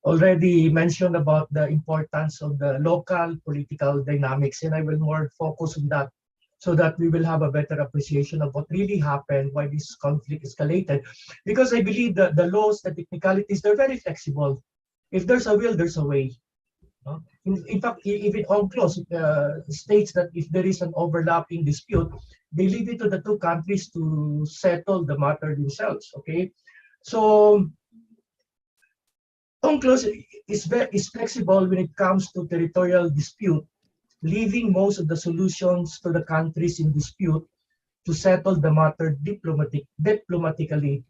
S5: already mentioned about the importance of the local political dynamics, and I will more focus on that so that we will have a better appreciation of what really happened, why this conflict escalated. Because I believe that the laws, the technicalities, they're very flexible. If there's a will, there's a way. In fact, even UNCLOS states that if there is an overlapping dispute, they leave it to the two countries to settle the matter themselves. Okay, so UNCLOS is flexible when it comes to territorial dispute, leaving most of the solutions to the countries in dispute to settle the matter diplomatically.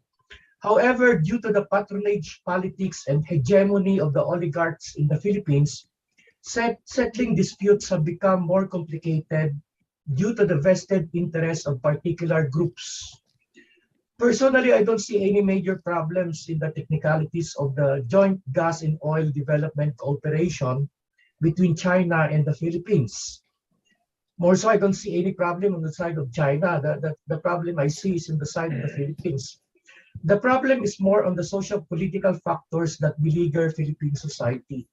S5: However, due to the patronage politics and hegemony of the oligarchs in the Philippines, settling disputes have become more complicated due to the vested interests of particular groups. Personally, I don't see any major problems in the technicalities of the joint gas and oil development cooperation between China and the Philippines. More so, I don't see any problem on the side of China. The problem I see is on the side of the Philippines. The problem is more on the social political factors that beleaguer Philippine society.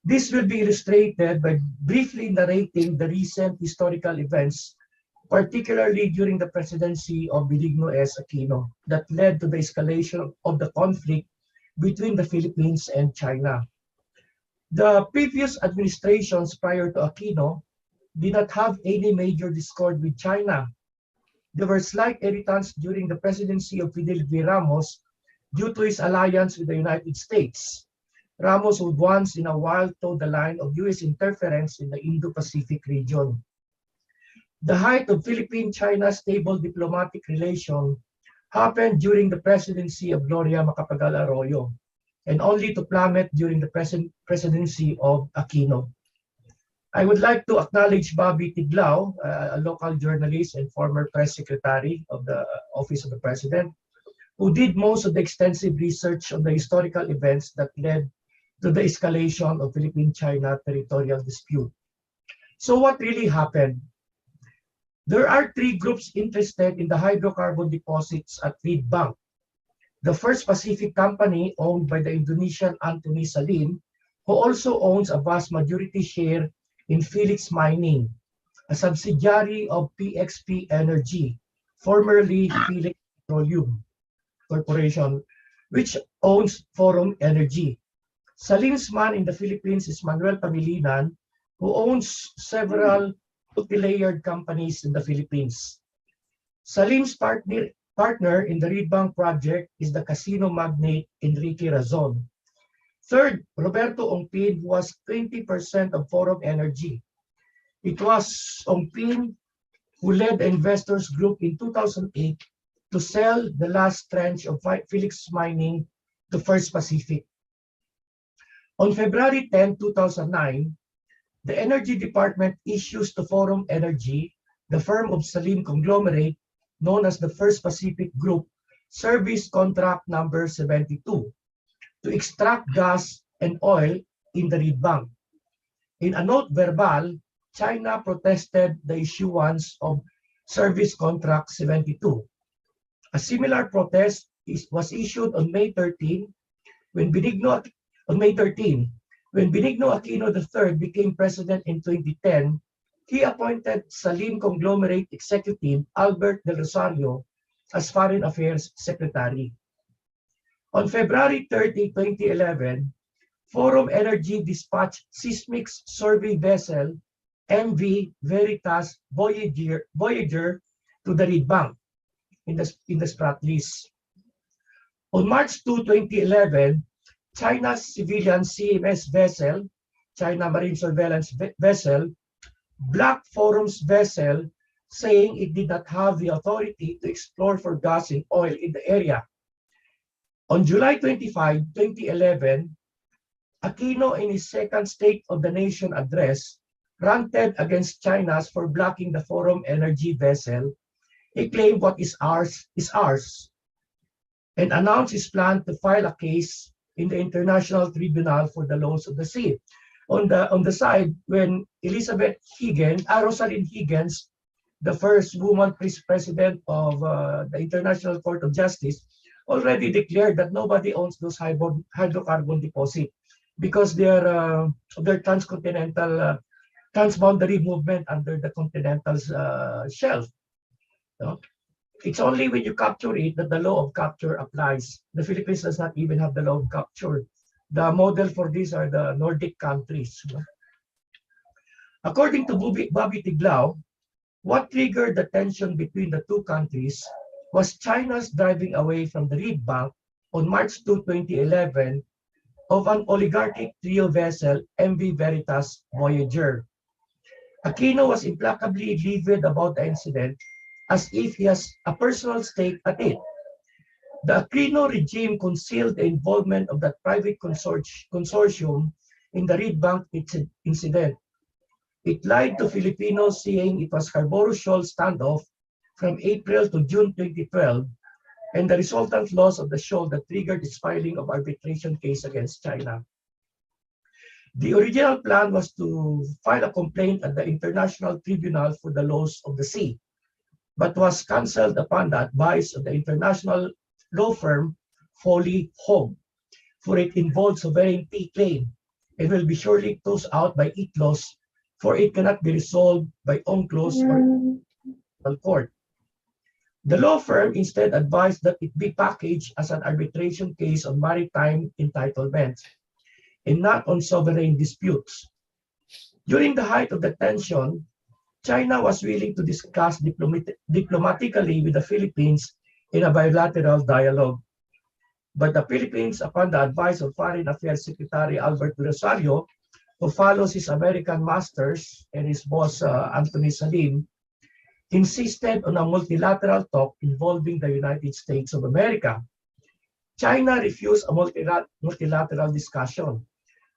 S5: This will be illustrated by briefly narrating the recent historical events, particularly during the presidency of Benigno S. Aquino, that led to the escalation of the conflict between the Philippines and China. The previous administrations prior to Aquino did not have any major discord with China. There were slight irritants during the presidency of Fidel V. Ramos due to his alliance with the United States. Ramos would once in a while toe the line of US interference in the Indo-Pacific region. The height of Philippine-China stable diplomatic relation happened during the presidency of Gloria Macapagal Arroyo, and only to plummet during the presidency of Aquino. I would like to acknowledge Bobby Tiglao, a local journalist and former press secretary of the Office of the President, who did most of the extensive research on the historical events that led to the escalation of Philippine-China territorial dispute. So what really happened? There are three groups interested in the hydrocarbon deposits at Reed Bank. The First Pacific Company, owned by the Indonesian Anthony Salim, who also owns a vast majority share in Felix Mining, a subsidiary of PXP Energy, formerly Felix Petroleum Corporation, which owns Forum Energy. Salim's man in the Philippines is Manuel Pangilinan, who owns several multi-layered companies in the Philippines. Salim's partner in the Reed Bank project is the casino magnate Enrique Razon. Third, Roberto Ongpin, who was 20% of Forum Energy. It was Ongpin who led the investors group in 2008 to sell the last tranche of Felix Mining to First Pacific. On February 10, 2009, the Energy Department issues to Forum Energy, the firm of Salim conglomerate known as the First Pacific Group, service contract number 72 to extract gas and oil in the Reed Bank. In a note verbal, China protested the issuance of service contract 72. A similar protest was issued on May 13 when Benigno Aquino III became president in 2010. He appointed Salim conglomerate executive Albert Del Rosario as Foreign Affairs Secretary. On February 30, 2011, Forum Energy dispatched seismic survey vessel MV Veritas Voyager to the Reed Bank in the Spratlys. On March 2, 2011, China's civilian CMS vessel, China Marine Surveillance Vessel, blocked Forum's vessel, saying it did not have the authority to explore for gas and oil in the area. On July 25, 2011, Aquino, in his second State of the Nation address, ranted against China for blocking the Forum Energy vessel. He claimed what is ours, and announced his plan to file a case in the International Tribunal for the Laws of the Sea. On the side, when Rosalind Higgins, the first woman president of the International Court of Justice, already declared that nobody owns those hydrocarbon deposits because they're transcontinental transboundary movement under the continental shelf. No? It's only when you capture it that the law of capture applies. The Philippines does not even have the law of capture. The model for this are the Nordic countries. No? According to Bobby Tiglao, what triggered the tension between the two countries was China's driving away from the Reed Bank on March 2, 2011 of an oligarchic trio vessel, MV Veritas Voyager. Aquino was implacably livid about the incident, as if he has a personal stake at it. The Aquino regime concealed the involvement of that private consortium in the Reed Bank incident. It lied to Filipinos saying it was Scarborough-Shoal standoff from April to June 2012 and the resultant loss of the shoal that triggered its filing of arbitration case against China. The original plan was to file a complaint at the International Tribunal for the Laws of the Sea, but was cancelled upon the advice of the international law firm Foley Home, for it involves sovereignty claim and will be surely tossed out by ITLOS, for it cannot be resolved by UNCLOS or court. The law firm instead advised that it be packaged as an arbitration case on maritime entitlements and not on sovereign disputes. During the height of the tension, China was willing to discuss diplomatically with the Philippines in a bilateral dialogue. But the Philippines, upon the advice of Foreign Affairs Secretary Albert Rosario, who follows his American masters and his boss Anthony Salim, insisted on a multilateral talk involving the United States of America. China refused a multilateral discussion.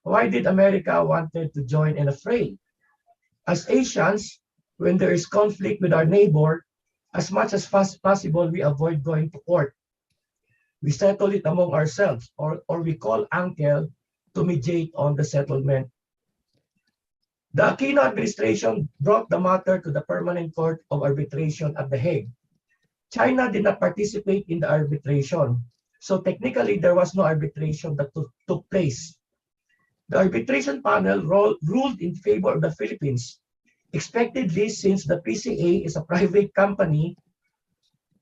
S5: Why did America wanted to join in a fray? As Asians, when there is conflict with our neighbor, as much as possible, we avoid going to court. We settle it among ourselves, or we call uncle to mediate on the settlement. The Aquino administration brought the matter to the Permanent Court of Arbitration at The Hague. China did not participate in the arbitration, so technically there was no arbitration that took place. The arbitration panel ruled in favor of the Philippines, expectedly since the PCA is a private company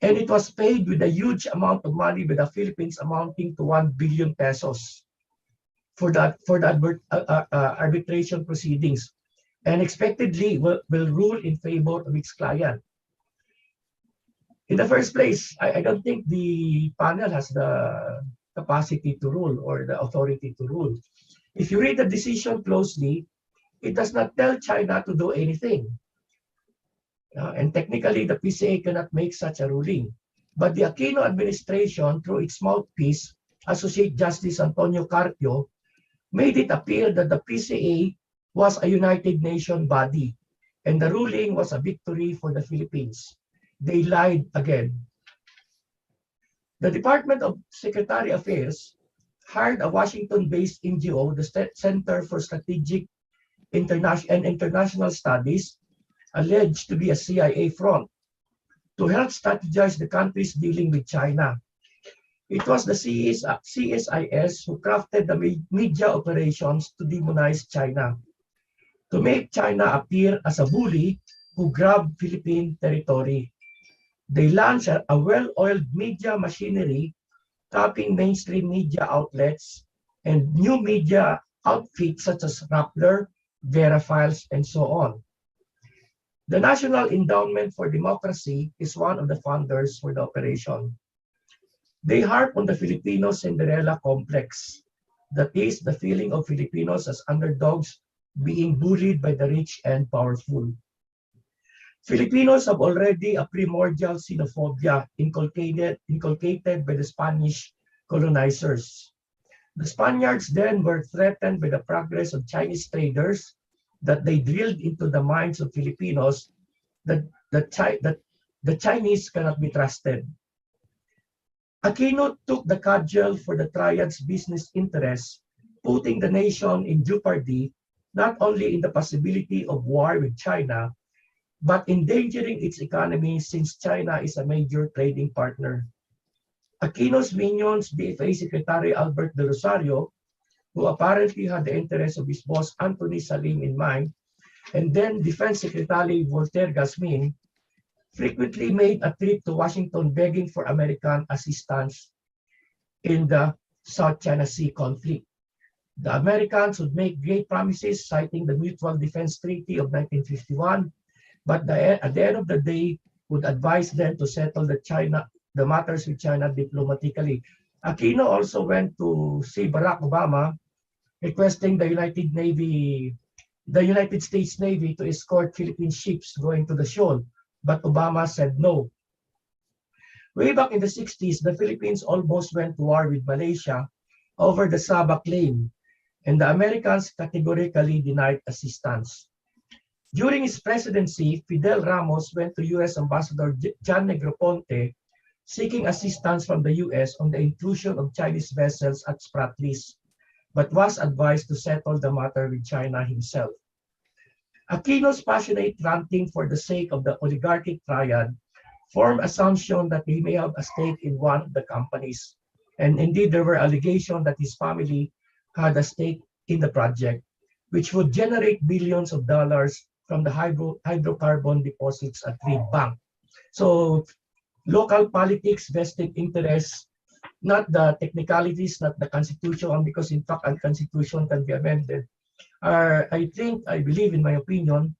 S5: and it was paid with a huge amount of money by the Philippines amounting to 1 billion pesos for the arbitration proceedings, and expectedly will rule in favor of its client. In the first place, I don't think the panel has the capacity to rule or the authority to rule. If you read the decision closely, it does not tell China to do anything. And technically, the PCA cannot make such a ruling. But the Aquino administration, through its mouthpiece, Associate Justice Antonio Carpio, made it appear that the PCA was a United Nations body, and the ruling was a victory for the Philippines. They lied again. The Department of Secretary Affairs hired a Washington-based NGO, the Center for Strategic International Studies, alleged to be a CIA front, to help strategize the countries dealing with China. It was the CSIS who crafted the media operations to demonize China, to make China appear as a bully who grabbed Philippine territory. They launched a well-oiled media machinery, tapping mainstream media outlets and new media outfits such as Rappler, Verifiles, and so on. The National Endowment for Democracy is one of the funders for the operation. They harp on the Filipino Cinderella complex, that is, the feeling of Filipinos as underdogs being bullied by the rich and powerful. Filipinos have already a primordial xenophobia inculcated by the Spanish colonizers. The Spaniards then were threatened by the progress of Chinese traders that they drilled into the minds of Filipinos that the Chinese cannot be trusted. Aquino took the cudgel for the triad's business interests, putting the nation in jeopardy not only in the possibility of war with China, but endangering its economy since China is a major trading partner. Aquino's minions, DFA Secretary Albert de Rosario, who apparently had the interests of his boss Anthony Salim in mind, and then Defense Secretary Voltaire Gasmin, frequently made a trip to Washington begging for American assistance in the South China Sea conflict. The Americans would make great promises, citing the Mutual Defense Treaty of 1951, but at the end of the day would advise them to settle the matters with China diplomatically. Aquino also went to see Barack Obama, requesting the United States Navy to escort Philippine ships going to the shoal, but Obama said no. Way back in the 60s, the Philippines almost went to war with Malaysia over the Sabah claim, and the Americans categorically denied assistance. During his presidency, Fidel Ramos went to U.S. Ambassador John Negroponte seeking assistance from the U.S. on the inclusion of Chinese vessels at Spratlys, but was advised to settle the matter with China himself. Aquino's passionate ranting for the sake of the oligarchic triad formed assumption that he may have a stake in one of the companies. And indeed, there were allegations that his family had a stake in the project, which would generate billions of dollars from the hydrocarbon deposits at Reed Bank. So local politics, vested interests, not the technicalities, not the Constitution, because in fact, the Constitution can be amended, are, I believe, in my opinion,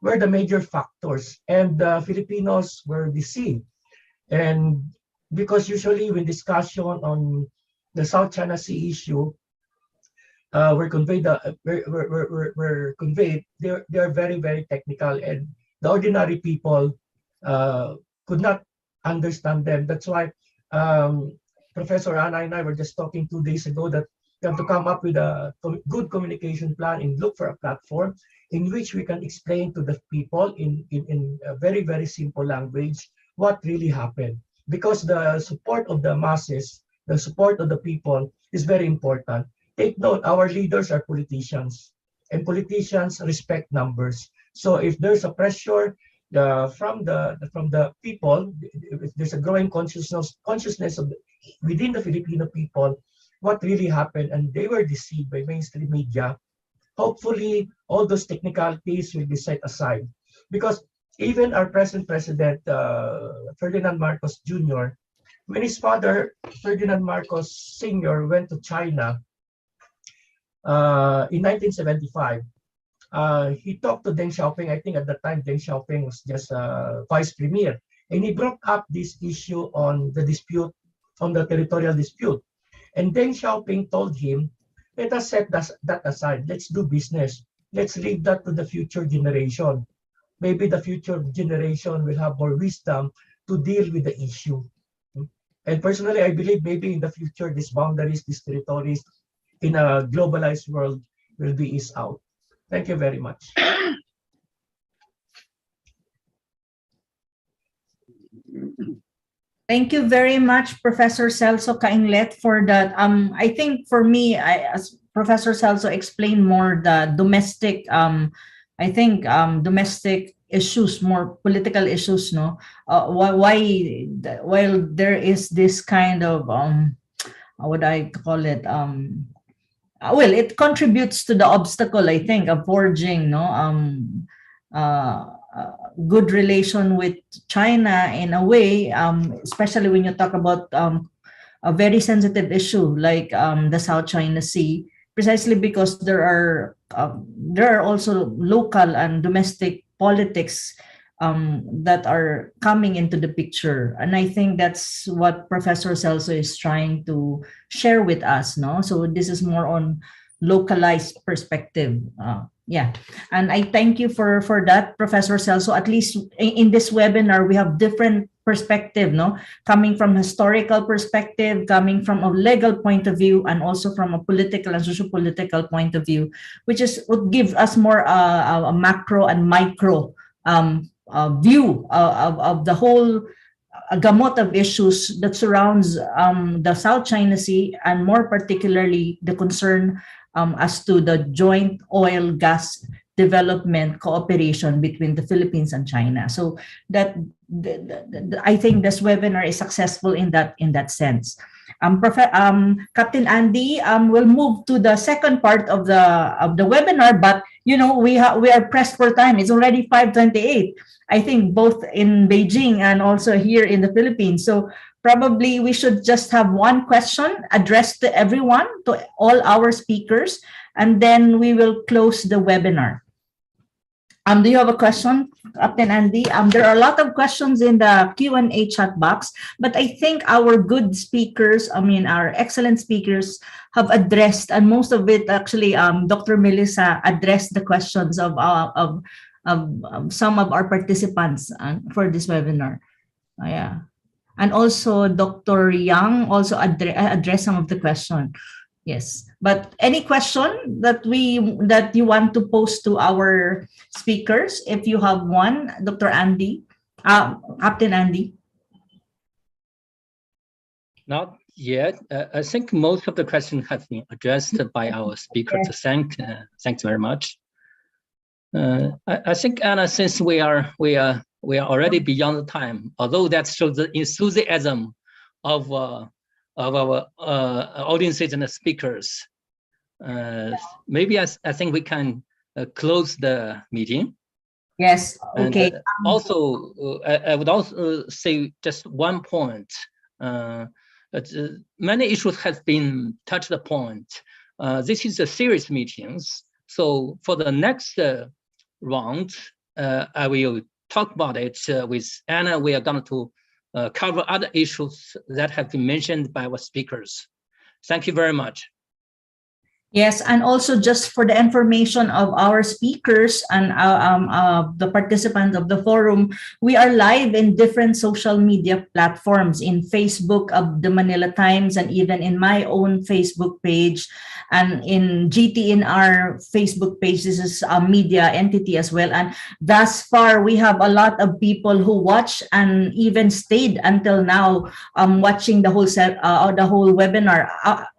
S5: were the major factors. And the Filipinos were deceived. And because usually when discussion on the South China Sea issue were conveyed, they're very, very technical, and the ordinary people could not understand them. That's why Professor Ana and I were just talking 2 days ago that we have to come up with a good communication plan and look for a platform in which we can explain to the people in a very, very simple language what really happened. Because the support of the masses, the support of the people is very important. Take note, our leaders are politicians, and politicians respect numbers. So if there's a pressure from the people, if there's a growing consciousness of within the Filipino people, what really happened, and they were deceived by mainstream media. Hopefully, all those technicalities will be set aside, because even our present president, Ferdinand Marcos Jr., when his father, Ferdinand Marcos Sr., went to China in 1975, he talked to Deng Xiaoping. I think at that time, Deng Xiaoping was just vice premier, and he brought up this issue on the dispute, on the territorial dispute. And Deng Xiaoping told him, let us set that aside. Let's do business. Let's leave that to the future generation. Maybe the future generation will have more wisdom to deal with the issue. And personally, I believe maybe in the future, these boundaries, these territories in a globalized world will be eased out. Thank you very much.
S1: Thank you very much, Professor Celso Cainglet, for that. I think for me, as Professor Celso explained more the domestic, domestic issues, more political issues, no? While there is this kind of, how would I call it? Well, it contributes to the obstacle, I think, of forging, no? Good relation with China in a way, especially when you talk about a very sensitive issue like the South China Sea, precisely because there are also local and domestic politics that are coming into the picture. And I think that's what Professor Celso is trying to share with us, no? So this is more on localized perspective. Yeah, and I thank you for that, Professor Celso. At least in this webinar, we have different perspective, no? Coming from historical perspective, coming from a legal point of view, and also from a political and socio-political point of view, which would give us more a macro and micro view of the whole gamut of issues that surrounds the South China Sea, and more particularly the concern as to the joint oil gas development cooperation between the Philippines and China. So that I think this webinar is successful in that sense. Captain Andy will move to the second part of the webinar, but you know we are pressed for time. It's already 5:28. I think both in Beijing and also here in the Philippines. So probably we should just have one question addressed to everyone, to all our speakers, and then we will close the webinar. Do you have a question, Captain Andy? There are a lot of questions in the Q&A chat box, but I think our good speakers, our excellent speakers have addressed, and most of it actually, Dr. Melissa addressed the questions of some of our participants for this webinar. Yeah. And also Dr. Yang also addressed some of the question. Yes, but any question that you want to post to our speakers, if you have one, Dr. Andy, Captain Andy.
S8: Not yet. I think most of the questions have been addressed by our speakers.
S1: Yes.
S8: Thanks very much. I think, Anna, since we are already beyond the time, although that shows the enthusiasm of our audiences and the speakers, maybe I think we can close the meeting.
S1: Yes. Okay.
S8: And also, I would also say just one point. Many issues have been touched upon. This is a serious meetings. So for the next round, I will talk about it with Anna. We are going to cover other issues that have been mentioned by our speakers. Thank you very much.
S1: Yes, and also just for the information of our speakers and the participants of the forum, we are live in different social media platforms, in Facebook of the Manila Times, and even in my own Facebook page, and in GTNR Facebook page. This is a media entity as well. And thus far, we have a lot of people who watch and even stayed until now, watching the whole webinar.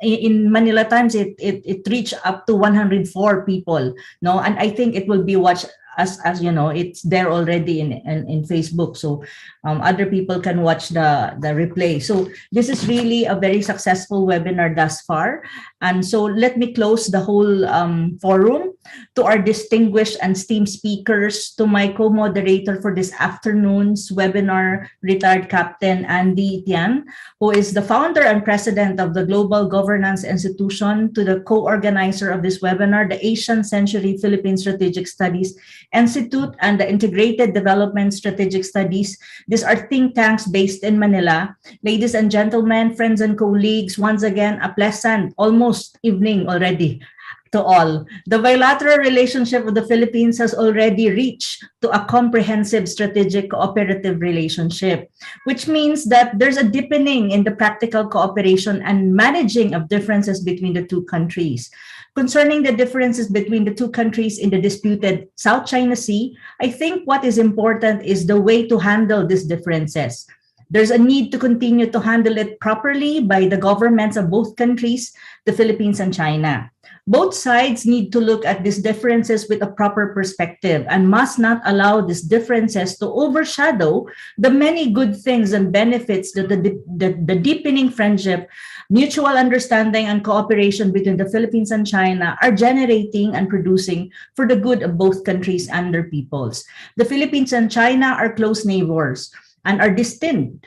S1: In Manila Times, it reached up to 104 people, no, and I think it will be watched as you know, it's there already in Facebook, so other people can watch the replay. So this is really a very successful webinar thus far. And so let me close the whole forum to our distinguished and esteemed speakers, to my co-moderator for this afternoon's webinar, retired Captain Andy TIAN, who is the founder and president of the Global Governance Institution, to the co-organizer of this webinar, the Asian Century Philippine Strategic Studies Institute and the Integrated Development Strategic Studies. These are think tanks based in Manila. Ladies and gentlemen, friends and colleagues, once again, a pleasant, almost evening already to all. The bilateral relationship of the Philippines has already reached to a comprehensive strategic cooperative relationship, which means that there's a deepening in the practical cooperation and managing of differences between the two countries. Concerning the differences between the two countries in the disputed South China Sea, I think what is important is the way to handle these differences. There's a need to continue to handle it properly by the governments of both countries, the Philippines and China. Both sides need to look at these differences with a proper perspective and must not allow these differences to overshadow the many good things and benefits that the deepening friendship, mutual understanding, and cooperation between the Philippines and China are generating and producing for the good of both countries and their peoples. The Philippines and China are close neighbors and are destined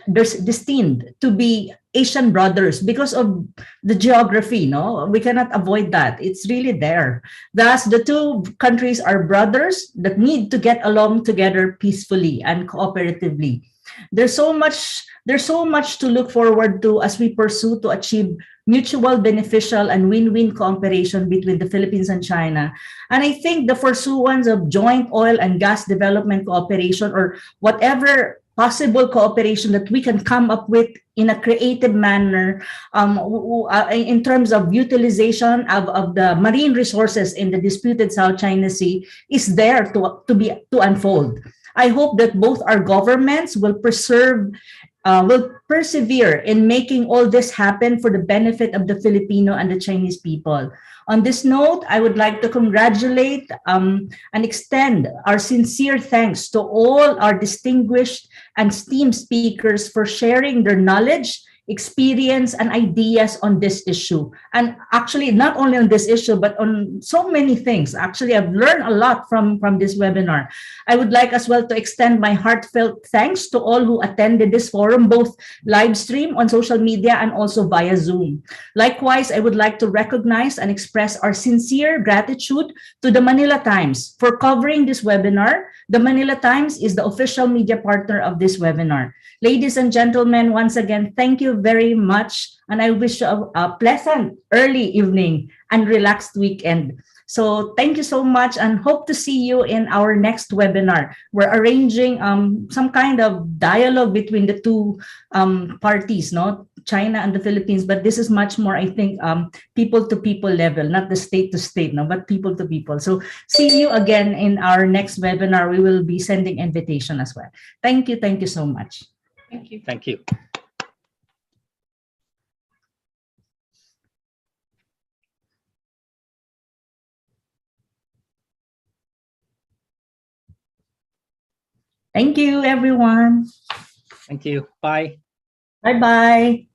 S1: to be Asian brothers because of the geography, no? We cannot avoid that. It's really there. Thus, the two countries are brothers that need to get along together peacefully and cooperatively. There's so much to look forward to as we pursue to achieve mutual beneficial and win-win cooperation between the Philippines and China. And I think the pursuance of joint oil and gas development cooperation, or whatever possible cooperation that we can come up with in a creative manner, in terms of utilization of the marine resources in the disputed South China Sea, is there to unfold. I hope that both our governments will persevere in making all this happen for the benefit of the Filipino and the Chinese people. On this note, I would like to congratulate and extend our sincere thanks to all our distinguished and esteemed speakers for sharing their knowledge, experience and ideas on this issue. And actually, not only on this issue, but on so many things. Actually, I've learned a lot from this webinar. I would like as well to extend my heartfelt thanks to all who attended this forum, both live stream on social media and also via Zoom. Likewise, I would like to recognize and express our sincere gratitude to the Manila Times for covering this webinar. The Manila Times is the official media partner of this webinar. Ladies and gentlemen, once again, thank you very much. And I wish you a pleasant early evening and relaxed weekend. So thank you so much and hope to see you in our next webinar. We're arranging some kind of dialogue between the two parties, no? China and the Philippines, but this is much more, I think, people to people level, not the state to state, no, but people to people. So see you again in our next webinar. We will be sending invitation as well. Thank you so much.
S9: Thank you.
S8: Thank you.
S1: Thank you, everyone.
S8: Thank you. Bye.
S1: Bye-bye.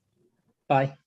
S8: Bye.